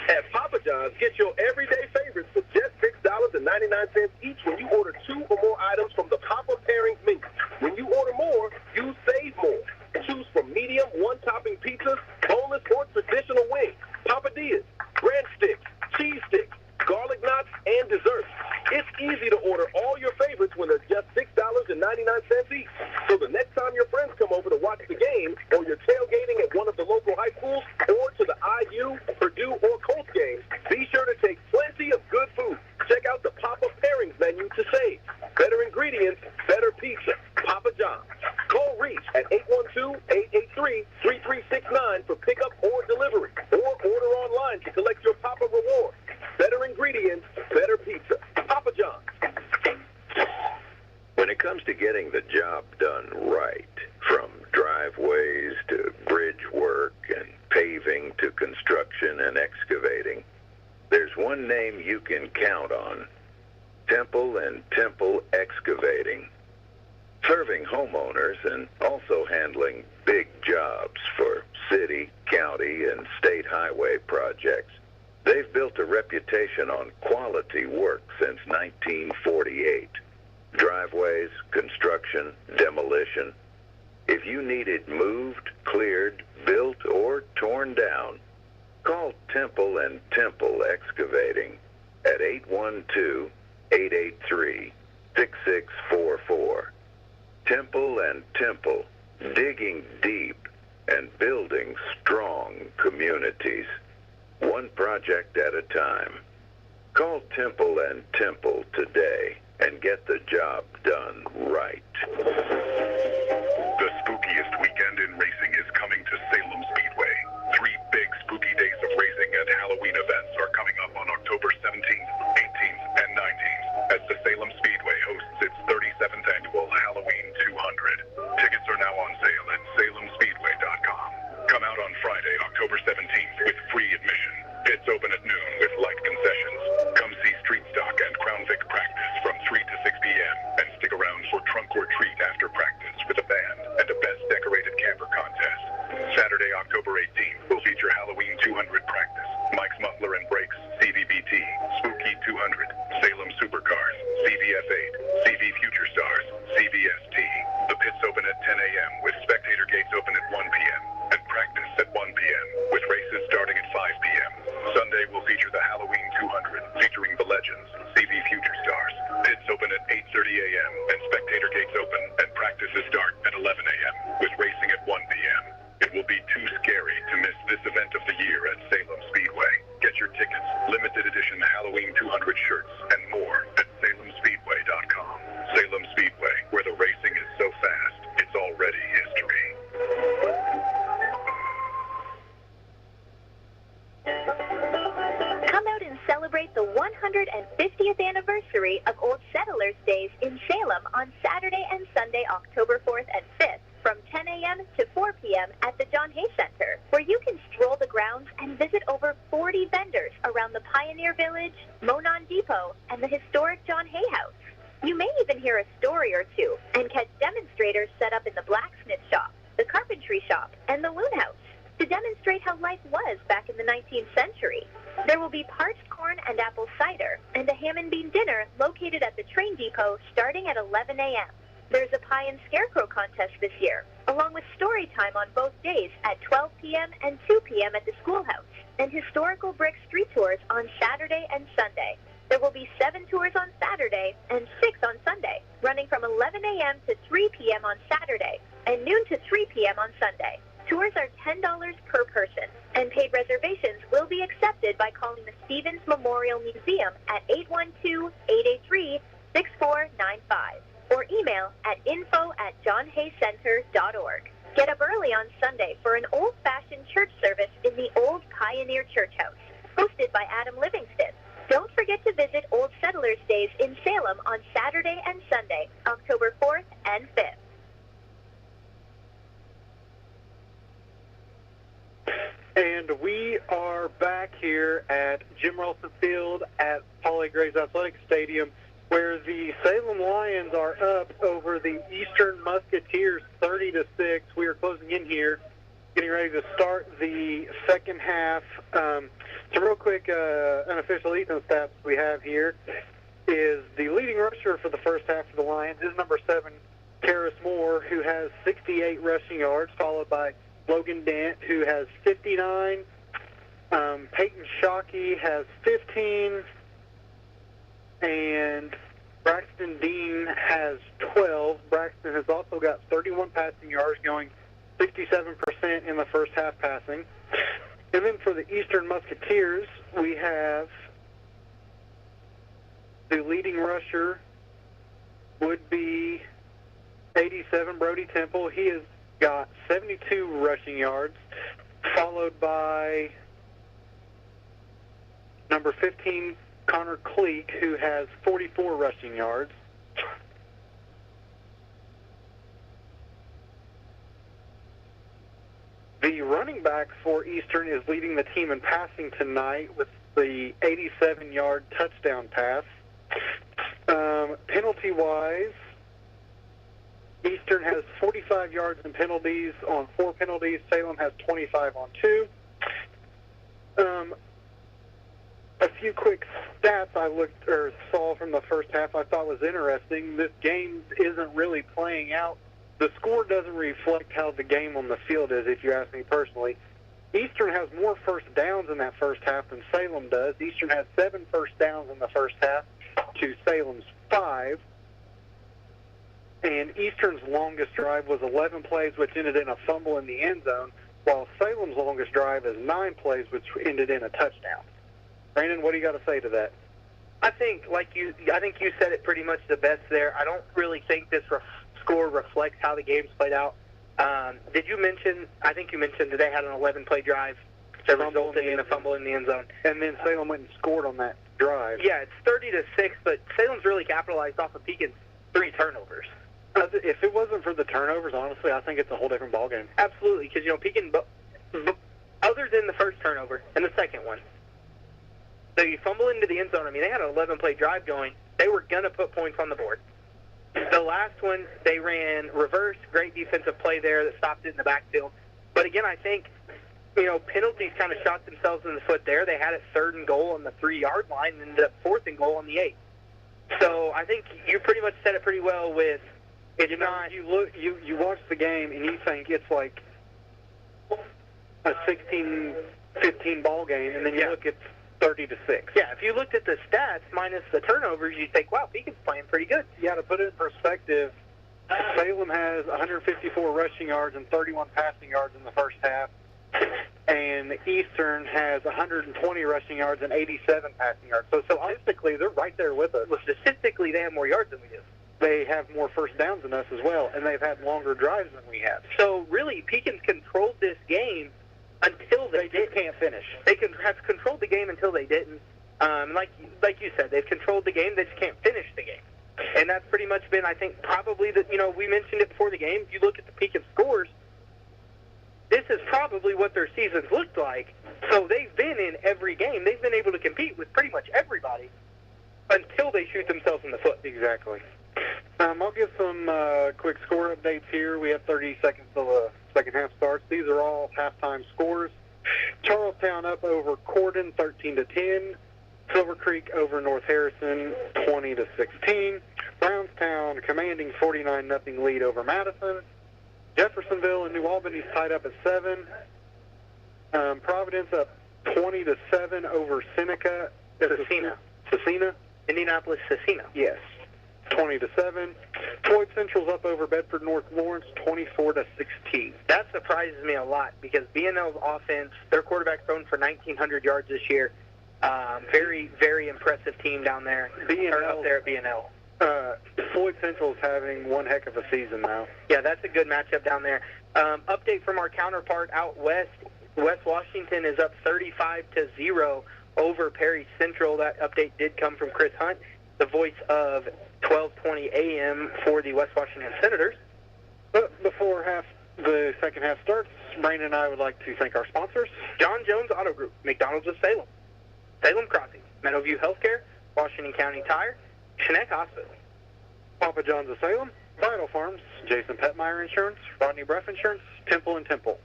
At Papa John's, get your everyday favorites for just $6.99 each when you order 2 or more items from the Papa Pairings menu. When you order more, you save more. Choose from medium, 1-topping pizzas, boneless or traditional wings, papadillas, breadsticks, cheese sticks, garlic knots, and desserts. It's easy to order all your favorites when they're just $6.99 each. So the next time your friends come over to watch the game, or you're tailgating at one of the local high schools, or to the IU, Purdue, or Colts games, be sure to take plenty of good food. Check out the Papa Pairings menu to save. Better ingredients, better pizza. Papa John's. Call Reach at 812-883-3369 for pickup or delivery, or order online to collect your Papa paving to construction and excavating, there's one name you can count on: Temple and Temple Excavating. Serving homeowners and also handling big jobs for city, county, and state highway projects. They've built a reputation on quality work since 1948. Driveways, construction, demolition. If you need it moved, cleared, built, or torn down, call Temple and Temple Excavating at 812-883-6644. Temple and Temple, digging deep and building strong communities, one project at a time. Call Temple and Temple today and get the job done right. The spookiest weekend in racing is coming to Salem Speedway. 3 big spooky days of racing and Halloween events are coming up on October 17th, 18th, and 19th as the Salem Speedway hosts its 37th annual Halloween 200. Tickets are now on sale at salemspeedway.com. Come out on Friday, October 17th with free admission. Pits open at noon with light concessions. Come see Street Stock and Crown Vic practice from 3 to 6 p.m. and stick around for trunk or treat after practice with a band and a best decorated camper contest. Saturday, October 18th will feature Halloween 200 practice, Mike's Muffler and Brakes, CVBT, Spooky 200, Salem Supercars, CVF8, CV Future Stars, CVST. The pits open at 10 a.m. with spectator gates open at 1 p.m. and practice at 1 p.m. with races starting at 5 p.m. Sunday will feature the Halloween 200 featuring the Legends, CV Future Stars. Pits open at 8:30 a.m. and spectator gates open and practices start at 11 a.m. with racing at 1 p.m. It will be too scary to miss this event of the year at Salem Speedway. Get your tickets, limited edition Halloween 200 shirts, and more at salemspeedway.com. Salem Speedway, where the racing is so fast, it's already history. Come out and celebrate the 150th anniversary of Old Settlers Days in Salem on Saturday and Sunday, October 4th and 5th, from 10 a.m. to 4 p.m. at the John Hay Center, where you can stroll the grounds and visit over 40 vendors around the Pioneer Village, Monon Depot, and the historic John Hay House. You may even hear a story or two and catch demonstrators set up in the blacksmith shop, the carpentry shop, and the loom house to demonstrate how life was back in the 19th century. There will be parched corn and apple cider and a ham and bean dinner located at the train depot starting at 11 a.m. There's a pie and scarecrow contest this year, along with story time on both days at 12 p.m. and 2 p.m. at the schoolhouse, and historical brick street tours on Saturday and Sunday. There will be 7 tours on Saturday and 6 on Sunday, running from 11 a.m. to 3 p.m. on Saturday and noon to 3 p.m. on Sunday. Tours are $10 per person, and paid reservations will be accepted by calling the Stevens Memorial Museum at 812-883-6495 or email at info@johnhaycenter.org. Get up early on Sunday for an old-fashioned church service in the Old Pioneer Church House, hosted by Adam Livingston. Don't forget to visit Old Settlers Days in Salem on Saturday and Sunday, October 4th and 5th. And we are back here at Jim Ralston Field at Paul A. Graves Athletic Stadium, where the Salem Lions are up over the Eastern Musketeers 30-6. We are closing in here, getting ready to start the second half. So real quick, unofficial Ethan stats we have here is the leading rusher for the first half of the Lions is number 7, Karis Moore, who has 68 rushing yards, followed by Logan Dent, who has 59. Peyton Shockey has 15. And Braxton Dean has 12. Braxton has also got 31 passing yards, going 67% in the first half passing. And then for the Eastern Musketeers, we have the leading rusher would be 87, Brody Temple. He has got 72 rushing yards, followed by number 15, Connor Cleek, who has 44 rushing yards. The running back for Eastern is leading the team in passing tonight with the 87-yard touchdown pass. Penalty-wise, Eastern has 45 yards in penalties on 4 penalties. Salem has 25 on 2. A few quick stats I saw from the first half I thought was interesting. This game isn't really playing out. The score doesn't reflect how the game on the field is, if you ask me personally. Eastern has more first downs in that first half than Salem does. Eastern has 7 first downs in the first half to Salem's 5. And Eastern's longest drive was 11 plays, which ended in a fumble in the end zone, while Salem's longest drive is 9 plays, which ended in a touchdown. Brandon, what do you got to say to that? I think you said it pretty much the best there. I don't really think this score reflects how the game's played out. Did you mention, I think you mentioned that they had an 11-play drive that resulted in a fumble in the end zone. And then Salem went and scored on that drive. Yeah, it's 30-6, but Salem's really capitalized off of Pekin's 3 turnovers. If it wasn't for the turnovers, honestly, I think it's a whole different ballgame. Absolutely, because, Pekin, other than the first turnover and the second one, they fumble into the end zone. I mean, they had an 11-play drive going. They were going to put points on the board. The last one, they ran reverse, great defensive play there that stopped it in the backfield. But again, I think, penalties kind of shot themselves in the foot there. They had it 3rd and goal on the 3-yard line and ended up 4th and goal on the 8. So I think you pretty much said it pretty well with it's not. You watch the game and you think it's like a 16-15 ball game, and then you look at 30-6. Yeah, if you looked at the stats minus the turnovers, you'd think, wow, Pekin's playing pretty good. Yeah, to put it in perspective, Salem has 154 rushing yards and 31 passing yards in the first half, and Eastern has 120 rushing yards and 87 passing yards. So statistically, they're right there with us. Well, statistically, they have more yards than we do. They have more first downs than us as well, and they've had longer drives than we have. So really, Pekin's controlled this game until they just can't finish. They have controlled the game until they didn't. Like you said, they've controlled the game. They just can't finish the game. And that's pretty much been, I think, probably we mentioned it before the game. If you look at the Pekin scores, this is probably what their seasons looked like. So they've been in every game. They've been able to compete with pretty much everybody until they shoot themselves in the foot. Exactly. I'll give some quick score updates here. We have 30 seconds till the second half starts. These are all halftime scores. Charlestown up over Corden 13-10. Silver Creek over North Harrison 20-16. Brownstown commanding 49-0 lead over Madison. Jeffersonville and New Albany's tied up at 7. Providence up 20-7 over Seneca. Cecina. Indianapolis Cecina. Yes. 20-7. Floyd Central's up over Bedford North Lawrence 24-16. That surprises me a lot because B&L's offense, their quarterback's thrown for 1,900 yards this year. Very, very impressive team down there. Up there at B&L. Floyd Central's having one heck of a season now. Yeah, that's a good matchup down there. Update from our counterpart out west. West Washington is up 35-0 over Perry Central. That update did come from Chris Hunt, the voice of 12:20 a.m. for the West Washington Senators. But before the second half starts, Brandon and I would like to thank our sponsors. John Jones Auto Group, McDonald's of Salem, Salem Crossing, Meadowview Healthcare, Washington County Tire, Schneck Hospital, Papa John's of Salem, Vital Farms, Jason Petmeyer Insurance, Rodney Breff Insurance, Temple and Temple.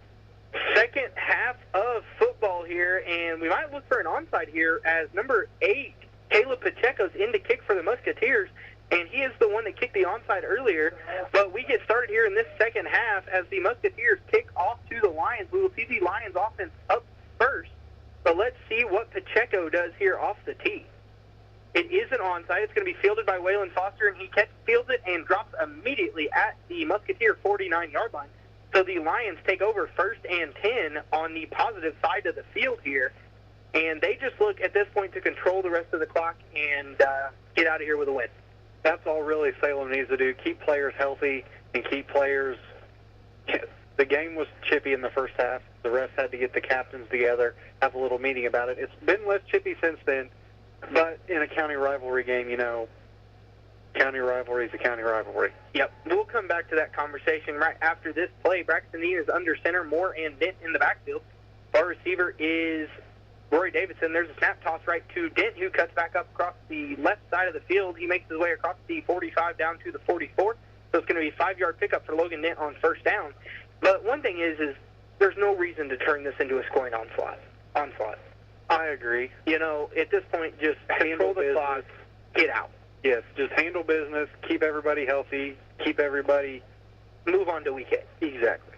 Second half of football here, and we might look for an onside here as number 8, Caleb Pacheco's in to kick for the Musketeers, and he is the one that kicked the onside earlier. But we get started here in this second half as the Musketeers kick off to the Lions. We will see the Lions offense up first, but let's see what Pacheco does here off the tee. It is an onside. It's going to be fielded by Waylon Foster, and he fields it and drops immediately at the Musketeer 49-yard line. So the Lions take over 1st and 10 on the positive side of the field here. And they just look at this point to control the rest of the clock and get out of here with a win. That's all really Salem needs to do. Keep players healthy and keep players. The game was chippy in the first half. The refs had to get the captains together, have a little meeting about it. It's been less chippy since then. But in a county rivalry game, County rivalry is a county rivalry. Yep. We'll come back to that conversation right after this play. Braxton Dean is under center, Moore and Dent in the backfield. Our receiver is Rory Davidson. There's a snap toss right to Dent, who cuts back up across the left side of the field. He makes his way across the 45 down to the 44. So it's going to be a 5-yard pickup for Logan Dent on first down. But one thing is there's no reason to turn this into a scoring onslaught. I agree. You know, at this point, just handle the clock, get out. Yes, just handle business, keep everybody healthy, move on to week 8. Exactly.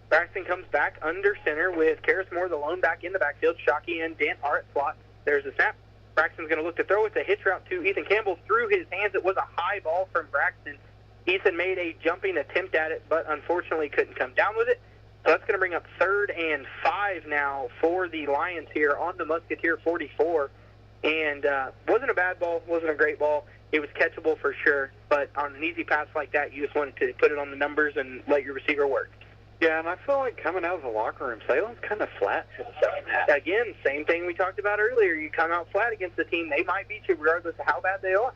Braxton comes back under center with Karis Moore, the lone back in the backfield. Shockey and Dent are at slot. There's the snap. Braxton's going to look to throw. It's a hitch route to Ethan Campbell through his hands. It was a high ball from Braxton. Ethan made a jumping attempt at it, but unfortunately couldn't come down with it. So that's going to bring up 3rd and 5 now for the Lions here on the Musketeer 44. And wasn't a bad ball, wasn't a great ball. It was catchable for sure, but on an easy pass like that, you just wanted to put it on the numbers and let your receiver work. Yeah, and I feel like coming out of the locker room, Salem's kind of flat for the second half. Again, same thing we talked about earlier. You come out flat against the team, they might beat you regardless of how bad they are.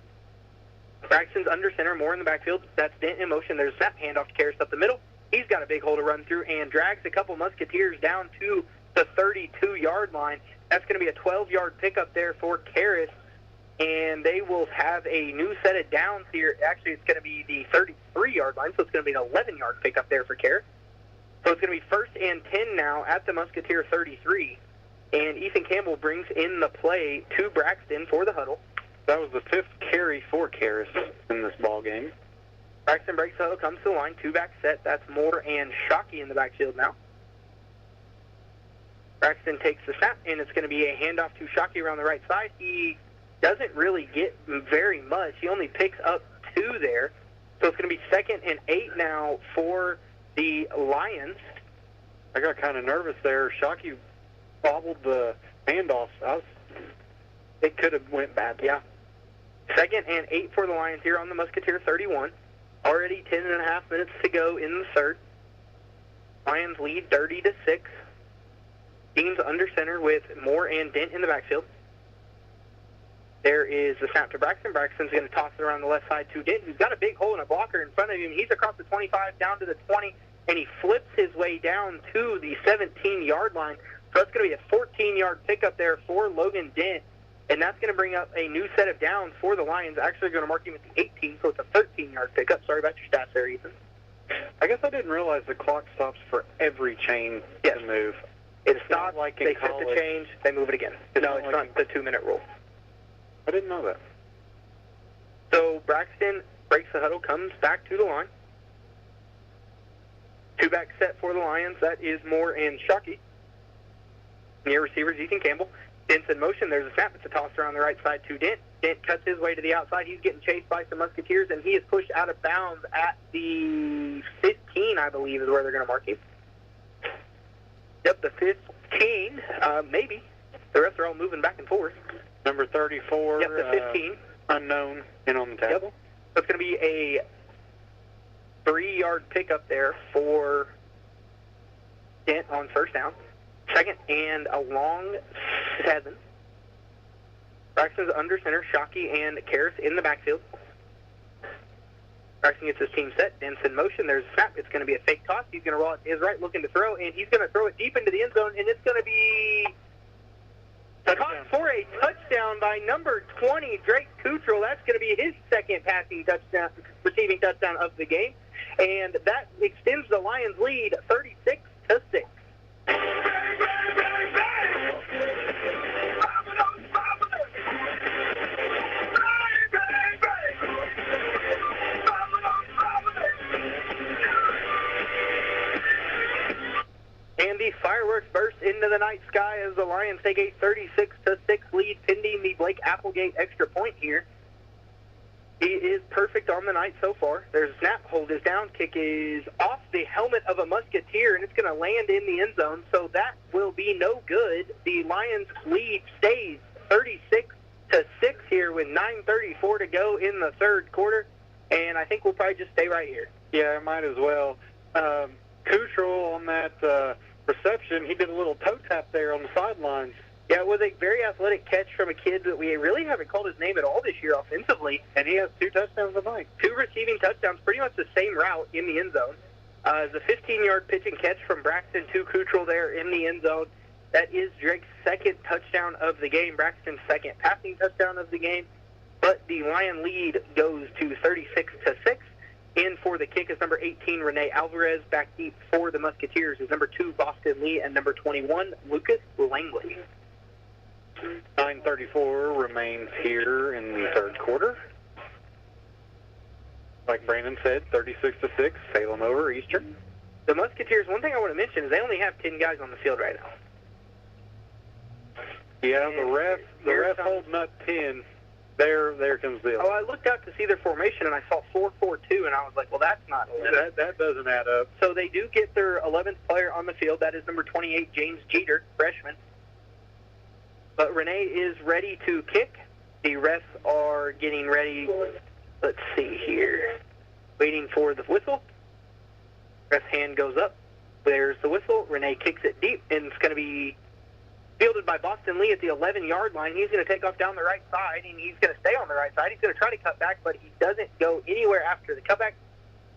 Braxton's under center, Moore in the backfield. That's Dent in motion. There's a snap, handoff to Karis up the middle. He's got a big hole to run through and drags a couple Musketeers down to the 32-yard line. That's going to be a 12-yard pickup there for Karis, and they will have a new set of downs here. Actually, it's going to be the 33-yard line, so it's going to be an 11-yard pickup there for Karis. So it's going to be 1st and 10 now at the Musketeer 33, and Ethan Campbell brings in the play to Braxton for the huddle. That was the 5th carry for Karis in this ball game. Braxton breaks the huddle, comes to the line, 2-back set. That's Moore and Shockey in the backfield now. Braxton takes the snap, and it's going to be a handoff to Shockey around the right side. He doesn't really get very much. He only picks up 2 there. So it's going to be 2nd and 8 now for the Lions. I got kind of nervous there. Shockey bobbled the handoff. It could have went bad. Yeah. 2nd and 8 for the Lions here on the Musketeer 31. Already 10.5 minutes to go in the third. Lions lead 30-6. Dean's under center with Moore and Dent in the backfield. There is the snap to Braxton. Braxton's going to toss it around the left side to Dent, who's got a big hole and a blocker in front of him. He's across the 25 down to the 20, and he flips his way down to the 17-yard line. So that's going to be a 14-yard pickup there for Logan Dent, and that's going to bring up a new set of downs for the Lions. Actually going to mark him at the 18, so it's a 13-yard pickup. Sorry about your stats there, Ethan. I guess I didn't realize the clock stops for every chain to move. It stops, like they set the change, they move it again. No, it's not the 2-minute rule. I didn't know that. So Braxton breaks the huddle, comes back to the line. 2-back set for the Lions. That is Moore and Shockey. Near receivers, Ethan Campbell. Dent's in motion. There's a snap. It's a toss around the right side to Dent. Dent cuts his way to the outside. He's getting chased by some Musketeers, and he is pushed out of bounds at the 15, I believe, is where they're going to mark him. Yep, the 15, maybe. The rest are all moving back and forth. Number 34. Yep, the 15. Unknown in on the tackle. Yep. So it's going to be a 3-yard pickup there for Dent on first down. 2nd and a long 7. Braxton's under center, Shockey and Karis in the backfield. Braxton gets his team set. Dent's in motion. There's a snap. It's going to be a fake toss. He's going to roll it to his right, looking to throw, and he's going to throw it deep into the end zone, and it's going to be caught for a touchdown by number 20, Drake Cottrell. That's going to be his 2nd receiving touchdown of the game, and that extends the Lions' lead 36-6. And the fireworks burst into the night sky as the Lions take a 36-6 lead, pending the Blake Applegate extra point here. He is perfect on the night so far. There's a snap, hold is down, kick is off the helmet of a Musketeer, and it's going to land in the end zone, so that will be no good. The Lions' lead stays 36-6 here with 9:34 to go in the third quarter, and I think we'll probably just stay right here. Yeah, I might as well. Cottrell on that reception, he did a little toe tap there on the sidelines. Yeah, it was a very athletic catch from a kid that we really haven't called his name at all this year offensively. And he has 2 touchdowns tonight. 2 receiving touchdowns, pretty much the same route in the end zone. It's a 15-yard pitch and catch from Braxton to Cottrell there in the end zone. That is Drake's second touchdown of the game, Braxton's second passing touchdown of the game. But the Lion lead goes to 36-6. In for the kick is number 18, Renee Alvarez. Back deep for the Musketeers is number 2, Boston Lee, and number 21, Lucas Langley. 9:34 remains here in the third quarter. Like Brandon said, 36-6, Salem over Eastern. The Musketeers, one thing I want to mention is they only have 10 guys on the field right now. Yeah, the ref holding up 10. There comes Bill. Oh, I looked out to see their formation, and I saw 4-4-2, and I was like, well, that's not... That doesn't add up. So they do get their 11th player on the field. That is number 28, James Jeter, freshman. But Renee is ready to kick. The refs are getting ready. Let's see here. Waiting for the whistle. Ref's hand goes up. There's the whistle. Renee kicks it deep, and it's going to be fielded by Boston Lee at the 11-yard line. He's going to take off down the right side, and he's going to stay on the right side. He's going to try to cut back, but he doesn't go anywhere after the cutback.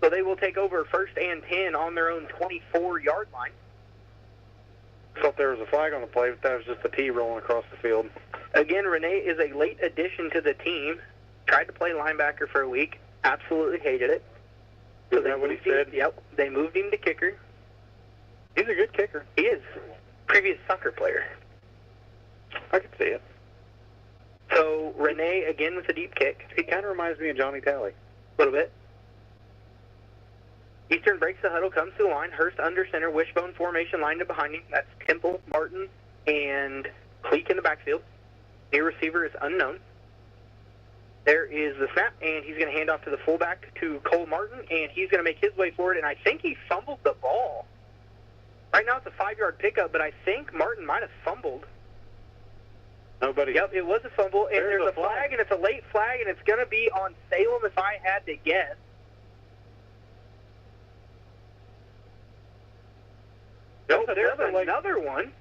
So they will take over 1st and 10 on their own 24-yard line. Thought there was a flag on the play, but that was just a T rolling across the field. Again, Renee is a late addition to the team. Tried to play linebacker for a week. Absolutely hated it. So that's what he said? Yep. They moved him to kicker. He's a good kicker. He is. Previous soccer player. I can see it. So Renee, again, with a deep kick. He kind of reminds me of Johnny Talley. A little bit. Eastern breaks the huddle, comes to the line. Hurst under center, wishbone formation lined up behind him. That's Temple, Martin, and Cleek in the backfield. Near receiver is unknown. There is the snap, and he's going to hand off to the fullback to Cole Martin, and he's going to make his way forward, and I think he fumbled the ball. Right now it's a 5-yard pickup, but I think Martin might have fumbled. Nobody. Yep, it was a fumble, and there's a flag, and it's a late flag, and it's going to be on Salem if I had to guess. No, there's another one.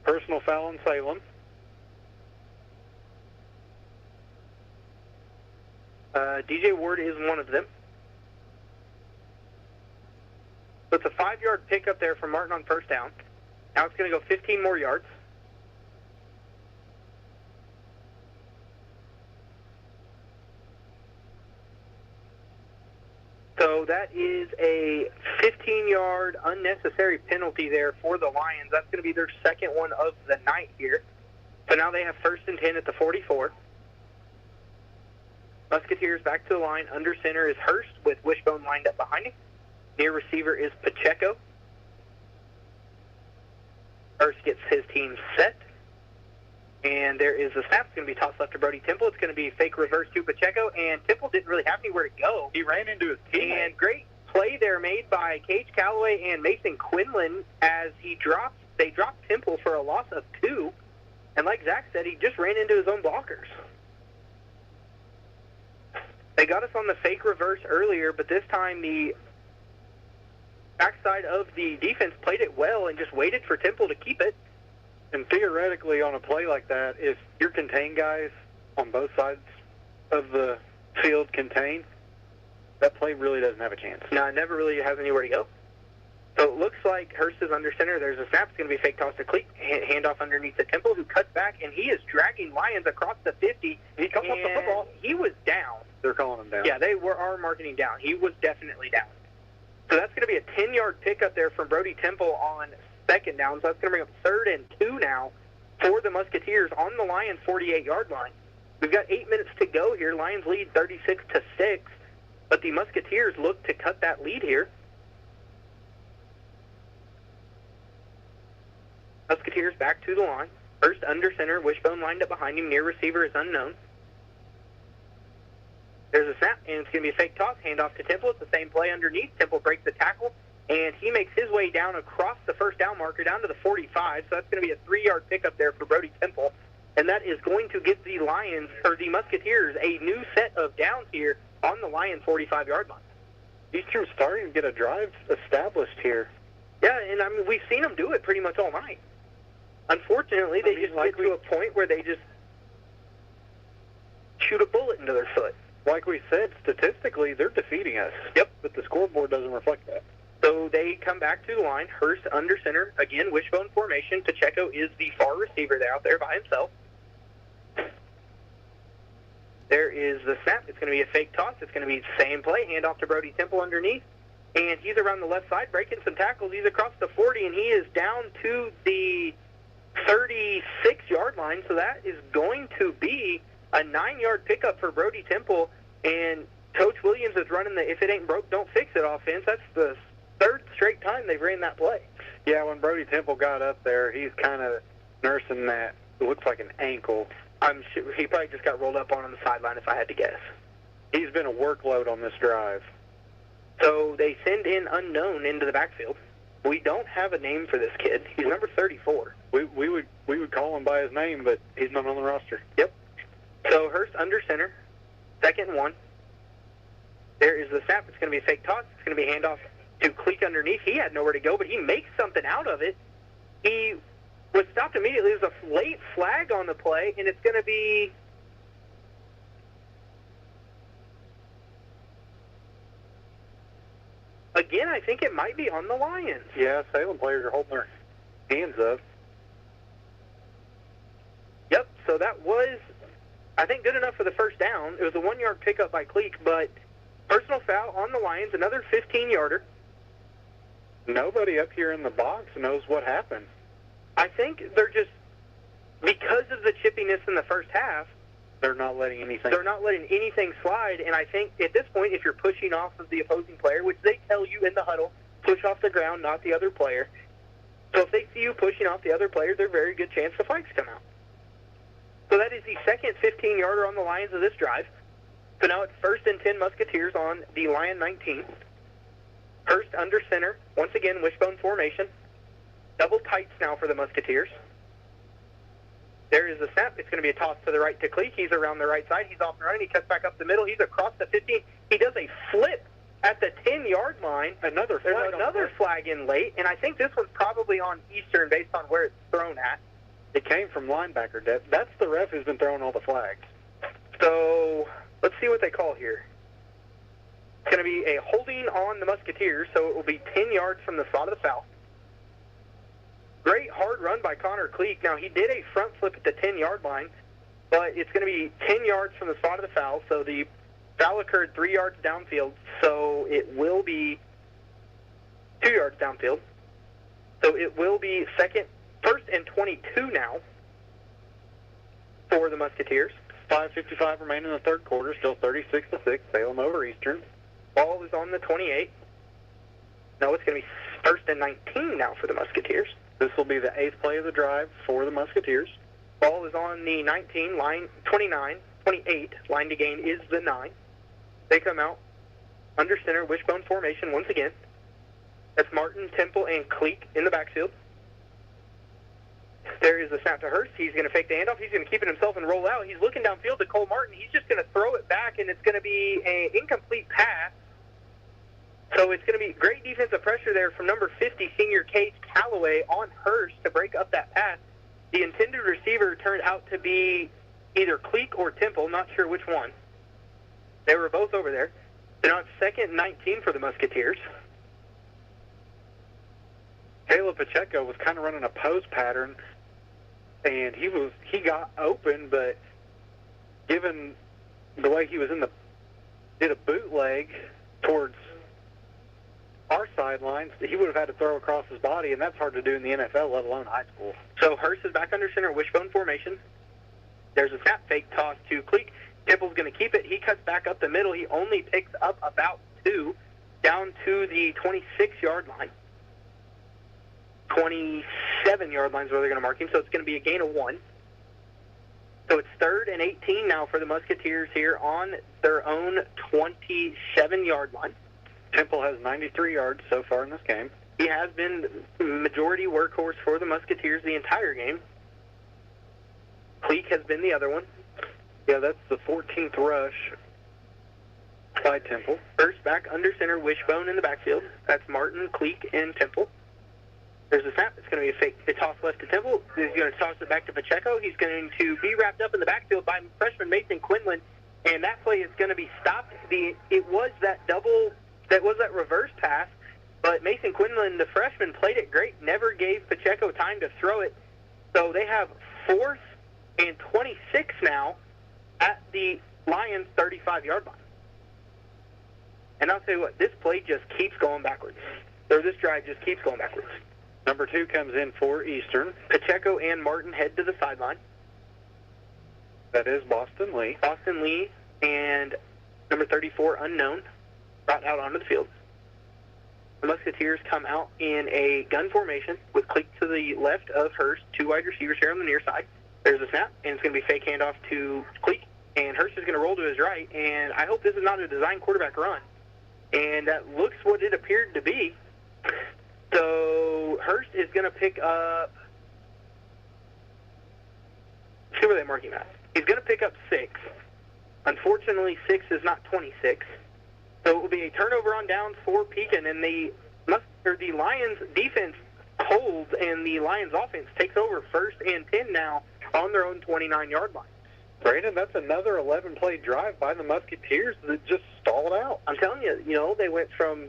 Personal foul on Salem. DJ Ward is one of them. So it's a 5-yard pickup there for Martin on 1st down. Now it's going to go 15 more yards. So that is a 15-yard unnecessary penalty there for the Lions. That's going to be their second one of the night here. So now they have 1st and 10 at the 44. Musketeers back to the line. Under center is Hurst with wishbone lined up behind him. Near receiver is Pacheco. Hurst gets his team set. And there is a snap. It's going to be tossed left to Brody Temple. It's going to be fake reverse to Pacheco. And Temple didn't really have anywhere to go. He ran into his teammate. And great play there made by Cage Calloway and Mason Quinlan as they dropped Temple for a loss of 2. And like Zach said, he just ran into his own blockers. They got us on the fake reverse earlier, but this time the backside of the defense played it well and just waited for Temple to keep it. And theoretically, on a play like that, if your contained guys on both sides of the field contain, that play really doesn't have a chance. No, it never really has anywhere to go. So it looks like Hurst is under center. There's a snap. It's going to be a fake toss to Cleek. Handoff underneath the Temple, who cuts back, and he is dragging Lions across the 50. He comes up the football. He was down. They're calling him down. Yeah, they are marking him down. He was definitely down. So that's going to be a 10-yard pickup there from Brody Temple on 2nd down. So that's going to bring up 3rd and 2 now for the Musketeers on the Lions' 48-yard line. We've got 8 minutes to go here. Lions lead 36-6, but the Musketeers look to cut that lead here. Musketeers back to the line. First under center, wishbone lined up behind him. Near receiver is unknown. There's a snap, and it's going to be a fake toss. Handoff to Temple. It's the same play underneath. Temple breaks the tackle, and he makes his way down across the 1st down marker down to the 45. So that's going to be a 3-yard pickup there for Brody Temple, and that is going to give the Lions, or the Musketeers, a new set of downs here on the Lions' 45-yard line. Eastern's starting to get a drive established here. Yeah, and I mean, we've seen them do it pretty much all night. Unfortunately, they just get to a point where they just shoot a bullet into their foot. Like we said, statistically, they're defeating us. Yep. But the scoreboard doesn't reflect that. So they come back to the line. Hurst under center. Again, wishbone formation. Pacheco is the far receiver there out there by himself. There is the snap. It's going to be a fake toss. It's going to be the same play. Hand off to Brody Temple underneath. And he's around the left side breaking some tackles. He's across the 40, and he is down to the 36-yard line. So that is going to be a 9-yard pickup for Brody Temple. And Coach Williams is running the if it ain't broke, don't fix it offense. That's the third straight time they've ran that play. Yeah, when Brody Temple got up there, he's kind of nursing that. It looks like an ankle. I'm sure he probably just got rolled up on the sideline if I had to guess. He's been a workload on this drive. So they send in unknown into the backfield. We don't have a name for this kid. He's number 34. We would call him by his name, but he's not on the roster. Yep. So Hurst under center, 2nd and 1. There is the snap. It's going to be a fake toss. It's going to be a handoff to Cleek underneath. He had nowhere to go, but he makes something out of it. He was stopped immediately. There's a late flag on the play, and it's going to be... Again, I think it might be on the Lions. Yeah, Salem players are holding their hands up. Yep, so that was, I think, good enough for the first down. It was a 1-yard pickup by Cleek, but personal foul on the Lions, another 15-yarder. Nobody up here in the box knows what happened. I think they're just, because of the chippiness in the first half, they're not letting anything slide, and I think at this point, if you're pushing off of the opposing player, which they tell you in the huddle, push off the ground, not the other player. So if they see you pushing off the other player, there's a very good chance the flags come out. So that is the second 15-yarder on the Lions of this drive. So now it's 1st and 10 Musketeers on the Lion 19. Hurst under center. Once again, wishbone formation. Double tights now for the Musketeers. There is the snap. It's going to be a toss to the right to Cleek. He's around the right side. He's off and running. He cuts back up the middle. He's across the 15. He does a flip at the 10-yard line. There's another flag in late, and I think this was probably on Eastern based on where it's thrown at. It came from linebacker depth. That's the ref who's been throwing all the flags. So let's see what they call here. It's going to be a holding on the Musketeers, so it will be 10 yards from the spot of the foul. Great hard run by Connor Cleek. Now, he did a front flip at the 10-yard line, but it's going to be 10 yards from the spot of the foul. So the foul occurred 3 yards downfield, so it will be 2 yards downfield. So it will be 1st and 22 now for the Musketeers. 5:55 remaining in the third quarter, still 36-6, Salem over Eastern. Ball is on the 28. No, it's going to be 1st and 19 now for the Musketeers. This will be the 8th play of the drive for the Musketeers. Ball is on the 19, line 28. Line to gain is the 9. They come out under center, wishbone formation once again. That's Martin, Temple, and Cleek in the backfield. There is the snap to Hurst. He's going to fake the handoff. He's going to keep it himself and roll out. He's looking downfield to Cole Martin. He's just going to throw it back, and it's going to be an incomplete pass. So it's going to be great defensive pressure there from number 50, senior Cage Calloway, on Hurst to break up that pass. The intended receiver turned out to be either Cleek or Temple, not sure which one. They were both over there. So now it's 2nd and 19 for the Musketeers. Caleb Pacheco was kind of running a post pattern, and he got open, but given the way he was did a bootleg towards our sidelines, he would have had to throw across his body, and that's hard to do in the NFL, let alone high school. So Hurst is back under center, wishbone formation. There's a snap fake toss to Cleek. Temple's going to keep it. He cuts back up the middle. He only picks up about 2 down to the 26-yard line. 27-yard line is where they're going to mark him, so it's going to be a gain of 1. So it's 3rd and 18 now for the Musketeers here on their own 27-yard line. Temple has 93 yards so far in this game. He has been majority workhorse for the Musketeers the entire game. Cleek has been the other one. Yeah, that's the 14th rush by Temple. Hurst back under center, Wishbone in the backfield. That's Martin, Cleek, and Temple. There's a snap. It's going to be a fake. A toss left to Temple. He's going to toss it back to Pacheco. He's going to be wrapped up in the backfield by freshman Mason Quinlan, and that play is going to be stopped. It was that reverse pass, but Mason Quinlan, the freshman, played it great. Never gave Pacheco time to throw it. So they have 4th and 26 now at the Lions' 35-yard line. And I'll tell you what, this play just keeps going backwards. Or this drive just keeps going backwards. Number 2 comes in for Eastern. Pacheco and Martin head to the sideline. That is Boston Lee. Boston Lee and number 34, unknown, brought out onto the field. The Musketeers come out in a gun formation with Cleek to the left of Hurst, 2 wide receivers here on the near side. There's a snap, and it's going to be fake handoff to Cleek, and Hurst is going to roll to his right, and I hope this is not a design quarterback run. And that looks what it appeared to be. So Hurst is going to pick up, see where they mark him at. He's going to pick up 6. Unfortunately, 6 is not 26. So it will be a turnover on downs for Pekin, and the Lions defense holds, and the Lions offense takes over 1st and 10 now on their own 29-yard line. Brandon, that's another 11-play drive by the Musketeers that just stalled out. I'm telling you, they went from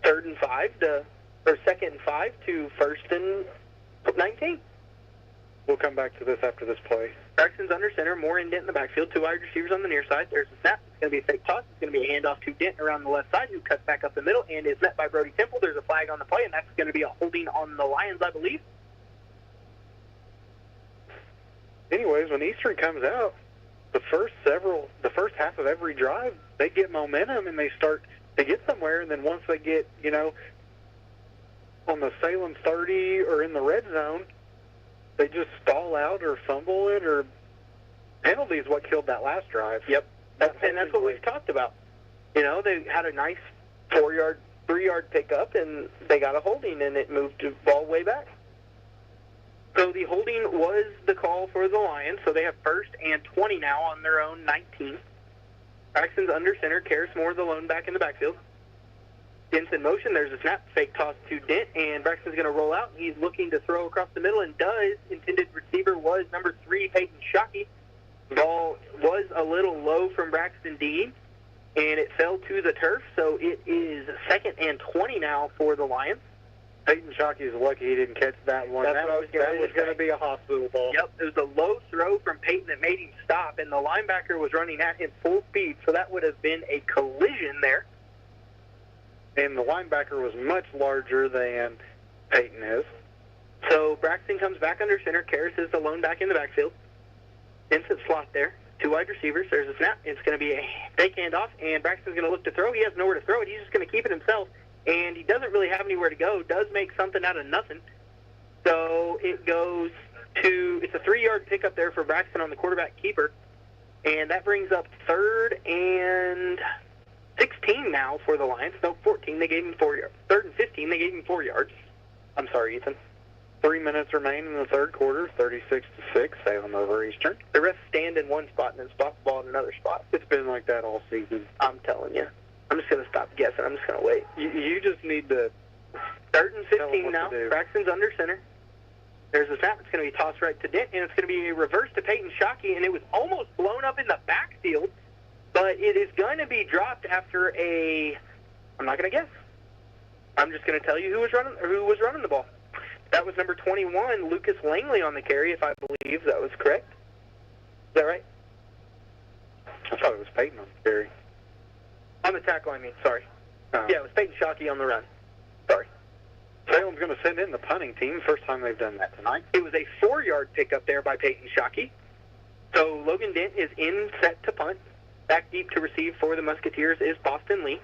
3rd and 5 to, or 2nd and 5 to 1st and 19. We'll come back to this after this play. Braxton's under center, more in Dent in the backfield, 2 wide receivers on the near side. There's a snap. It's going to be a fake toss. It's going to be a handoff to Dent around the left side, who cuts back up the middle and is met by Brody Temple. There's a flag on the play, and that's going to be a holding on the Lions, I believe. Anyways, when Eastern comes out, the first half of every drive, they get momentum and they start to get somewhere, and then once they get, on the Salem 30 or in the red zone, they just stall out or fumble it, or penalty is what killed that last drive. Yep. And that's what we've talked about. They had a nice 3-yard pickup, and they got a holding, and it moved the ball way back. So the holding was the call for the Lions, so they have 1st and 20 now on their own 19. Braxton's under center, Karras Moore the lone back in the backfield. Dent's in motion. There's a snap, fake toss to Dent, and Braxton's going to roll out. He's looking to throw across the middle and does. Intended receiver was number 3, Peyton Shockey. Ball was a little low from Braxton Dean, and it fell to the turf, so it is 2nd and 20 now for the Lions. Peyton Shockey is lucky he didn't catch that one. That was going to be a hospital ball. Yep, it was a low throw from Peyton that made him stop, and the linebacker was running at him full speed, so that would have been a collision there. And the linebacker was much larger than Peyton is. So Braxton comes back under center. Karras is the lone back in the backfield. Instant slot there. 2 wide receivers. There's a snap. It's going to be a fake handoff, and Braxton's going to look to throw. He has nowhere to throw it. He's just going to keep it himself, and he doesn't really have anywhere to go. Does make something out of nothing. So it goes to, it's a 3-yard pickup there for Braxton on the quarterback keeper, and that brings up 3rd and 16 now for the Lions. No, 14. They gave him 4 yards. 3rd and 15. They gave him 4 yards. I'm sorry, Ethan. 3 minutes remain in the third quarter. 36-6. Salem over Eastern. The refs stand in one spot and then spot the ball in another spot. It's been like that all season. I'm telling you. I'm just going to stop guessing. I'm just going to wait. You just need to. 3rd and 15 now. Braxton's under center. There's a snap. It's going to be tossed right to Dent, and it's going to be a reverse to Peyton Shockey, and it was almost blown up in the backfield, but it is going to be dropped after a. I'm not going to guess. I'm just going to tell you who was running the ball. That was number 21, Lucas Langley on the carry, if I believe that was correct. Is that right? I thought it was Peyton on the carry. On the tackle, I mean. Sorry. Yeah, it was Peyton Shockey on the run. Sorry. Salem's going to send in the punting team. First time they've done that tonight. It was a 4-yard pickup there by Peyton Shockey. So Logan Dent is in set to punt. Back deep to receive for the Musketeers is Boston Lee.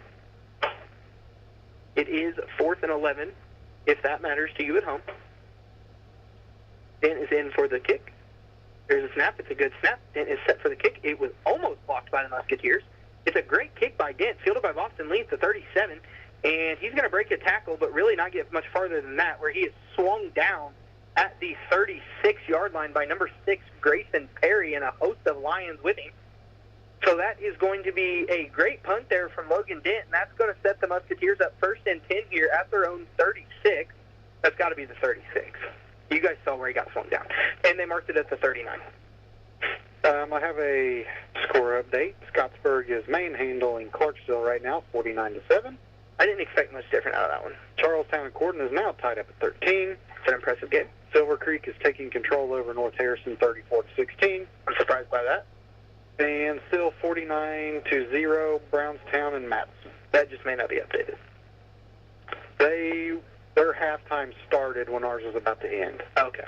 It is 4th and 11, if that matters to you at home. Dent is in for the kick. There's a snap. It's a good snap. Dent is set for the kick. It was almost blocked by the Musketeers. It's a great kick by Dent, fielded by Boston Lee at the 37, and he's going to break a tackle, but really not get much farther than that, where he is swung down at the 36-yard line by number 6, Grayson Perry, and a host of Lions with him. So that is going to be a great punt there from Logan Dent, and that's going to set the Musketeers up 1st and 10 here at their own 36. That's got to be the 36. You guys saw where he got slowed down. And they marked it at the 39. I have a score update. Scottsburg is manhandling Clarksville right now, 49-7. I didn't expect much different out of that one. Charlestown and Corden is now tied up at 13. It's an impressive game. Silver Creek is taking control over North Harrison, 34-16. I'm surprised by that. And still 49-0, Brownstown and Madison. That just may not be updated. Their halftime started when ours was about to end. Okay.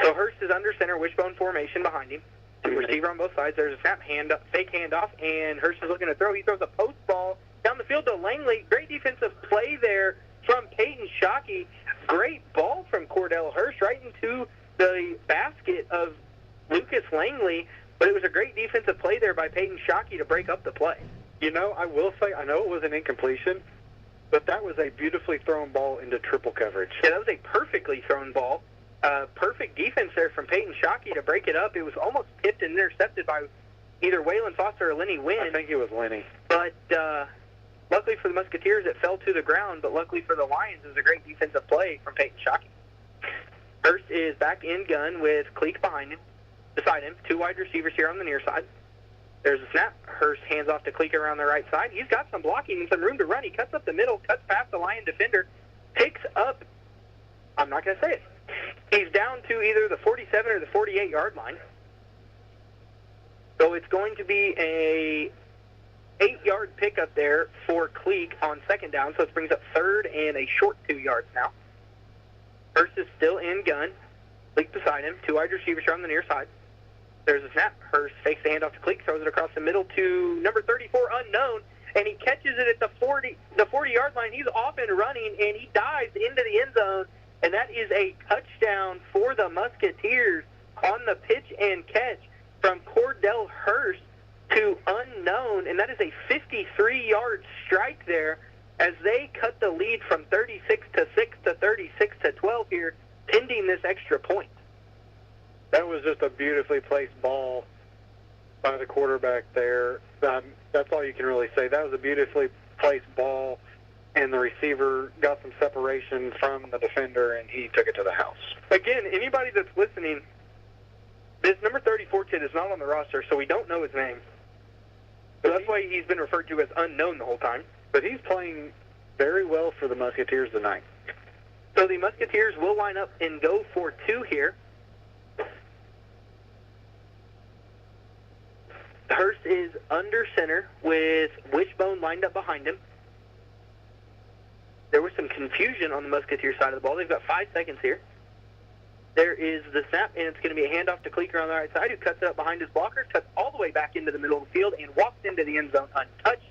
So Hurst is under center, wishbone formation behind him. Receiver on both sides. There's a snap, fake handoff, and Hurst is looking to throw. He throws a post ball down the field to Langley. Great defensive play there from Peyton Shockey. Great ball from Cordell Hurst right into the basket of Lucas Langley. But it was a great defensive play there by Peyton Shockey to break up the play. You know, I will say, I know it was an incompletion, but that was a beautifully thrown ball into triple coverage. Yeah, that was a perfectly thrown ball. Perfect defense there from Peyton Shockey to break it up. It was almost tipped and intercepted by either Waylon Foster or Lenny Wynn. I think it was Lenny. But luckily for the Musketeers, it fell to the ground. But luckily for the Lions, it was a great defensive play from Peyton Shockey. Hurst is back in gun with Cleek beside him. Two wide receivers here on the near side. There's a snap. Hurst hands off to Cleek around the right side. He's got some blocking and some room to run. He cuts up the middle, cuts past the Lion defender, picks up, I'm not going to say it. He's down to either the 47 or the 48-yard line. So it's going to be a 8-yard pickup there for Cleek on second down. So it brings up third and a short 2 yards now. Hurst is still in gun. Cleek beside him. Two wide receivers here on the near side. There's a snap. Hurst fakes the handoff to Cleek, throws it across the middle to number 34, unknown, and he catches it at the 40-yard line. He's off and running, and he dives into the end zone, and that is a touchdown for the Musketeers on the pitch and catch from Cordell Hurst to unknown, and that is a 53-yard strike there as they cut the lead from 36-6 to 36-12 here, pending this extra point. That was just a beautifully placed ball by the quarterback there. That's all you can really say. That was a beautifully placed ball, and the receiver got some separation from the defender, and he took it to the house. Again, anybody that's listening, this number 34 kid is not on the roster, so we don't know his name. So that's why he's been referred to as unknown the whole time. But he's playing very well for the Musketeers tonight. So the Musketeers will line up and go for two here. Hurst is under center with Wishbone lined up behind him. There was some confusion on the Musketeer side of the ball. They've got 5 seconds here. There is the snap, and it's going to be a handoff to Cleeker on the right side, who cuts it up behind his blockers, cuts all the way back into the middle of the field, and walks into the end zone untouched.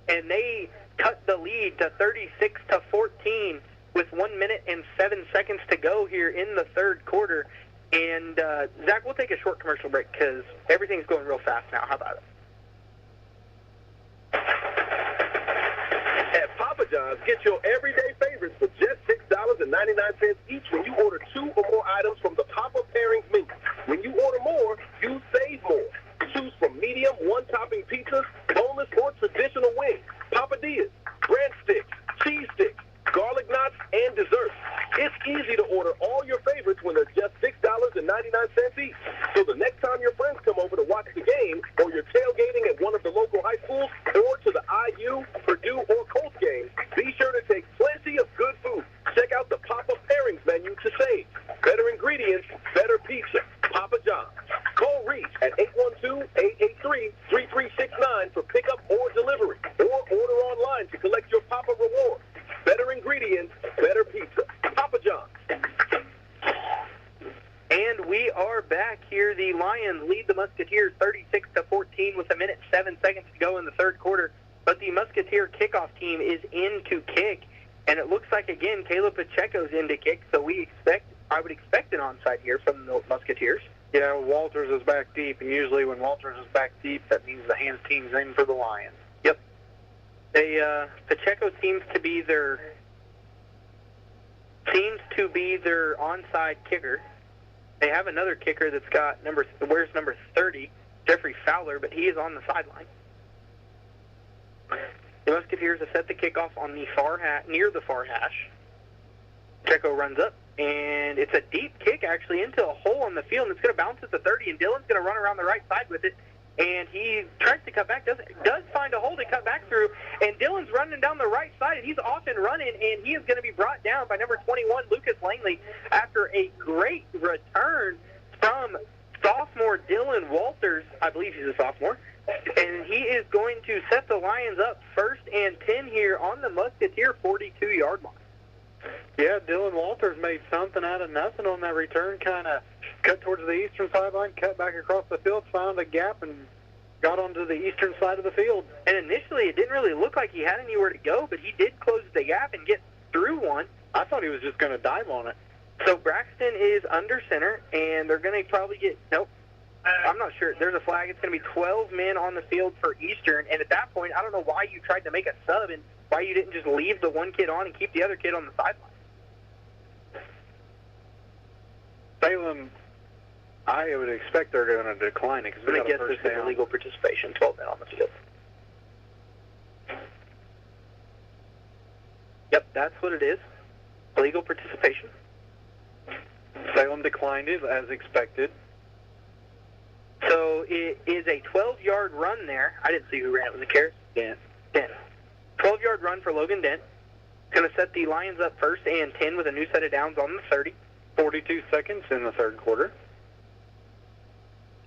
And they cut the lead to 36-14 with 1 minute and 7 seconds to go here in the third quarter. And, Zach, we'll take a short commercial break because everything's going real fast now. How about it? At Papa John's, get your everyday favorites for just $6.99 each when you order 2 or more items from the Papa Pairings menu. When you order more, you save more. Choose from medium, one-topping pizzas, boneless or traditional wings, papadillas, breadsticks, cheese sticks, garlic knots, and desserts. It's easy to order all your favorites when they're just $6.99 each. So the next time your friends come over to watch the game, or you're tailgating at one of the local high schools, or to the IU, Purdue, or Colts games, be sure to take plenty of good food. Check out the Papa Pairings menu to save. Better ingredients, better pizza. Papa John's. Call Reach at 812-883-3369 for pickup or delivery, or order online to collect your Papa Rewards. Better ingredients, better pizza. Papa John's. And we are back here. The Lions lead the Musketeers 36-14 with 1 minute 7 seconds to go in the third quarter. But the Musketeer kickoff team is in to kick, and it looks like again Caleb Pacheco's in to kick. So I would expect an onside here from the Musketeers. Yeah, Walters is back deep, and usually when Walters is back deep, that means the hands team's in for the Lions. Yep. Pacheco seems to be their onside kicker. They have another kicker that's got wears number 30, Jeffrey Fowler, but he is on the sideline. The Musketeers have set the kickoff on the near the far hash. Checo runs up, and it's a deep kick, actually, into a hole on the field, and it's going to bounce at the 30, and Dylan's going to run around the right side with it, and he tries to cut back, does find a hole to cut back through, and Dylan's running down the right side, and he's off and running, and he is going to be brought down by number 21, Lucas Langley, after a great return from sophomore Dylan Walters. I believe he's a sophomore, and he is going to set the Lions up 1st and 10 here on the Musketeer 42-yard line. Yeah, Dylan Walters made something out of nothing on that return, kind of cut towards the eastern sideline, cut back across the field, found a gap, and got onto the eastern side of the field. And initially, it didn't really look like he had anywhere to go, but he did close the gap and get through one. I thought he was just going to dive on it. So Braxton is under center, and they're going to probably get, nope, I'm not sure. There's a flag. It's going to be 12 men on the field for Eastern, and at that point, I don't know why you tried to make a sub and why you didn't just leave the one kid on and keep the other kid on the sideline. Salem, I would expect they're going to decline it because we got a first down. Illegal participation, 12 men on the field. Yep, that's what it is. Illegal participation. Salem declined it as expected. So it is a 12-yard run there. I didn't see who ran it. Was it Karras? Dent. 12-yard run for Logan Dent. Going to set the Lions up 1st and 10 with a new set of downs on the 30. 42 seconds in the third quarter.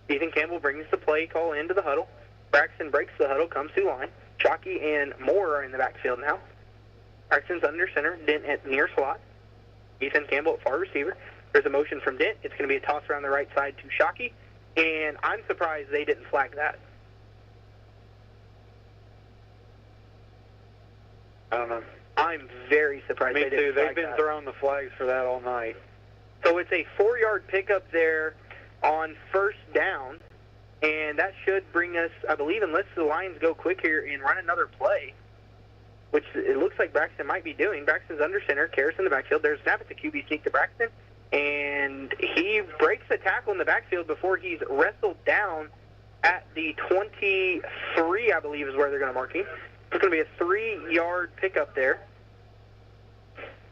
Ethan Campbell brings the play call into the huddle. Braxton breaks the huddle, comes to line. Shockey and Moore are in the backfield now. Braxton's under center, Dent at near slot. Ethan Campbell at far receiver. There's a motion from Dent. It's going to be a toss around the right side to Shockey, and I'm surprised they didn't flag that. I don't know. I'm very surprised they didn't flag that. Me too. They've been throwing the flags for that all night. So it's a 4-yard pickup there on 1st down, and that should bring us, I believe, unless the Lions go quick here and run another play, which it looks like Braxton might be doing. Braxton's under center, Karras in the backfield. There's a snap at the QB sneak to Braxton, and he breaks the tackle in the backfield before he's wrestled down at the 23, I believe is where they're going to mark him. It's going to be a 3-yard pickup there.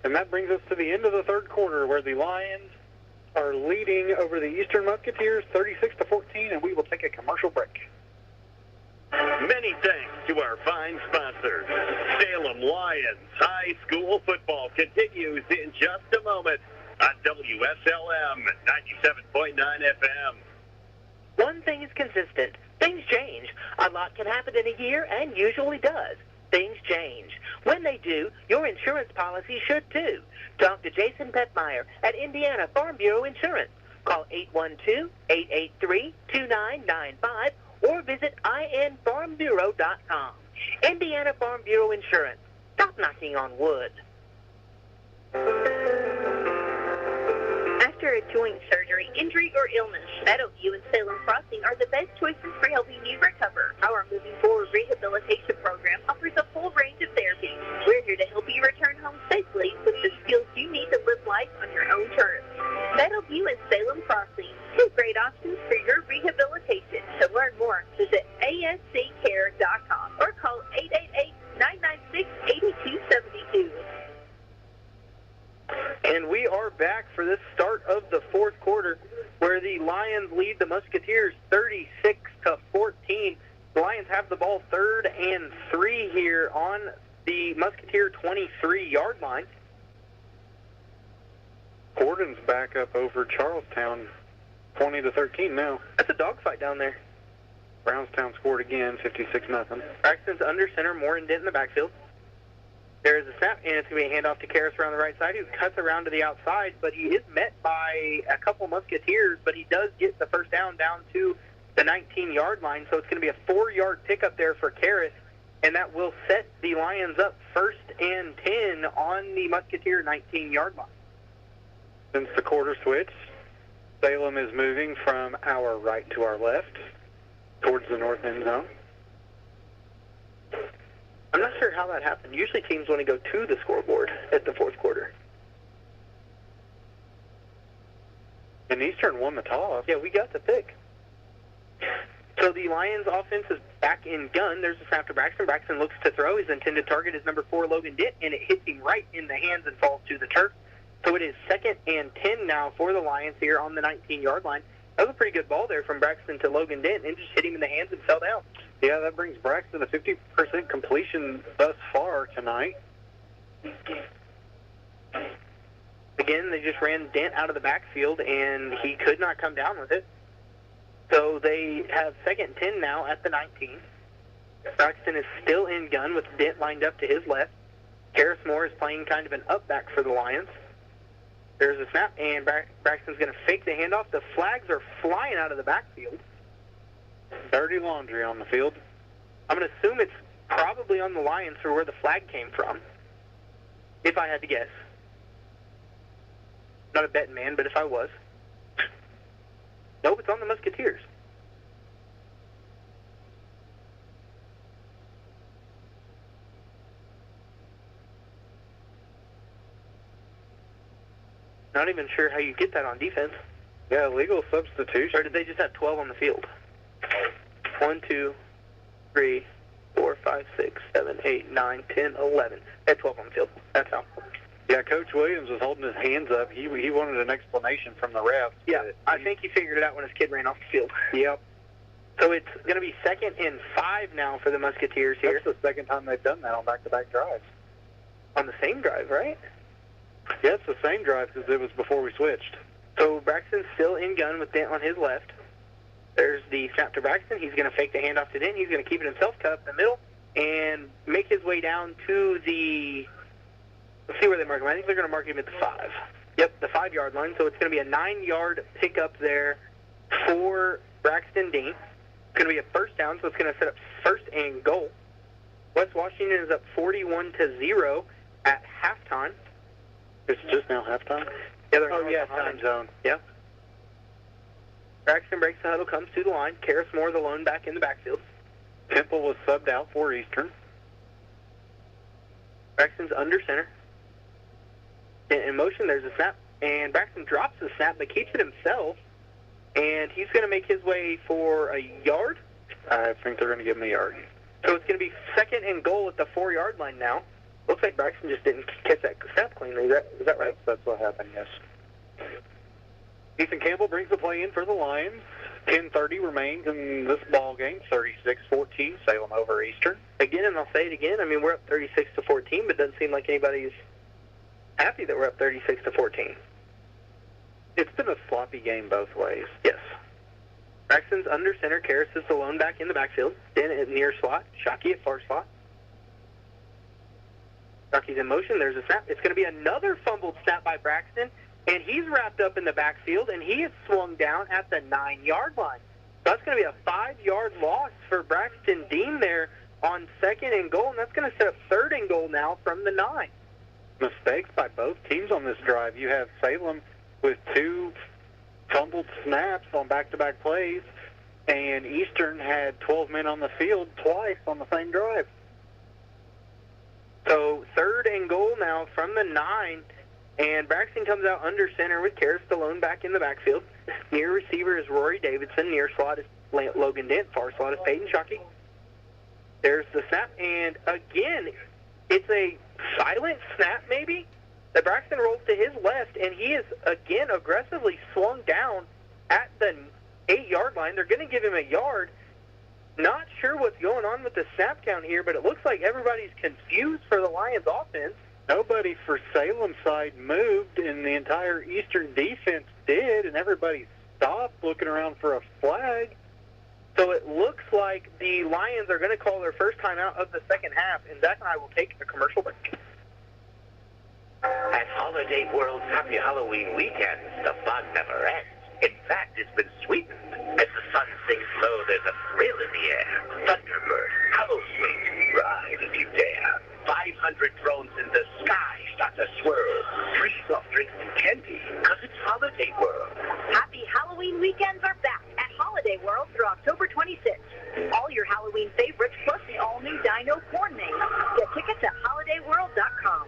And that brings us to the end of the third quarter, where the Lions are leading over the Eastern Musketeers 36-14, and we will take a commercial break. Many thanks to our fine sponsors. Salem Lions High School football continues in just a moment on WSLM 97.9 FM. One thing is consistent. Things change. A lot can happen in a year, and usually does. Things change. When they do, your insurance policy should too. Talk to Jason Petmeyer at Indiana Farm Bureau Insurance. Call 812-883-2995 or visit infarmbureau.com. Indiana Farm Bureau Insurance. Stop knocking on wood. After a joint surgery, injury, or illness, Meadowview and Salem Crossing are the best choices for helping you recover. Our Moving Forward Rehabilitation Program offers a full range of therapies. We're here to help you return home safely with the skills you need to live life on your own terms. Meadowview and Salem Crossing, 2 great options for your rehabilitation. To learn more, visit asccare.com or call 888-996-8272. And we are back for this start of the fourth quarter, where the Lions lead the Musketeers 36-14. The Lions have the ball 3rd and 3 here on the Musketeer 23-yard line. Gordon's back up over Charlestown, 20-13 now. That's a dogfight down there. Brownstown scored again, 56-0. Braxton's under center, Moore and Dent in the backfield. There's a snap, and it's going to be a handoff to Karras around the right side. He cuts around to the outside, but he is met by a couple Musketeers, but he does get the first down to the 19-yard line, so it's going to be a 4-yard pickup there for Karras, and that will set the Lions up 1st and 10 on the Musketeer 19-yard line. Since the quarter switch, Salem is moving from our right to our left towards the north end zone. I'm not sure how that happened. Usually teams want to go to the scoreboard at the fourth quarter. And Eastern won the toss. Yeah, we got the pick. So the Lions offense is back in gun. There's a snap to Braxton. Braxton looks to throw. His intended target is number 4, Logan Dent, and it hits him right in the hands and falls to the turf. So it is 2nd and 10 now for the Lions here on the 19-yard line. That was a pretty good ball there from Braxton to Logan Dent, and just hit him in the hands and fell down. Yeah, that brings Braxton to 50% completion thus far tonight. Again, they just ran Dent out of the backfield, and he could not come down with it. So they have 2nd and 10 now at the 19. Braxton is still in gun with Dent lined up to his left. Karras Moore is playing kind of an up back for the Lions. There's a snap, and Braxton's going to fake the handoff. The flags are flying out of the backfield. Dirty laundry on the field. I'm going to assume it's probably on the Lions for where the flag came from, if I had to guess. Not a betting man, but if I was. Nope, it's on the Musketeers. Not even sure how you get that on defense. Yeah, legal substitution. Or did they just have 12 on the field? 1, 2, 3, 4, 5, 6, 7, 8, 9, 10, 11. They had 12 on the field. That's how. Yeah, Coach Williams was holding his hands up. He wanted an explanation from the refs. Yeah, I think he figured it out when his kid ran off the field. Yep. So it's going to be 2nd and 5 now for the Musketeers here. That's the second time they've done that on back-to-back drives. On the same drive, right? Yeah, it's the same drive because it was before we switched. So Braxton's still in gun with Dent on his left. There's the snap to Braxton. He's going to fake the handoff to Dent. He's going to keep it himself, cut up the middle, and make his way down to the... Let's see where they mark him. I think they're going to mark him at the 5. Yep, the 5-yard line. So it's going to be a 9-yard pickup there for Braxton Dean. It's going to be a first down, so it's going to set up 1st and goal. West Washington is up 41-0 at halftime. It's just now halftime? Yeah, they're time zone. Yeah. Braxton breaks the huddle, comes to the line. Karras Moore, the lone back in the backfield. Temple was subbed out for Eastern. Braxton's under center. In motion, there's a snap, and Braxton drops the snap but keeps it himself, and he's going to make his way for a yard. I think they're going to give him a yard. So it's going to be 2nd and goal at the 4-yard line now. Looks like Braxton just didn't catch that snap cleanly. Is that right? That's what happened, yes. Ethan Campbell brings the play in for the Lions. 10:30 remains in this ball game. 36-14, Salem over Eastern. Again, and I'll say it again, I mean, we're up 36-14, but it doesn't seem like anybody's happy that we're up 36-14. It's been a sloppy game both ways. Yes. Braxton's under center. Karras is the lone back in the backfield. Then at near slot. Shockey at far slot. Shockey's in motion. There's a snap. It's going to be another fumbled snap by Braxton, and he's wrapped up in the backfield, and he is swung down at the 9-yard line. So that's going to be a 5-yard loss for Braxton Dean there on 2nd and goal, and that's going to set up 3rd and goal now from the 9. Mistakes by both teams on this drive. You have Salem with 2 fumbled snaps on back-to-back plays, and Eastern had 12 men on the field twice on the same drive. So 3rd and goal now from the 9, and Braxton comes out under center with Karras Stallone back in the backfield. Near receiver is Rory Davidson. Near slot is Logan Dent. Far slot is Peyton Shockey. There's the snap, and again, it's a silent snap maybe that Braxton rolls to his left, and he is again aggressively swung down at the 8-yard line. They're going to give him a yard. Not sure what's going on with the snap count here, but it looks like everybody's confused for the Lions offense. Nobody for Salem's side moved, and the entire Eastern defense did, and everybody stopped looking around for a flag. So it looks like the Lions are going to call their first timeout of the second half, and Zach and I will take a commercial break. At Holiday World's Happy Halloween weekends, the fun never ends. In fact, it's been sweetened. As the sun sinks low, there's a thrill in the air. Thunderbird, Hollow Swing, ride if you dare. 500 drones in the sky start to swirl. Free soft drinks and candy, because it's Holiday World. Happy Halloween weekends are back at Holiday World through October 26th. All your Halloween favorites plus the all-new Dino Corn Maze. Get tickets at holidayworld.com.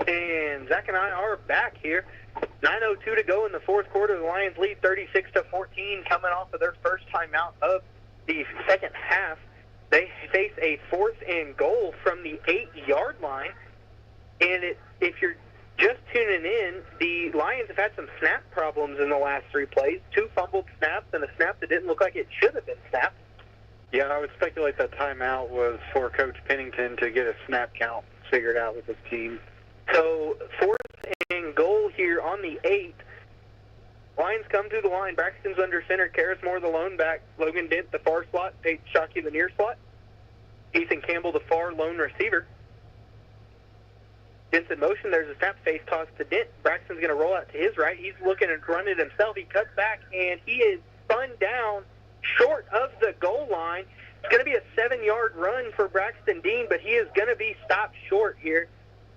And Zach and I are back here. 9:02 to go in the fourth quarter. The Lions lead 36-14, coming off of their first timeout of the second half. They face a 4th and goal from the 8-yard line. And if you're just tuning in, the Lions have had some snap problems in the last 3 plays. 2 fumbled snaps and a snap that didn't look like it should have been snapped. Yeah, I would speculate that timeout was for Coach Pennington to get a snap count figured out with his team. So 4th and goal here on the 8. Lions come to the line. Braxton's under center. Karras Moore, the lone back. Logan Dent, the far slot. Peyton Shockey, the near slot. Ethan Campbell, the far lone receiver. Dent's in motion. There's a snap, face toss to Dent. Braxton's going to roll out to his right. He's looking and running himself. He cuts back, and he is spun down short of the goal line. It's going to be a 7-yard run for Braxton Dean, but he is going to be stopped short here.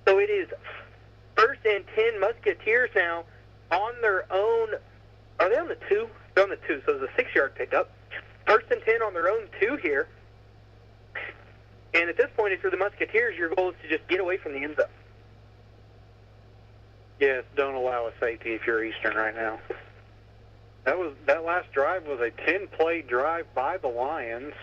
So it is 1st and 10 Musketeers now on their own. Are they on the 2? They're on the 2, so it's a 6-yard pickup. 1st and 10 on their own 2 here. And at this point, if you're the Musketeers, your goal is to just get away from the end zone. Yes, don't allow a safety if you're Eastern right now. That last drive was a 10-play drive by the Lions.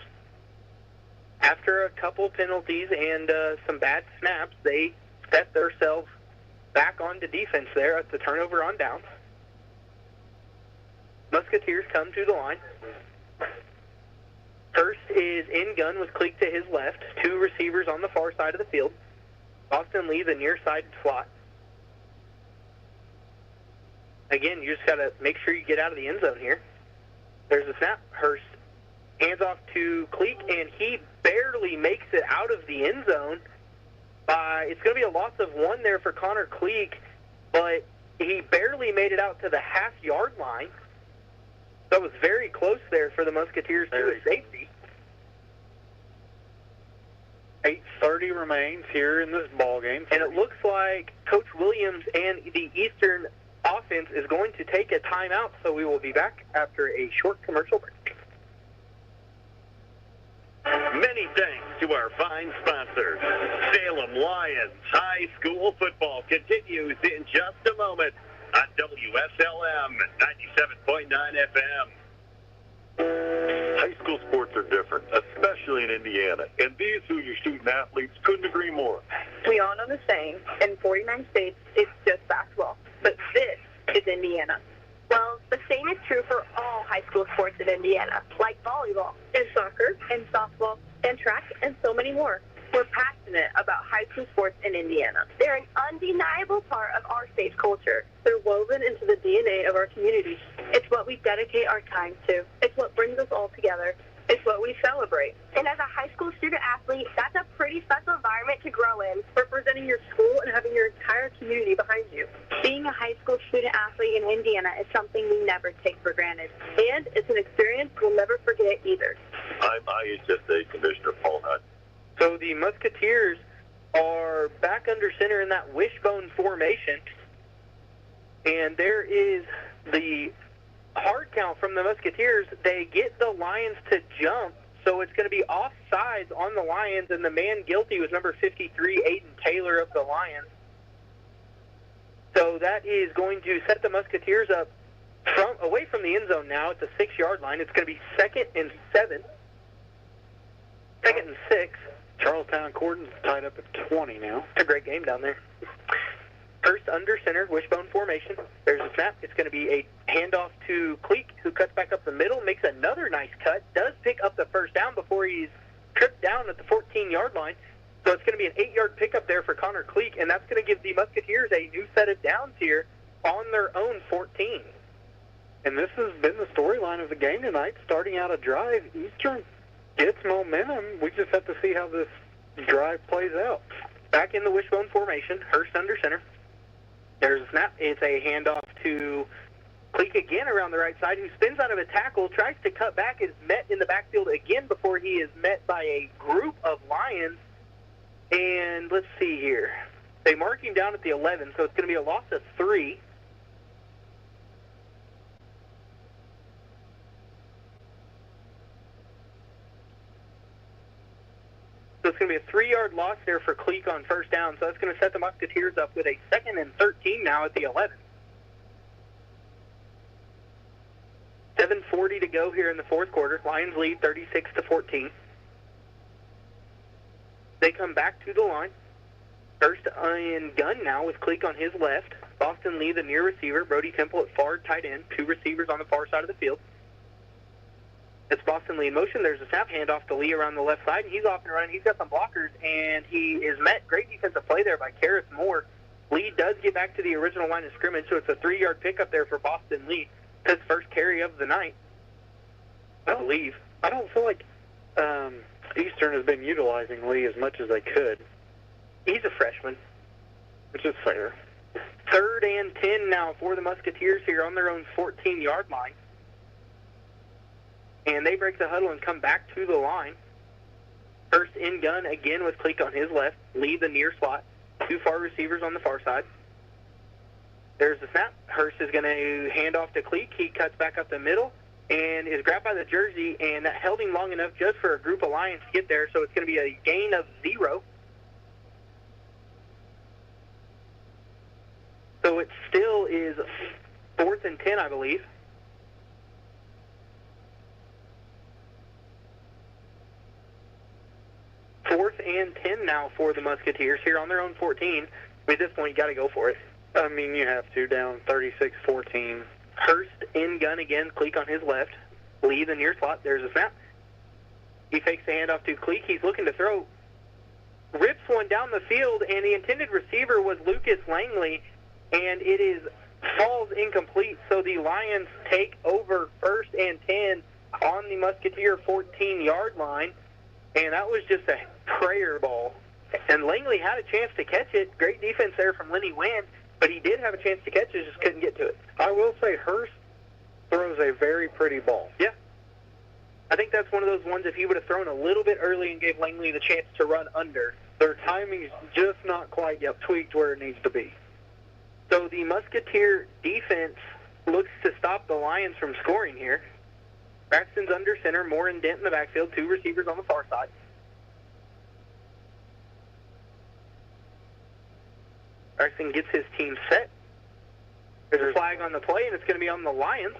After a couple penalties and some bad snaps, they set themselves back onto defense there at the turnover on downs. Musketeers come to the line. First is in gun with Cleek to his left. 2 receivers on the far side of the field. Austin Lee, the near side slot. Again, you just got to make sure you get out of the end zone here. There's a snap. Hurst hands off to Cleek, and he barely makes it out of the end zone. It's going to be a loss of 1 there for Connor Cleek, but he barely made it out to the half-yard line. That was very close there for the Musketeers to a safety. 8:30 remains here in this ballgame. And it looks like Coach Williams and the Eastern offense is going to take a timeout, so we will be back after a short commercial break. Many thanks to our fine sponsors. Salem Lions High School Football continues in just a moment on WSLM 97.9 FM. High school sports are different, especially in Indiana, and these Hoosier student athletes couldn't agree more. We all know the saying, in 49 states, it's just basketball. But this is Indiana. Well, the same is true for all high school sports in Indiana, like volleyball, and soccer, and softball, and track, and so many more. We're passionate about high school sports in Indiana. They're an undeniable part of our state's culture. They're woven into the DNA of our community. It's what we dedicate our time to. It's what brings us all together. It's what we celebrate. And as a high school student athlete, that's a pretty special environment to grow in, representing your school and having your entire community behind you. Being a high school student athlete in Indiana is something we never take for granted. And it's an experience we'll never forget either. I'm IHSA Commissioner Paul Hutt. So the Musketeers are back under center in that wishbone formation. And there is the hard count from the Musketeers. They get the Lions to jump, so it's going to be offsides on the Lions, and the man guilty was number 53, Aiden Taylor of the Lions. So that is going to set the Musketeers up away from the end zone now at the 6-yard line. It's going to be 2nd and 7. 2nd and 6. Charlestown Cordon's tied up at 20 now. It's a great game down there. First under center, wishbone formation. There's a snap. It's going to be a handoff to Cleek, who cuts back up the middle, makes another nice cut, does pick up the first down before he's tripped down at the 14-yard line. So it's going to be an 8-yard pickup there for Connor Cleek, and that's going to give the Musketeers a new set of downs here on their own 14. And this has been the storyline of the game tonight. Starting out a drive, Eastern gets momentum. We just have to see how this drive plays out. Back in the wishbone formation, Hurst under center. There's a snap. It's a handoff to Cleek again around the right side, who spins out of a tackle, tries to cut back, is met in the backfield again before he is met by a group of Lions. And let's see here. They mark him down at the 11, so it's going to be a loss of 3. So it's going to be a 3-yard loss there for Cleek on first down. So that's going to set the Musketeers up with a 2nd and 13 now at the 11. go here in the fourth quarter. Lions lead 36-14. They come back to the line. First and gun now with Cleek on his left. Boston Lee, the near receiver. Brody Temple at far tight end. Two receivers on the far side of the field. It's Boston Lee in motion. There's a snap handoff to Lee around the left side, and he's off and running. He's got some blockers, and he is met. Great defensive play there by Karras Moore. Lee does get back to the original line of scrimmage, so it's a 3-yard pickup there for Boston Lee. His first carry of the night, I believe. I don't feel like Eastern has been utilizing Lee as much as they could. He's a freshman. Which is fair. 3rd and 10 now for the Musketeers here on their own 14-yard line. And they break the huddle and come back to the line. First in gun again with Cleek on his left. Lee the near slot. Two far receivers on the far side. There's the snap. Hurst is going to hand off to Cleek. He cuts back up the middle and is grabbed by the jersey, and that held him long enough just for a group of Lions to get there, so it's going to be a gain of 0. So it still is 4th and 10, I believe. Fourth and 10 now for the Musketeers here on their own 14. At this point, you got to go for it. I mean, you have to, down 36-14. Hurst in gun again, Cleek on his left. Lee the near slot. There's a snap. He fakes the handoff to Cleek. He's looking to throw. Rips one down the field, and the intended receiver was Lucas Langley, and it falls incomplete. So the Lions take over 1st and 10 on the Musketeer 14-yard line, and that was just a prayer ball. And Langley had a chance to catch it. Great defense there from Lenny Wynn, but he did have a chance to catch it, just couldn't get to it. I will say Hurst throws a very pretty ball. Yeah. I think that's one of those ones, if he would have thrown a little bit early and gave Langley the chance to run under. Their timing's just not quite yet tweaked where it needs to be. So the Musketeer defense looks to stop the Lions from scoring here. Braxton's under center, Moore and Dent in the backfield, two receivers on the far side. Braxton gets his team set. There's a flag on the play, and it's going to be on the Lions.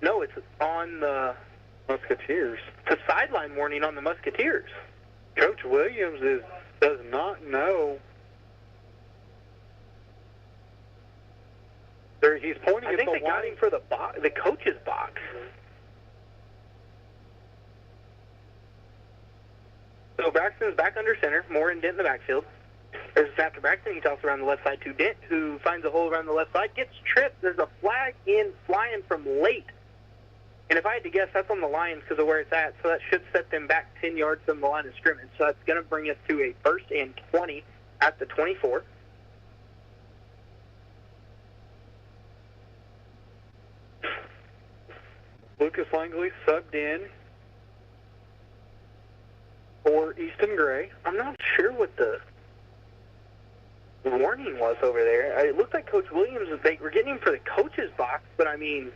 No, it's on the Musketeers. It's a sideline warning on the Musketeers. Coach Williams does not know. He's pointing I at think the they got him for the coach's box. So Braxton's back under center, Moore and Dent in the backfield. There's a snap to Braxton. He tosses around the left side to Dent, who finds a hole around the left side, gets tripped. There's a flag flying from late. And if I had to guess, that's on the Lions because of where it's at, so that should set them back 10 yards from the line of scrimmage. So that's going to bring us to a 1st and 20 at the 24. Lucas Langley subbed in for Easton Gray. I'm not sure what the warning was over there. It looked like Coach Williams, they were getting him for the coach's box, but I mean...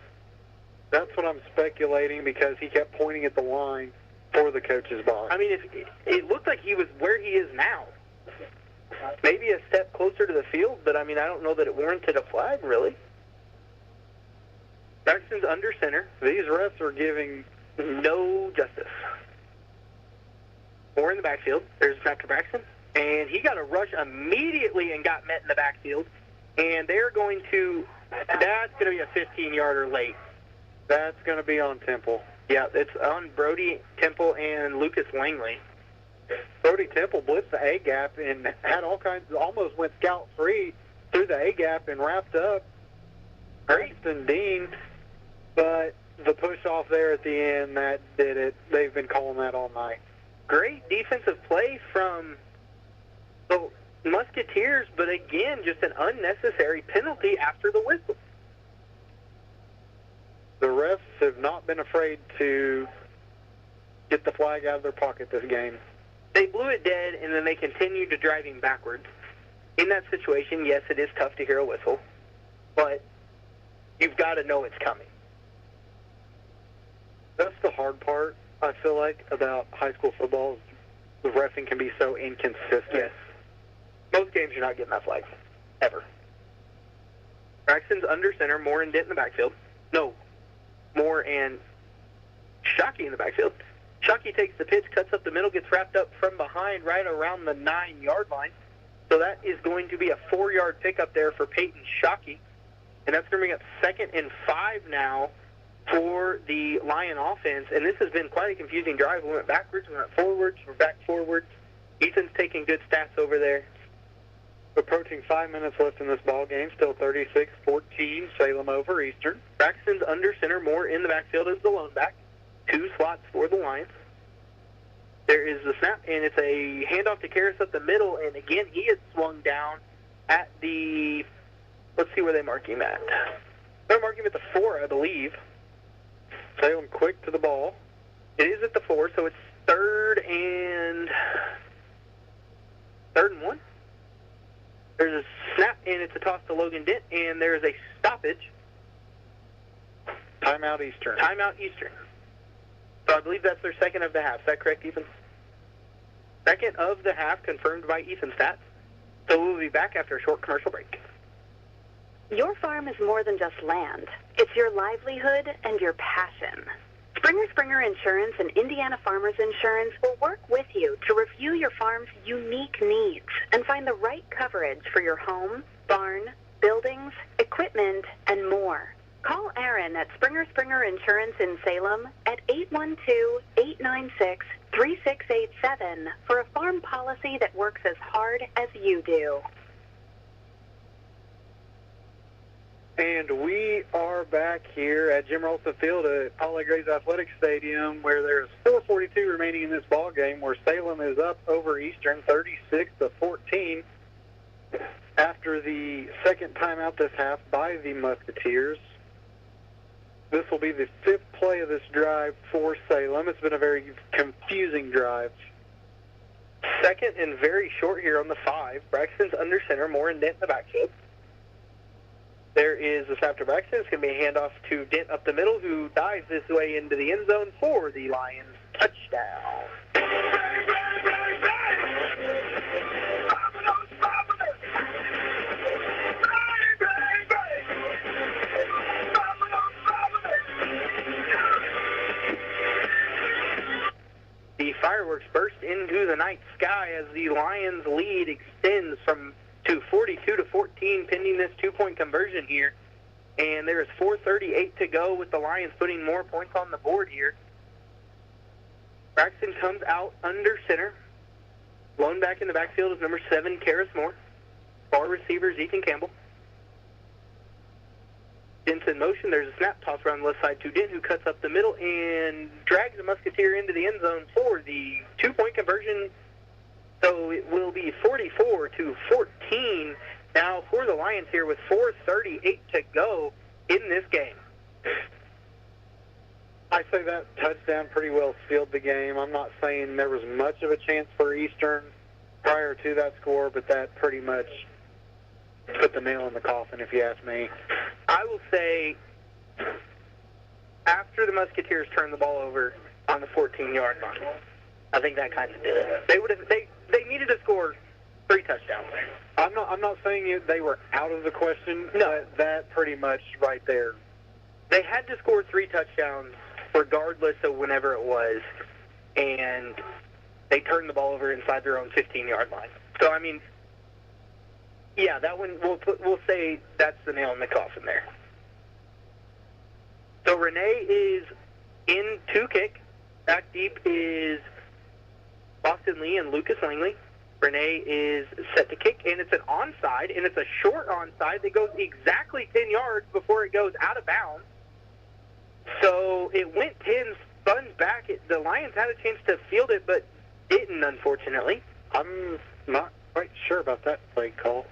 That's what I'm speculating because he kept pointing at the line for the coach's box. I mean, it looked like he was where he is now. Maybe a step closer to the field, but I mean, I don't know that it warranted a flag, really. Braxton's under center. These refs are giving no justice. Moore in the backfield. There's a snap to Braxton. And he got a rush immediately and got met in the backfield. And they're going to, that's going to be a 15-yarder late. That's going to be on Temple. Yeah, it's on Brody Temple and Lucas Langley. Brody Temple blitzed the A-gap and had all kinds, almost went scout-free through the A-gap and wrapped up Braxton Dean. But the push-off there at the end, that did it. They've been calling that all night. Great defensive play from the Musketeers, but again, just an unnecessary penalty after the whistle. The refs have not been afraid to get the flag out of their pocket this game. They blew it dead, and then they continued to drive him backwards. In that situation, yes, it is tough to hear a whistle, but you've got to know it's coming. That's the hard part, I feel like, about high school football. The reffing can be so inconsistent. Yes. Most games you're not getting that flag. Ever. Braxton's under center, Moore and Dent in the backfield. No, Moore and Shockey in the backfield. Shockey takes the pitch, cuts up the middle, gets wrapped up from behind right around the 9-yard line. So that is going to be a 4-yard pickup there for Peyton Shockey. And that's going to bring up 2nd and 5 now for the Lion offense. And this has been quite a confusing drive. We went backwards, we went forwards, we're back forwards. Ethan's taking good stats over there. Approaching 5 minutes left in this ball game. Still 36-14, Salem over Eastern. Braxton's under center, Moore in the backfield as the lone back. 2 slots for the Lions. There is the snap, and it's a handoff to Karras up the middle, and again, he is swung down at the, let's see where they mark him at. They're marking him at the 4, I believe. Salem quick to the ball. It is at the 4, so it's 3rd and 1. There's a snap, and it's a toss to Logan Dent, and there's a stoppage. Timeout Eastern. Timeout Eastern. So I believe that's their 2nd of the half. Is that correct, Ethan? 2nd of the half, confirmed by Ethan Stats. So we'll be back after a short commercial break. Your farm is more than just land. It's your livelihood and your passion. Springer Insurance and Indiana Farmers Insurance will work with you to review your farm's unique needs and find the right coverage for your home, barn, buildings, equipment, and more. Call Aaron at Springer Insurance in Salem at 812-896-3687 for a farm policy that works as hard as you do. And we are back here at Jim Rolson Field at Paula Graves Athletic Stadium, where there's 4:42 remaining in this ball game, where Salem is up over Eastern 36-14 after the 2nd timeout this half by the Musketeers. This will be the 5th play of this drive for Salem. It's been a very confusing drive. 2nd and very short here on the 5. Braxton's under center, Moore and Dent in the backfield. There is a snap to Braxton. It's going to be a handoff to Dent up the middle, who dives this way into the end zone for the Lions touchdown. The fireworks burst into the night sky as the Lions' lead extends to 42-14, pending this 2-point conversion here. And there is 4:38 to go with the Lions putting more points on the board here. Braxton comes out under center. Lone back in the backfield is number 7, Karras Moore. Far receivers, Ethan Campbell. Dent's in motion. There's a snap toss around the left side to Dent, who cuts up the middle and drags the Musketeer into the end zone for the 2-point conversion. So it will be 44-14 now for the Lions here with 4:38 to go in this game. I say that touchdown pretty well sealed the game. I'm not saying there was much of a chance for Eastern prior to that score, but that pretty much put the nail in the coffin, if you ask me. I will say after the Musketeers turned the ball over on the 14-yard line, I think that kind of did it. They needed to score 3 touchdowns. I'm not saying they were out of the question, but that pretty much right there. They had to score 3 touchdowns regardless of whenever it was, and they turned the ball over inside their own 15-yard line. So, I mean, yeah, that one, we'll say that's the nail in the coffin there. So Renee is in to kick. Back deep is Boston Lee and Lucas Langley. Renee is set to kick, and it's an onside, and it's a short onside that goes exactly 10 yards before it goes out of bounds. So it went 10, spun back. The Lions had a chance to field it, but didn't, unfortunately. I'm not quite sure about that play call.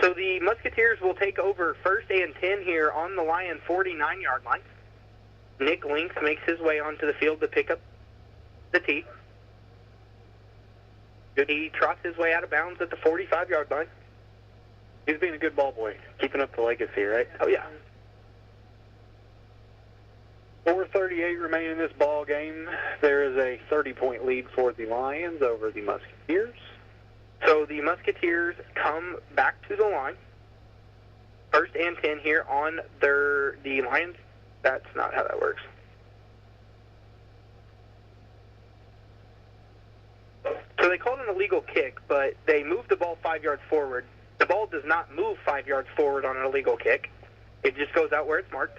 So the Musketeers will take over 1st and 10 here on the Lion 49-yard line. Nick Links makes his way onto the field to pick up the tee. He trots his way out of bounds at the 45-yard line. He's being a good ball boy, keeping up the legacy, right? Oh, yeah. 4:38 remaining in this ball game. There is a 30-point lead for the Lions over the Musketeers. So the Musketeers come back to the line. 1st and 10 here on the Lions. That's not how that works. So they called an illegal kick, but they moved the ball 5 yards forward. The ball does not move 5 yards forward on an illegal kick. It just goes out where it's marked.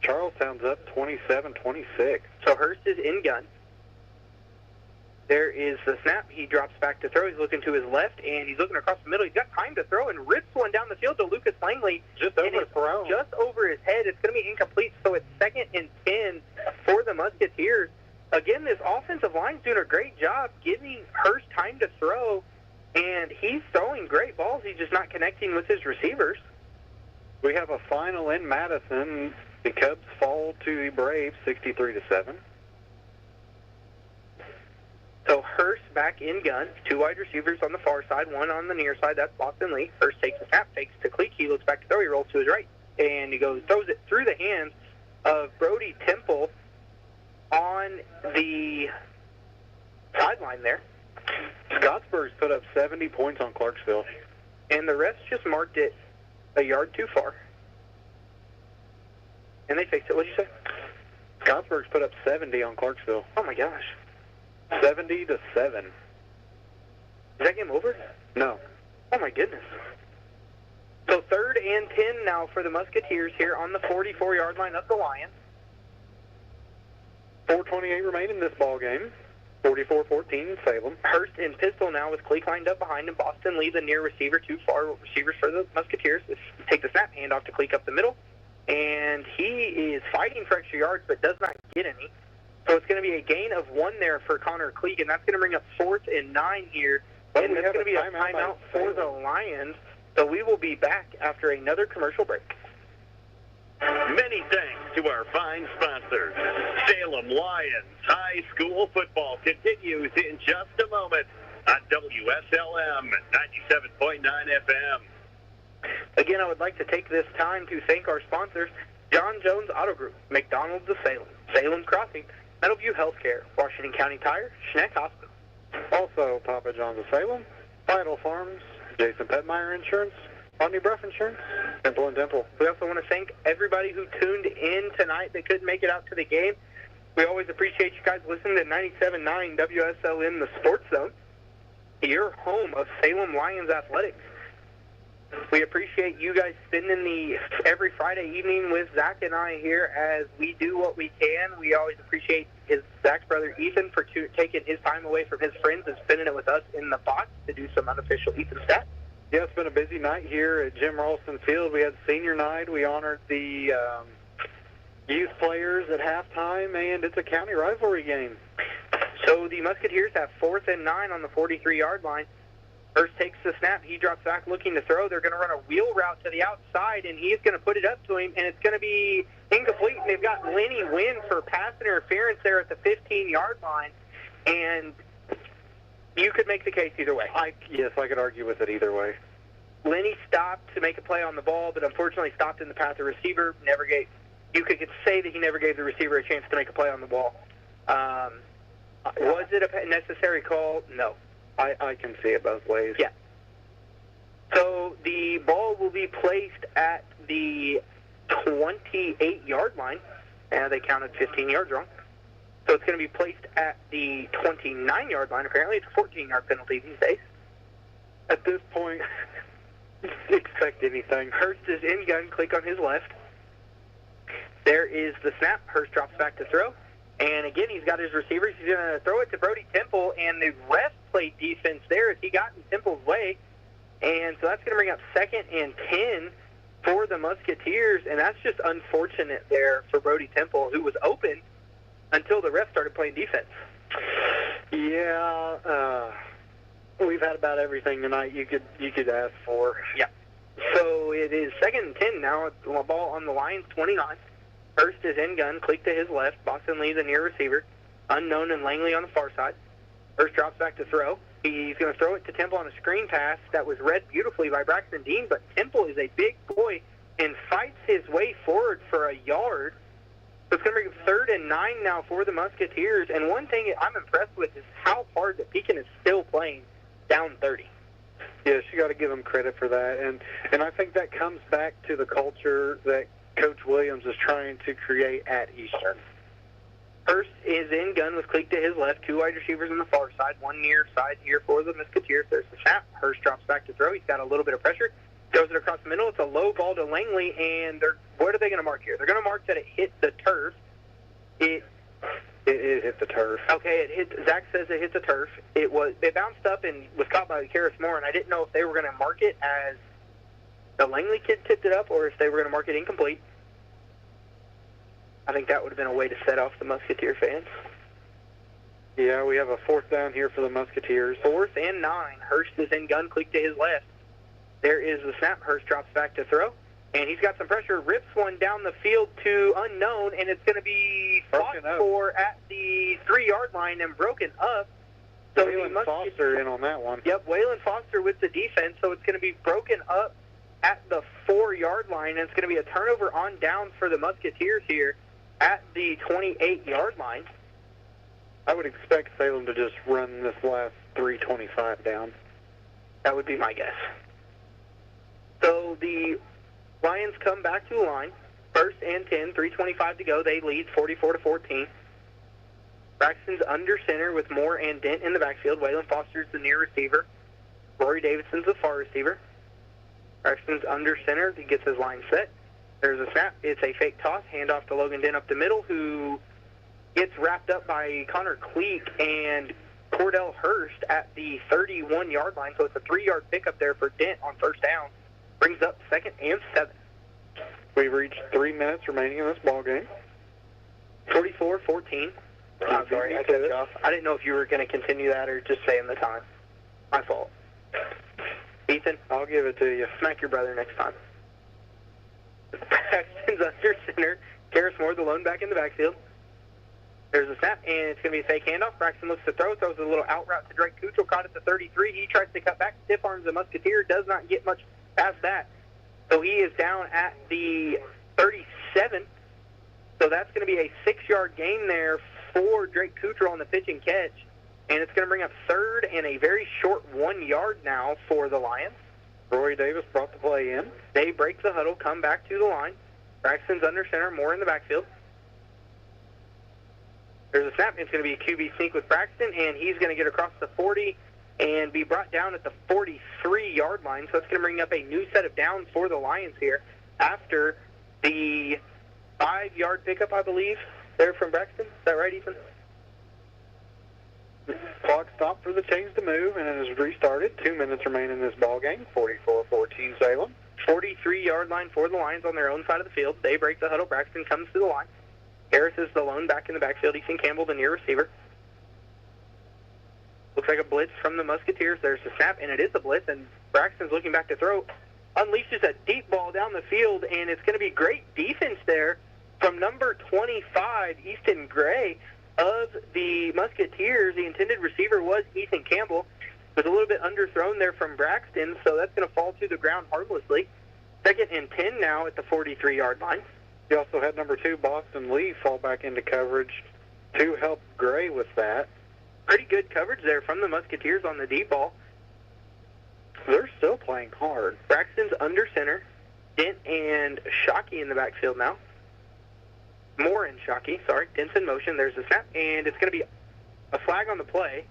Charlestown's up 27-26. So Hurst is in gun. There is the snap. He drops back to throw. He's looking to his left, and he's looking across the middle. He's got time to throw and rips one down the field to Lucas Langley. Just over his head. It's going to be incomplete, so it's 2nd and 10 for the Musketeers. Again, this offensive line's doing a great job giving Hurst time to throw, and he's throwing great balls. He's just not connecting with his receivers. We have a final in Madison. The Cubs fall to the Braves 63-7. So Hurst back in gun. 2 wide receivers on the far side, 1 on the near side. That's Boston Lee. Hurst takes a snap, fakes to Cleek. He looks back to throw. He rolls to his right, and he throws it through the hands of Brody Temple on the sideline there. Scottsburg's put up 70 points on Clarksville. And the refs just marked it a yard too far. And they fixed it. What'd you say? Scottsburg's put up 70 on Clarksville. Oh, my gosh. 70-7. Is that game over? No. Oh, my goodness. So 3rd and 10 now for the Musketeers here on the 44-yard line of the Lions. 4:28 remain in this ball game. 44-14 Salem. Hurst in pistol now with Cleek lined up behind him. Boston Lee, the near receiver, 2 far receivers for the Musketeers. Take the snap, hand off to Cleek up the middle. And he is fighting for extra yards but does not get any. So it's going to be a gain of 1 there for Connor Cleek, and that's going to bring up 4th and 9 here. And that's going to be a timeout for the Lions. So we will be back after another commercial break. Many thanks to our fine sponsors. Salem Lions High School football continues in just a moment on WSLM 97.9 FM. Again, I would like to take this time to thank our sponsors, John Jones Auto Group, McDonald's of Salem, Salem's Crossing, Meadowview Healthcare, Washington County Tire, Schneck Hospital. Also, Papa John's of Salem, Vital Farms, Jason Petmeyer Insurance, Omni Bruff Insurance, Temple and Temple. We also want to thank everybody who tuned in tonight that couldn't make it out to the game. We always appreciate you guys listening to 97.9 WSLM, the Sports Zone, your home of Salem Lions Athletics. We appreciate you guys spending every Friday evening with Zach and I here as we do what we can. We always appreciate Zach's brother Ethan for taking his time away from his friends and spending it with us in the box to do some unofficial Ethan stats. Yeah, it's been a busy night here at Jim Ralston Field. We had senior night. We honored the youth players at halftime, and it's a county rivalry game. So the Musketeers have 4th and 9 on the 43-yard line. Hurst takes the snap. He drops back looking to throw. They're going to run a wheel route to the outside, and he's going to put it up to him, and it's going to be incomplete. And they've got Lenny Wynn for pass interference there at the 15-yard line, and you could make the case either way. Yes, I could argue with it either way. Lenny stopped to make a play on the ball, but unfortunately stopped in the path of the receiver. You could say that he never gave the receiver a chance to make a play on the ball. Was it a necessary call? No. I can see it both ways. Yeah. So the ball will be placed at the 28-yard line. They counted 15 yards wrong. So it's going to be placed at the 29-yard line. Apparently it's a 14-yard penalty these days. At this point, expect anything. Hurst is in gun. Click on his left. There is the snap. Hurst drops back to throw. And again, he's got his receivers. He's going to throw it to Brody Temple, and the ref played defense there as he got in Temple's way. And so that's going to bring up 2nd and 10 for the Musketeers, and that's just unfortunate there for Brody Temple, who was open until the ref started playing defense. Yeah, we've had about everything tonight you could ask for. Yeah. So it is 2nd and 10 now. The ball on the Lions 29. Hurst is in gun. Click to his left. Boston Lee, the near receiver. Unknown and Langley on the far side. Hurst drops back to throw. He's going to throw it to Temple on a screen pass that was read beautifully by Braxton Dean, but Temple is a big boy and fights his way forward for a yard. So it's going to bring 3rd and 9 now for the Musketeers. And one thing I'm impressed with is how hard that Pekin is still playing. down 30. Yes, you got to give them credit for that, and I think that comes back to the culture that Coach Williams is trying to create at Eastern. Hurst is in gun with Cleek to his left, two wide receivers on the far side, one near side here for the Musketeers. There's the snap. Hurst drops back to throw. He's got a little bit of pressure. Throws it across the middle. It's a low ball to Langley, and what are they going to mark here? They're going to mark that it hit the turf. It hit the turf. Okay, Zach says it hit the turf. It bounced up and was caught by Karis Moore, and I didn't know if they were going to mark it as the Langley kid tipped it up or if they were going to mark it incomplete. I think that would have been a way to set off the Musketeer fans. Yeah, we have a 4th down here for the Musketeers. 4th and 9. Hurst is in gun, Cleek to his left. There is the snap. Hurst drops back to throw, and he's got some pressure. Rips one down the field to unknown, and it's going to be fought for at the 3-yard line and broken up. So Waylon Foster in on that one. Yep, Waylon Foster with the defense, so it's going to be broken up at the 4-yard line, and it's going to be a turnover on downs for the Musketeers here at the 28-yard line. I would expect Salem to just run this last 3:25 down. That would be my guess. So the Lions come back to the line. 1st and 10, 3:25 to go. They lead 44-14. Braxton's under center with Moore and Dent in the backfield. Waylon Foster's the near receiver. Rory Davidson's the far receiver. Braxton's under center. He gets his line set. There's a snap. It's a fake toss. Handoff to Logan Dent up the middle, who gets wrapped up by Connor Cleek and Cordell Hurst at the 31-yard line. So it's a 3-yard pickup there for Dent on 1st down. Brings up 2nd and 7. We've reached 3 minutes remaining in this ball game. 44-14. I'm sorry, I cut you off. I didn't know if you were going to continue that or just saying the time. My fault. Ethan, I'll give it to you. Smack your brother next time. Braxton's under center. Karis Moore, the lone back in the backfield. There's a snap, and it's going to be a fake handoff. Braxton looks to throw, throws a little out route to Drake Kuchel, caught at the 33. He tries to cut back, stiff arms the Musketeer, does not get much past that. So he is down at the 37. So that's going to be a 6-yard gain there for Drake Kuchel on the pitch and catch. And it's going to bring up 3rd and a very short 1 yard now for the Lions. Roy Davis brought the play in. They break the huddle, come back to the line. Braxton's under center, Moore in the backfield. There's a snap. It's going to be a QB sneak with Braxton, and he's going to get across the 40 and be brought down at the 43-yard line. So that's going to bring up a new set of downs for the Lions here after the 5-yard pickup, I believe, there from Braxton. Is that right, Ethan? Clock stopped for the chains to move, and it has restarted. 2 minutes remain in this ball game. 44-14 Salem. 43-yard line for the Lions on their own side of the field. They break the huddle. Braxton comes to the line. Harris is the lone back in the backfield. Ethan Campbell, the near receiver. Looks like a blitz from the Musketeers. There's a snap, and it is a blitz, and Braxton's looking back to throw. Unleashes a deep ball down the field, and it's going to be great defense there from number 25, Easton Gray, of the Musketeers. The intended receiver was Ethan Campbell. It was a little bit underthrown there from Braxton, so that's going to fall to the ground harmlessly. 2nd and 10 now at the 43-yard line. You also had number 2, Boston Lee, fall back into coverage to help Gray with that. Pretty good coverage there from the Musketeers on the deep ball. They're still playing hard. Braxton's under center. Dent and Shockey in the backfield now. Moore and Shockey, sorry. Dent's in motion. There's a snap, and it's going to be a flag on the play.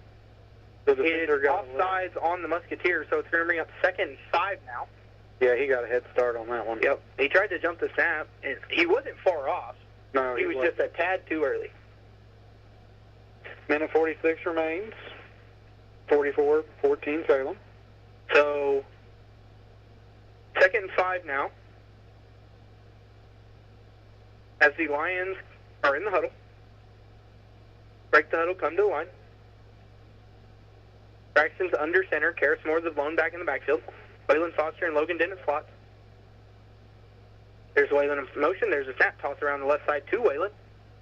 So it's offsides on the Musketeers, so it's going to bring up 2nd and 5 now. Yeah, he got a head start on that one. Yep. He tried to jump the snap, and he wasn't far off. No, he was just a tad too early. Minute 46 remains. 44-14 Salem. So, 2nd and 5 now. As the Lions are in the huddle. Break the huddle, come to the line. Braxton's under center. Karis Moore, the lone back in the backfield. Waylon Foster and Logan Dent in slots. There's Waylon in motion. There's a snap toss around the left side to Waylon.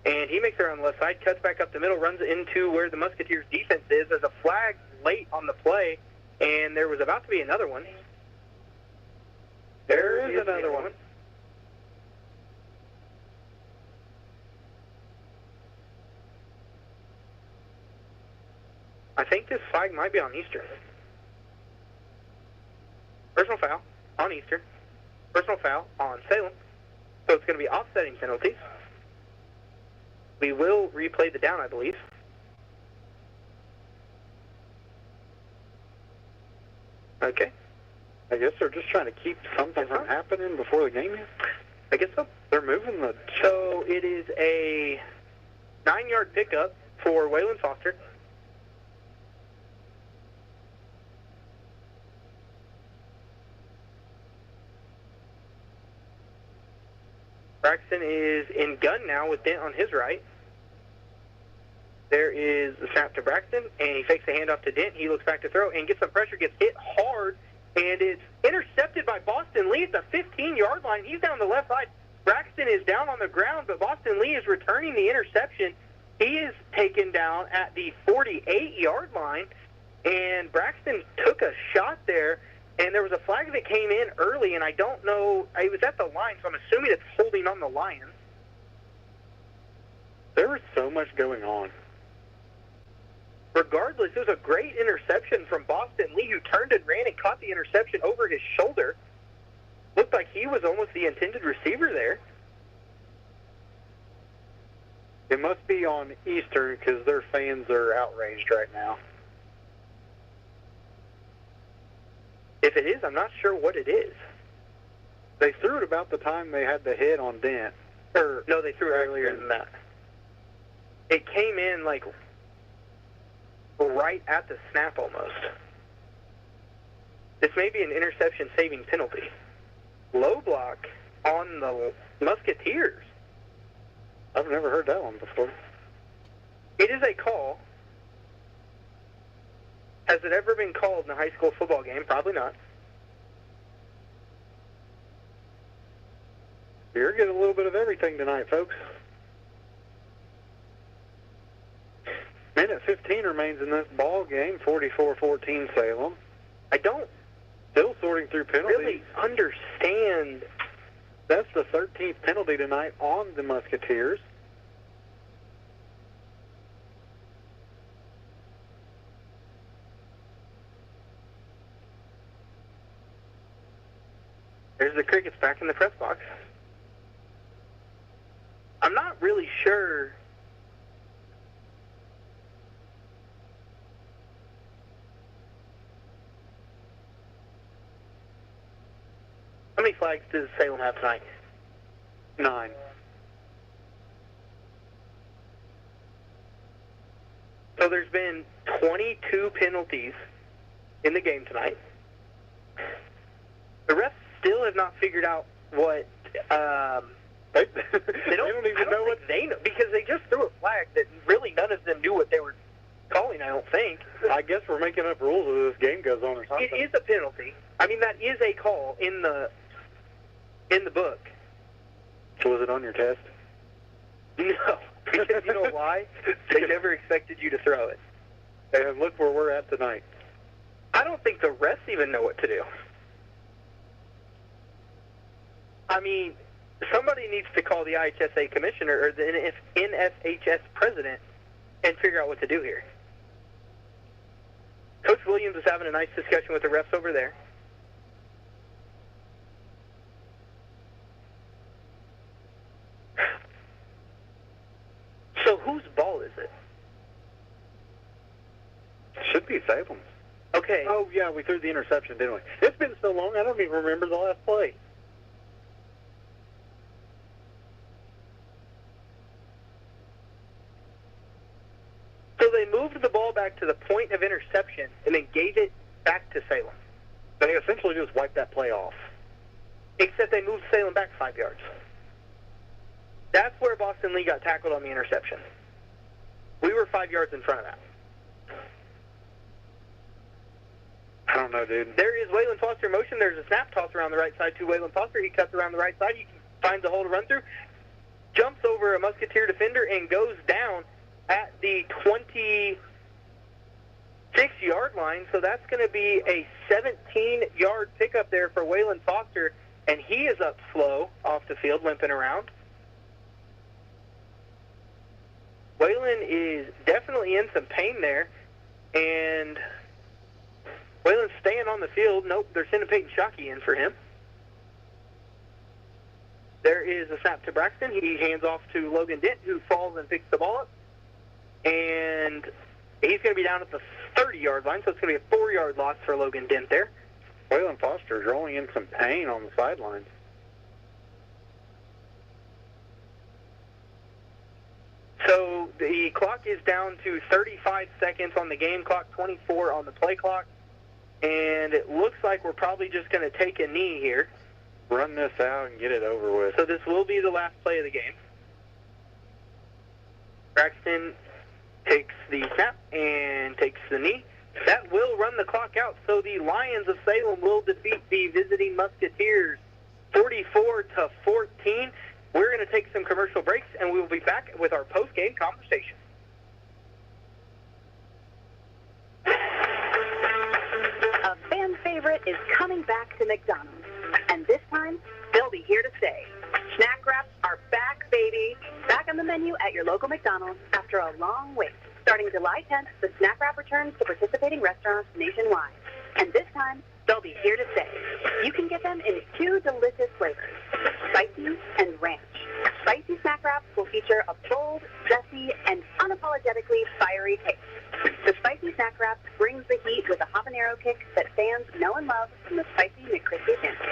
And he makes it around the left side, cuts back up the middle, runs into where the Musketeers' defense is. There's a flag late on the play, and there was about to be another one. There is another one. I think this flag might be on Eastern. personal foul on Eastern, personal foul on Salem. So it's going to be offsetting penalties. We will replay the down, I believe. Okay. I guess they're just trying to keep something from happening before the game is. I guess so. They're moving the... So it is a 9-yard pickup for Waylon Foster. Braxton is in gun now with Dent on his right. There is the snap to Braxton, and he fakes the handoff to Dent. He looks back to throw and gets some pressure, gets hit hard, and it's intercepted by Boston Lee at the 15-yard line. He's down the left side. Braxton is down on the ground, but Boston Lee is returning the interception. He is taken down at the 48-yard line, and Braxton took a shot there, and there was a flag that came in early, and I don't know. It was at the line, so I'm assuming it's holding on the Lions. There was so much going on. Regardless, it was a great interception from Boston Lee, who turned and ran and caught the interception over his shoulder. Looked like he was almost the intended receiver there. It must be on Eastern because their fans are outraged right now. If it is, I'm not sure what it is. They threw it about the time they had the hit on Dent. No, they threw it earlier than that. It came in like right at the snap almost. This may be an interception saving penalty. Low block on the Musketeers. I've never heard that one before. It is a call. Has it ever been called in a high school football game? Probably not. You're getting a little bit of everything tonight, folks. Minute 15 remains in this ball game, 44-14 Salem. I don't still sorting through penalties. Really understand. That's the 13th penalty tonight on the Musketeers. There's the Crickets back in the press box. I'm not really sure. How many flags does Salem have tonight? 9. So there's been 22 penalties in the game tonight. The refs still have not figured out what... They don't even know what they know, because they just threw a flag that really none of them knew what they were calling, I don't think. I guess we're making up rules as this game goes on or something. It is a penalty. I mean, that is a call in the book. So was it on your test? No, because you know why? They never expected you to throw it. And look where we're at tonight. I don't think the refs even know what to do. I mean, somebody needs to call the IHSA commissioner or the NFHS president and figure out what to do here. Coach Williams is having a nice discussion with the refs over there. So whose ball is it? Should be Salem's. Okay. Oh, yeah, we threw the interception, didn't we? It's been so long, I don't even remember the last play. So they moved the ball back to the point of interception and then gave it back to Salem. They essentially just wiped that play off. Except they moved Salem back 5 yards. That's where Boston Lee got tackled on the interception. We were 5 yards in front of that. I don't know, dude. There is Waylon Foster in motion. There's a snap toss around the right side to Waylon Foster. He cuts around the right side. He finds a hole to run through. Jumps over a Musketeer defender and goes down at the 26-yard line. So that's going to be a 17-yard pickup there for Waylon Foster. And he is up slow off the field, limping around. Waylon is definitely in some pain there. And Whalen's staying on the field. Nope, they're sending Peyton Shockey in for him. There is a snap to Braxton. He hands off to Logan Dent, who falls and picks the ball up. And he's going to be down at the 30-yard line, so it's going to be a 4-yard loss for Logan Dent there. Waylon Foster's rolling in some pain on the sidelines. So the clock is down to 35 seconds on the game clock, 24 on the play clock. And it looks like we're probably just going to take a knee here. Run this out and get it over with. So this will be the last play of the game. Braxton takes the snap and takes the knee. That will run the clock out. So the Lions of Salem will defeat the visiting Musketeers 44-14. We're going to take some commercial breaks, and we will be back with our post-game conversation. A fan favorite is coming back to McDonald's. And this time, they'll be here to stay. Snack wraps are back, baby. Back on the menu at your local McDonald's after a long wait. Starting July 10th, the snack wrap returns to participating restaurants nationwide. And this time, they'll be here to stay. You can get them in 2 delicious flavors, spicy and ranch. Spicy snack wraps will feature a bold, zesty, and unapologetically fiery taste. The spicy snack wrap brings the heat with a habanero kick that fans know and love from the spicy McCrispy sandwich.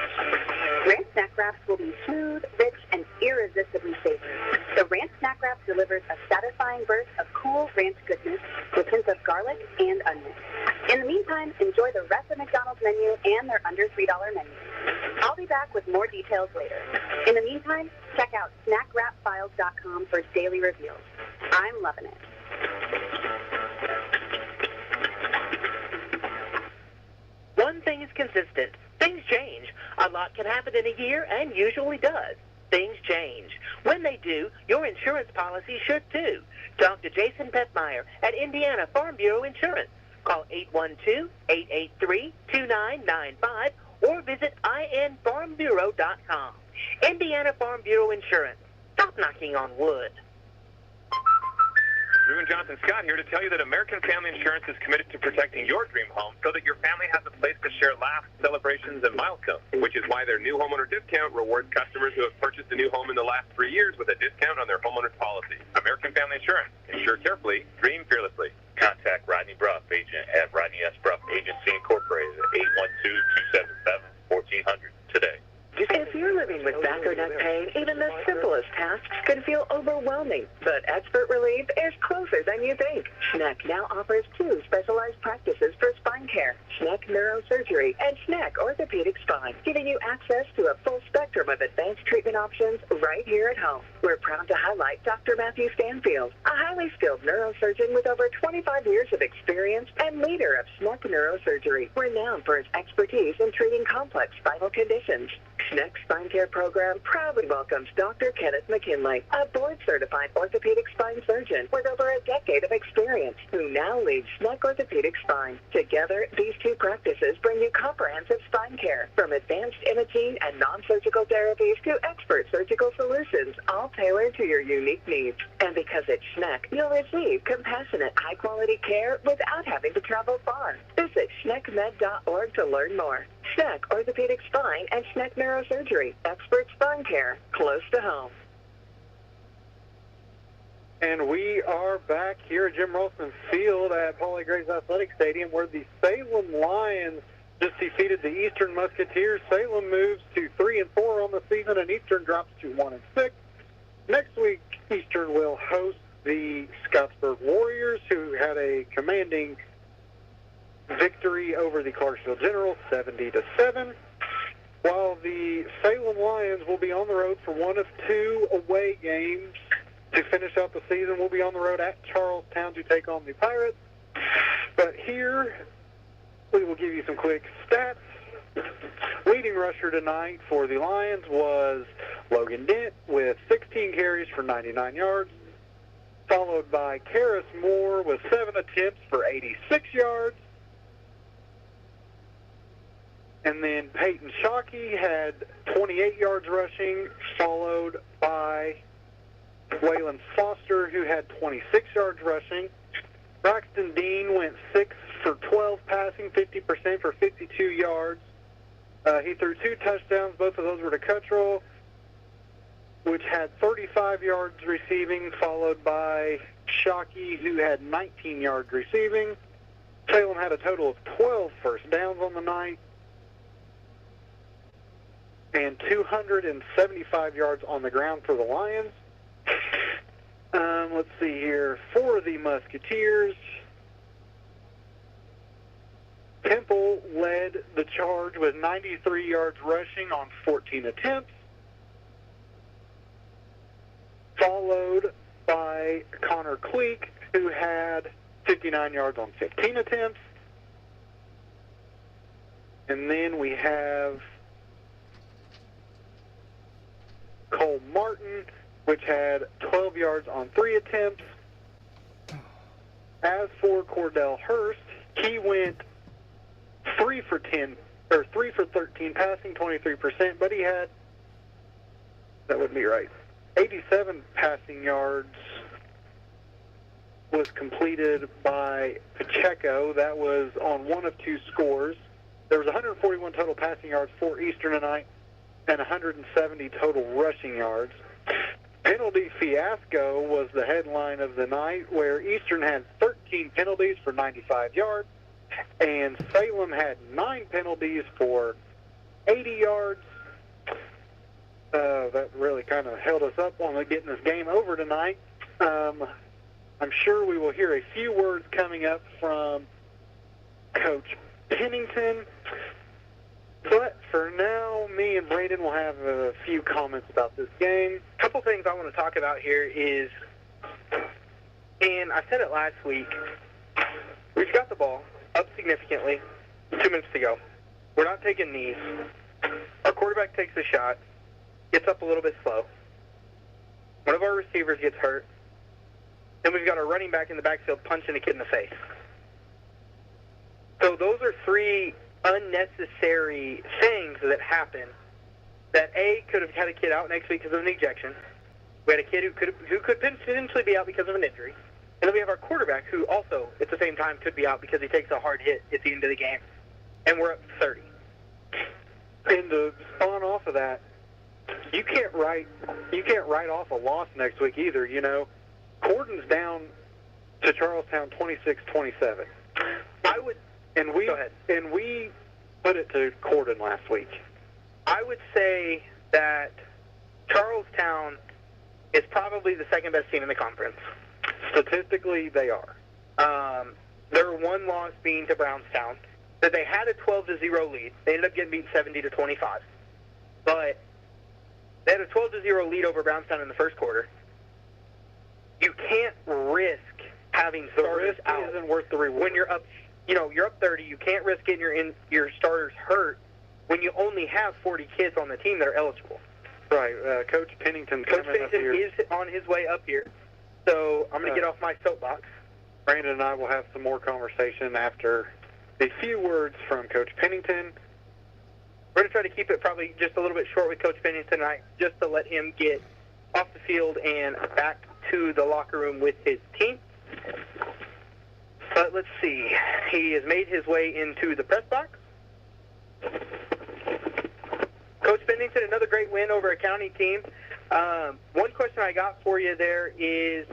Ranch snack wraps will be smooth, rich, and irresistibly savory. The ranch snack wrap delivers a satisfying burst of cool ranch goodness with hints of garlic and onion. In the meantime, enjoy the rest of McDonald's menu and their under $3 menu. I'll be back with more details later. In the meantime, check out snackwrapfiles.com for daily reviews. I'm loving it. One thing is consistent. Things change. A lot can happen in a year and usually does. Things change. When they do, your insurance policy should too. Talk to Jason Petmeyer at Indiana Farm Bureau Insurance. Call 812-883-2995 or visit infarmbureau.com. Indiana Farm Bureau Insurance. Stop knocking on wood. Drew and Jonathan Scott here to tell you that American Family Insurance is committed to protecting your dream home so that your family has a place to share laughs, celebrations, and milestones, which is why their new homeowner discount rewards customers who have purchased a new home in the last 3 years with a discount on their homeowner's policy. American Family Insurance. Insure carefully, dream fearlessly. Contact Rodney Bruff, agent at Rodney S. Bruff Agency Incorporated at 812-277-1400 today. If you're living with back or neck pain, even the simplest tasks can feel overwhelming. But Expert Relief is closer than you think. Schneck now offers 2 specialized practices for spine care, Schneck Neurosurgery and Schneck Orthopedic Spine, giving you access to a full spectrum of advanced treatment options right here at home. We're proud to highlight Dr. Matthew Stanfield, a highly skilled neurosurgeon with over 25 years of experience and leader of Schneck Neurosurgery, renowned for his expertise in treating complex spinal conditions. Schneck's Spine Care program proudly welcomes Dr. Kenneth McKinley, a board-certified orthopedic spine surgeon with over a decade of experience, who now leads Schneck Orthopedic Spine. Together, these 2 practices bring you comprehensive spine care, from advanced imaging and non-surgical therapies to expert surgical solutions, all tailored to your unique needs. And because it's Schneck, you'll receive compassionate, high-quality care without having to travel far. Visit schneckmed.org to learn more. Schneck Orthopedic Spine and Schneck Neurosurgery. Expert spine care, close to home. And we are back here at Jim Rolston Field at Paulie Graves Athletic Stadium, where the Salem Lions just defeated the Eastern Musketeers. Salem moves to 3-4 on the season, and Eastern drops to 1-6. Next week, Eastern will host the Scottsburg Warriors, who had a commanding victory over the Clarksville Generals, 70-7. While the Salem Lions will be on the road for one of 2 away games to finish out the season. We'll be on the road at Charlestown to take on the Pirates. But here, we will give you some quick stats. Leading rusher tonight for the Lions was Logan Dent with 16 carries for 99 yards, followed by Karis Moore with 7 attempts for 86 yards. And then Peyton Shockey had 28 yards rushing, followed by Waylon Foster, who had 26 yards rushing. Braxton Dean went 6 for 12 passing, 50% for 52 yards. He threw 2 touchdowns. Both of those were to Cuttrell, which had 35 yards receiving, followed by Shockey, who had 19 yards receiving. Salem had a total of 12 first downs on the night and 275 yards on the ground for the Lions. Let's see here. For the Musketeers, Temple led the charge with 93 yards rushing on 14 attempts, followed by Connor Cleek, who had 59 yards on 15 attempts. And then we have Cole Martin, which had 12 yards on 3 attempts. As for Cordell Hurst, he went 3 for 13 passing, 23%, but he had, that would be right, 87 passing yards was completed by Pacheco. That was on 1 of 2 scores. There was 141 total passing yards for Eastern tonight and 170 total rushing yards. Penalty fiasco was the headline of the night, where Eastern had 13 penalties for 95 yards, and Salem had 9 penalties for 80 yards. That really kind of held us up on getting this game over tonight. I'm sure we will hear a few words coming up from Coach Pennington. But for now, me and Braden will have a few comments about this game. A couple things I want to talk about here is, and I said it last week, we've got the ball up significantly 2 minutes to go. We're not taking knees. Our quarterback takes a shot, gets up a little bit slow. One of our receivers gets hurt. Then we've got our running back in the backfield punching a kid in the face. So those are 3 unnecessary things that happen that A, could have had a kid out next week because of an ejection. We had a kid who could potentially be out because of an injury. And then we have our quarterback who also, at the same time, could be out because he takes a hard hit at the end of the game. And we're up 30. And to spawn off of that, you can't write off a loss next week either. You know, Corden's down to Charlestown 26-27. Go ahead. And we put it to Corden last week. I would say that Charlestown is probably the second best team in the conference. Statistically, they are. Their one loss being to Brownstown. That they had a 12-0 lead. They ended up getting beat 70-25. But they had a 12-0 lead over Brownstown in the first quarter. You can't risk having starters out. The risk isn't worth the reward. When you're up, you're up 30. You can't risk getting your starters hurt when you only have 40 kids on the team that are eligible. Right. Coach Pennington is on his way up here. So I'm going to get off my soapbox. Brandon and I will have some more conversation after a few words from Coach Pennington. We're going to try to keep it probably just a little bit short with Coach Pennington tonight, just to let him get off the field and back to the locker room with his team. But let's see. He has made his way into the press box. Coach Pennington, another great win over a county team. One question I got for you there is,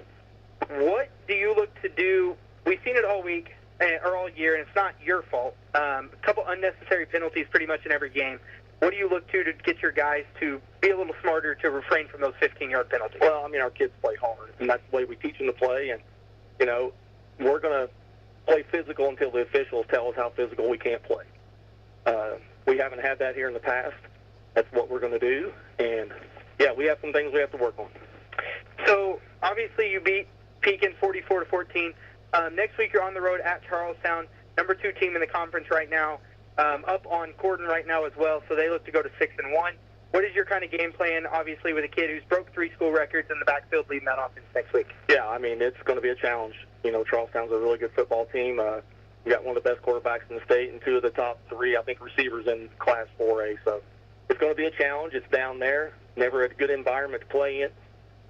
what do you look to do? We've seen it all week, or all year, and it's not your fault. A couple unnecessary penalties pretty much in every game. What do you look to get your guys to be a little smarter to refrain from those 15-yard penalties? Well, I mean, our kids play hard, and that's the way we teach them to play. And, we're going to play physical until the officials tell us how physical we can't play. We haven't had that here in the past. That's what we're going to do. And, yeah, we have some things we have to work on. So, obviously, you beat Pekin 44-14. Next week, you're on the road at Charlestown, number 2 team in the conference right now. Up on Corden right now as well, so they look to go to 6-1. What is your kind of game plan, obviously, with a kid who's broke 3 school records in the backfield leading that offense next week? Yeah, I mean, it's going to be a challenge. Charlestown's a really good football team. We got one of the best quarterbacks in the state and 2 of the top 3, I think, receivers in Class 4A. So it's going to be a challenge. It's down there. Never a good environment to play in.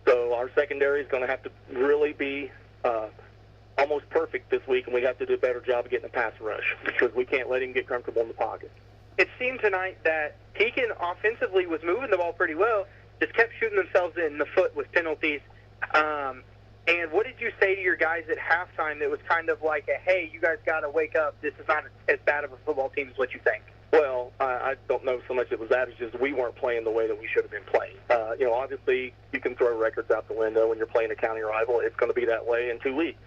So our secondary is going to have to really be almost perfect this week, and we have to do a better job of getting the pass rush because we can't let him get comfortable in the pocket. It seemed tonight that Pekin offensively was moving the ball pretty well, just kept shooting themselves in the foot with penalties. And what did you say to your guys at halftime that was kind of like a, hey, you guys got to wake up, this is not as bad of a football team as what you think? Well, I don't know so much it was that. It's just we weren't playing the way that we should have been playing. Obviously, you can throw records out the window when you're playing a county rival. It's going to be that way in 2 weeks.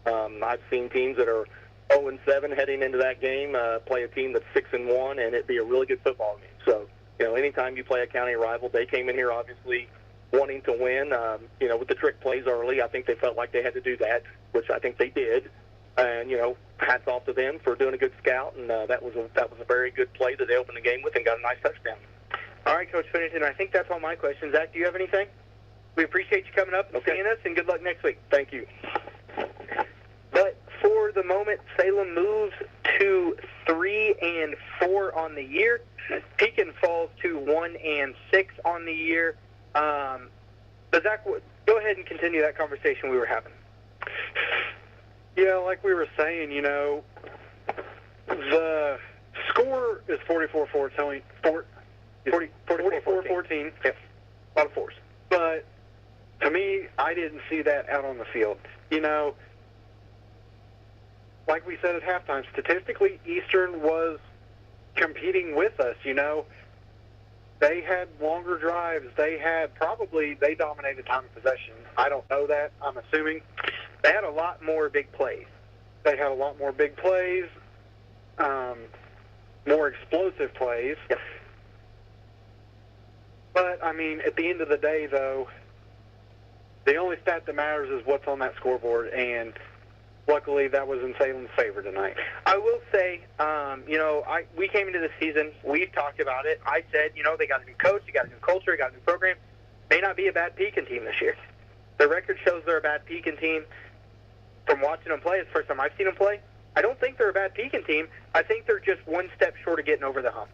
I've seen teams that are 0-7 heading into that game play a team that's 6-1, and it'd be a really good football game. So, anytime you play a county rival, they came in here obviously wanting to win. With the trick plays early, I think they felt like they had to do that, which I think they did. And, hats off to them for doing a good scout, and that was a very good play that they opened the game with and got a nice touchdown. All right, Coach Pennington, I think that's all my questions. Zach, do you have anything? We appreciate you coming up and seeing us, and good luck next week. Thank you. But for the moment, Salem moves to 3-4 on the year. Pekin falls to 1-6 on the year. But Zach, go ahead and continue that conversation we were having. Yeah, like we were saying, the score is 44-14. 44-14. Yep. A lot of fours. But to me, I didn't see that out on the field. Like we said at halftime, statistically, Eastern was competing with us. They had longer drives. They dominated time of possession. I don't know that. I'm assuming. They had a lot more big plays. They had a lot more big plays, more explosive plays. Yes. But, at the end of the day, though, the only stat that matters is what's on that scoreboard, and luckily that was in Salem's favor tonight. I will say, we came into the season, we've talked about it. I said, they got a new coach, they got a new culture, they got a new program. May not be a bad Pekin team this year. The record shows they're a bad Pekin team. From watching them play, it's the first time I've seen them play. I don't think they're a bad Pekin team. I think they're just one step short of getting over the hump.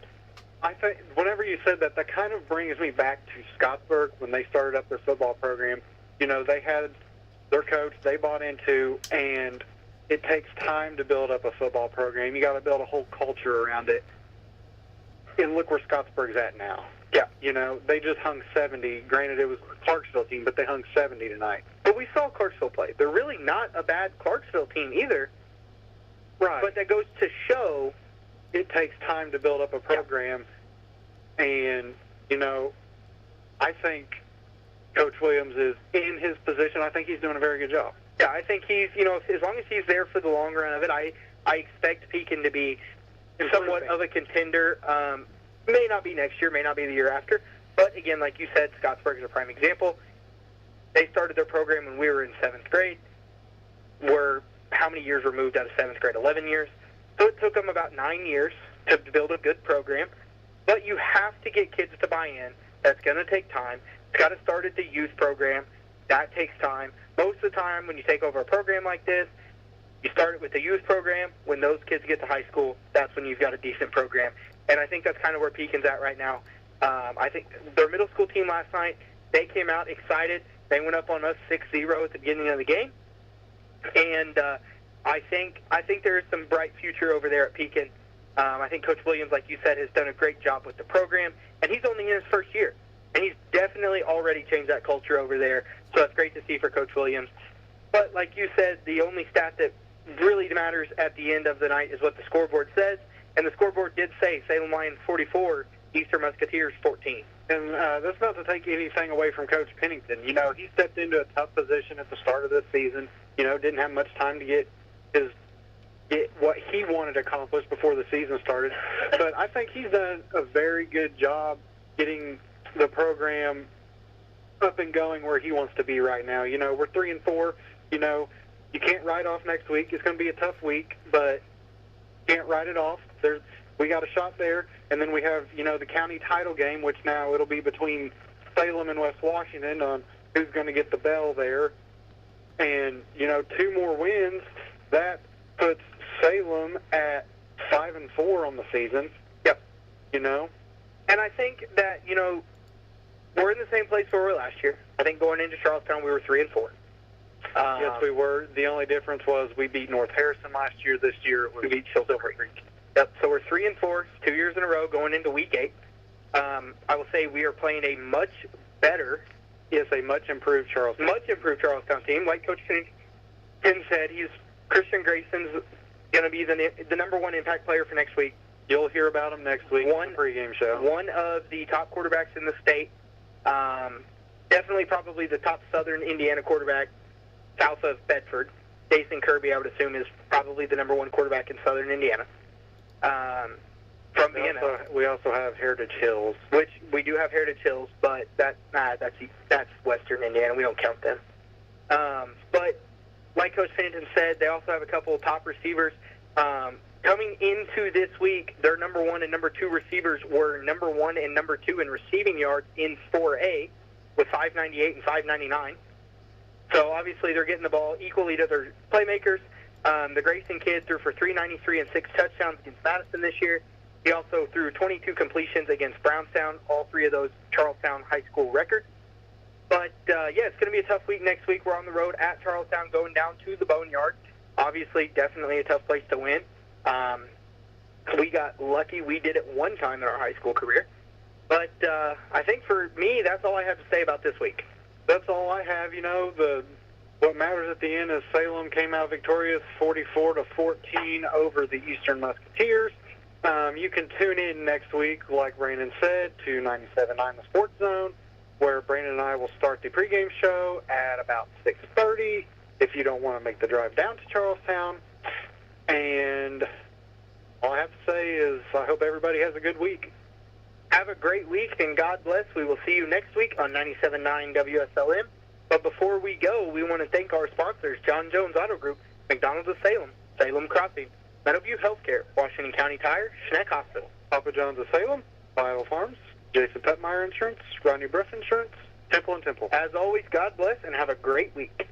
I think whenever you said that kind of brings me back to Scottsburg when they started up their football program. They had their coach they bought into, and it takes time to build up a football program. You got to build a whole culture around it. And look where Scottsburg's at now. Yeah. They just hung 70. Granted, it was a Clarksville team, but they hung 70 tonight. But we saw Clarksville play. They're really not a bad Clarksville team either. Right. But that goes to show it takes time to build up a program. Yeah. And, I think Coach Williams is in his position. I think he's doing a very good job. Yeah, I think he's, as long as he's there for the long run of it, I expect Pekin to be somewhat of a contender. May not be next year, may not be the year after. But, again, like you said, Scottsburg is a prime example. They started their program when we were in 7th grade. We're how many years removed out of 7th grade? 11 years. So it took them about 9 years to build a good program. But you have to get kids to buy in. That's going to take time. It's got to start at the youth program. That takes time. Most of the time when you take over a program like this, you start it with the youth program. When those kids get to high school, that's when you've got a decent program. And I think that's kind of where Pekin's at right now. I think their middle school team last night, they came out excited. They went up on us 6-0 at the beginning of the game. And I think there is some bright future over there at Pekin. I think Coach Williams, like you said, has done a great job with the program. And he's only in his first year. And he's definitely already changed that culture over there. So that's great to see for Coach Williams. But like you said, the only stat that really matters at the end of the night is what the scoreboard says. And the scoreboard did say Salem Lions 44, Eastern Musketeers 14. And that's not to take anything away from Coach Pennington. He stepped into a tough position at the start of this season. Didn't have much time to get what he wanted accomplished before the season started. But I think he's done a very good job getting the program up and going where he wants to be right now. We're 3-4. You can't write off next week. It's going to be a tough week, but can't write it off. We got a shot there, and then we have, the county title game, which now it'll be between Salem and West Washington on who's going to get the bell there. And, 2 more wins, that puts Salem at 5-4 on the season. Yep. And I think that, we're in the same place where we were last year. I think going into Charlestown, we were 3-4. Yes, we were. The only difference was we beat North Harrison last year. This year we beat Silver Creek. Yep, so we're 3-4, 2 years in a row going into Week 8. I will say we are playing a much better, a much improved Charlestown team. Like Coach Finn said, Christian Grayson's going to be the number one impact player for next week. You'll hear about him next week on the pregame show. One of the top quarterbacks in the state. Definitely probably the top Southern Indiana quarterback south of Bedford. Jason Kirby, I would assume, is probably the number one quarterback in Southern Indiana. We also have Heritage Hills. Which we do have Heritage Hills, but that's Western Indiana. We don't count them. But like Coach Fenton said, they also have a couple of top receivers. Coming into this week, their number 1 and number 2 receivers were number 1 and number 2 in receiving yards in 4A with 598 and 599. So obviously they're getting the ball equally to their playmakers. The Grayson kid threw for 393 and 6 touchdowns against Madison this year. He also threw 22 completions against Brownstown, all 3 of those Charlestown High School records. But, it's going to be a tough week next week. We're on the road at Charlestown going down to the Boneyard. Obviously, definitely a tough place to win. We got lucky. We did it one time in our high school career. But I think for me, that's all I have to say about this week. That's all I have. What matters at the end is Salem came out victorious 44-14 over the Eastern Musketeers. You can tune in next week, like Brandon said, to 97.9 The Sports Zone, where Brandon and I will start the pregame show at about 6:30 if you don't want to make the drive down to Charlestown. And all I have to say is I hope everybody has a good week. Have a great week, and God bless. We will see you next week on 97.9 WSLM. But before we go, we want to thank our sponsors, John Jones Auto Group, McDonald's of Salem, Salem Crossing, Meadowview Healthcare, Washington County Tire, Schneck Hospital, Papa John's of Salem, Vital Farms, Jason Petmeyer Insurance, Rodney Bruff Insurance, Temple and Temple. As always, God bless, and have a great week.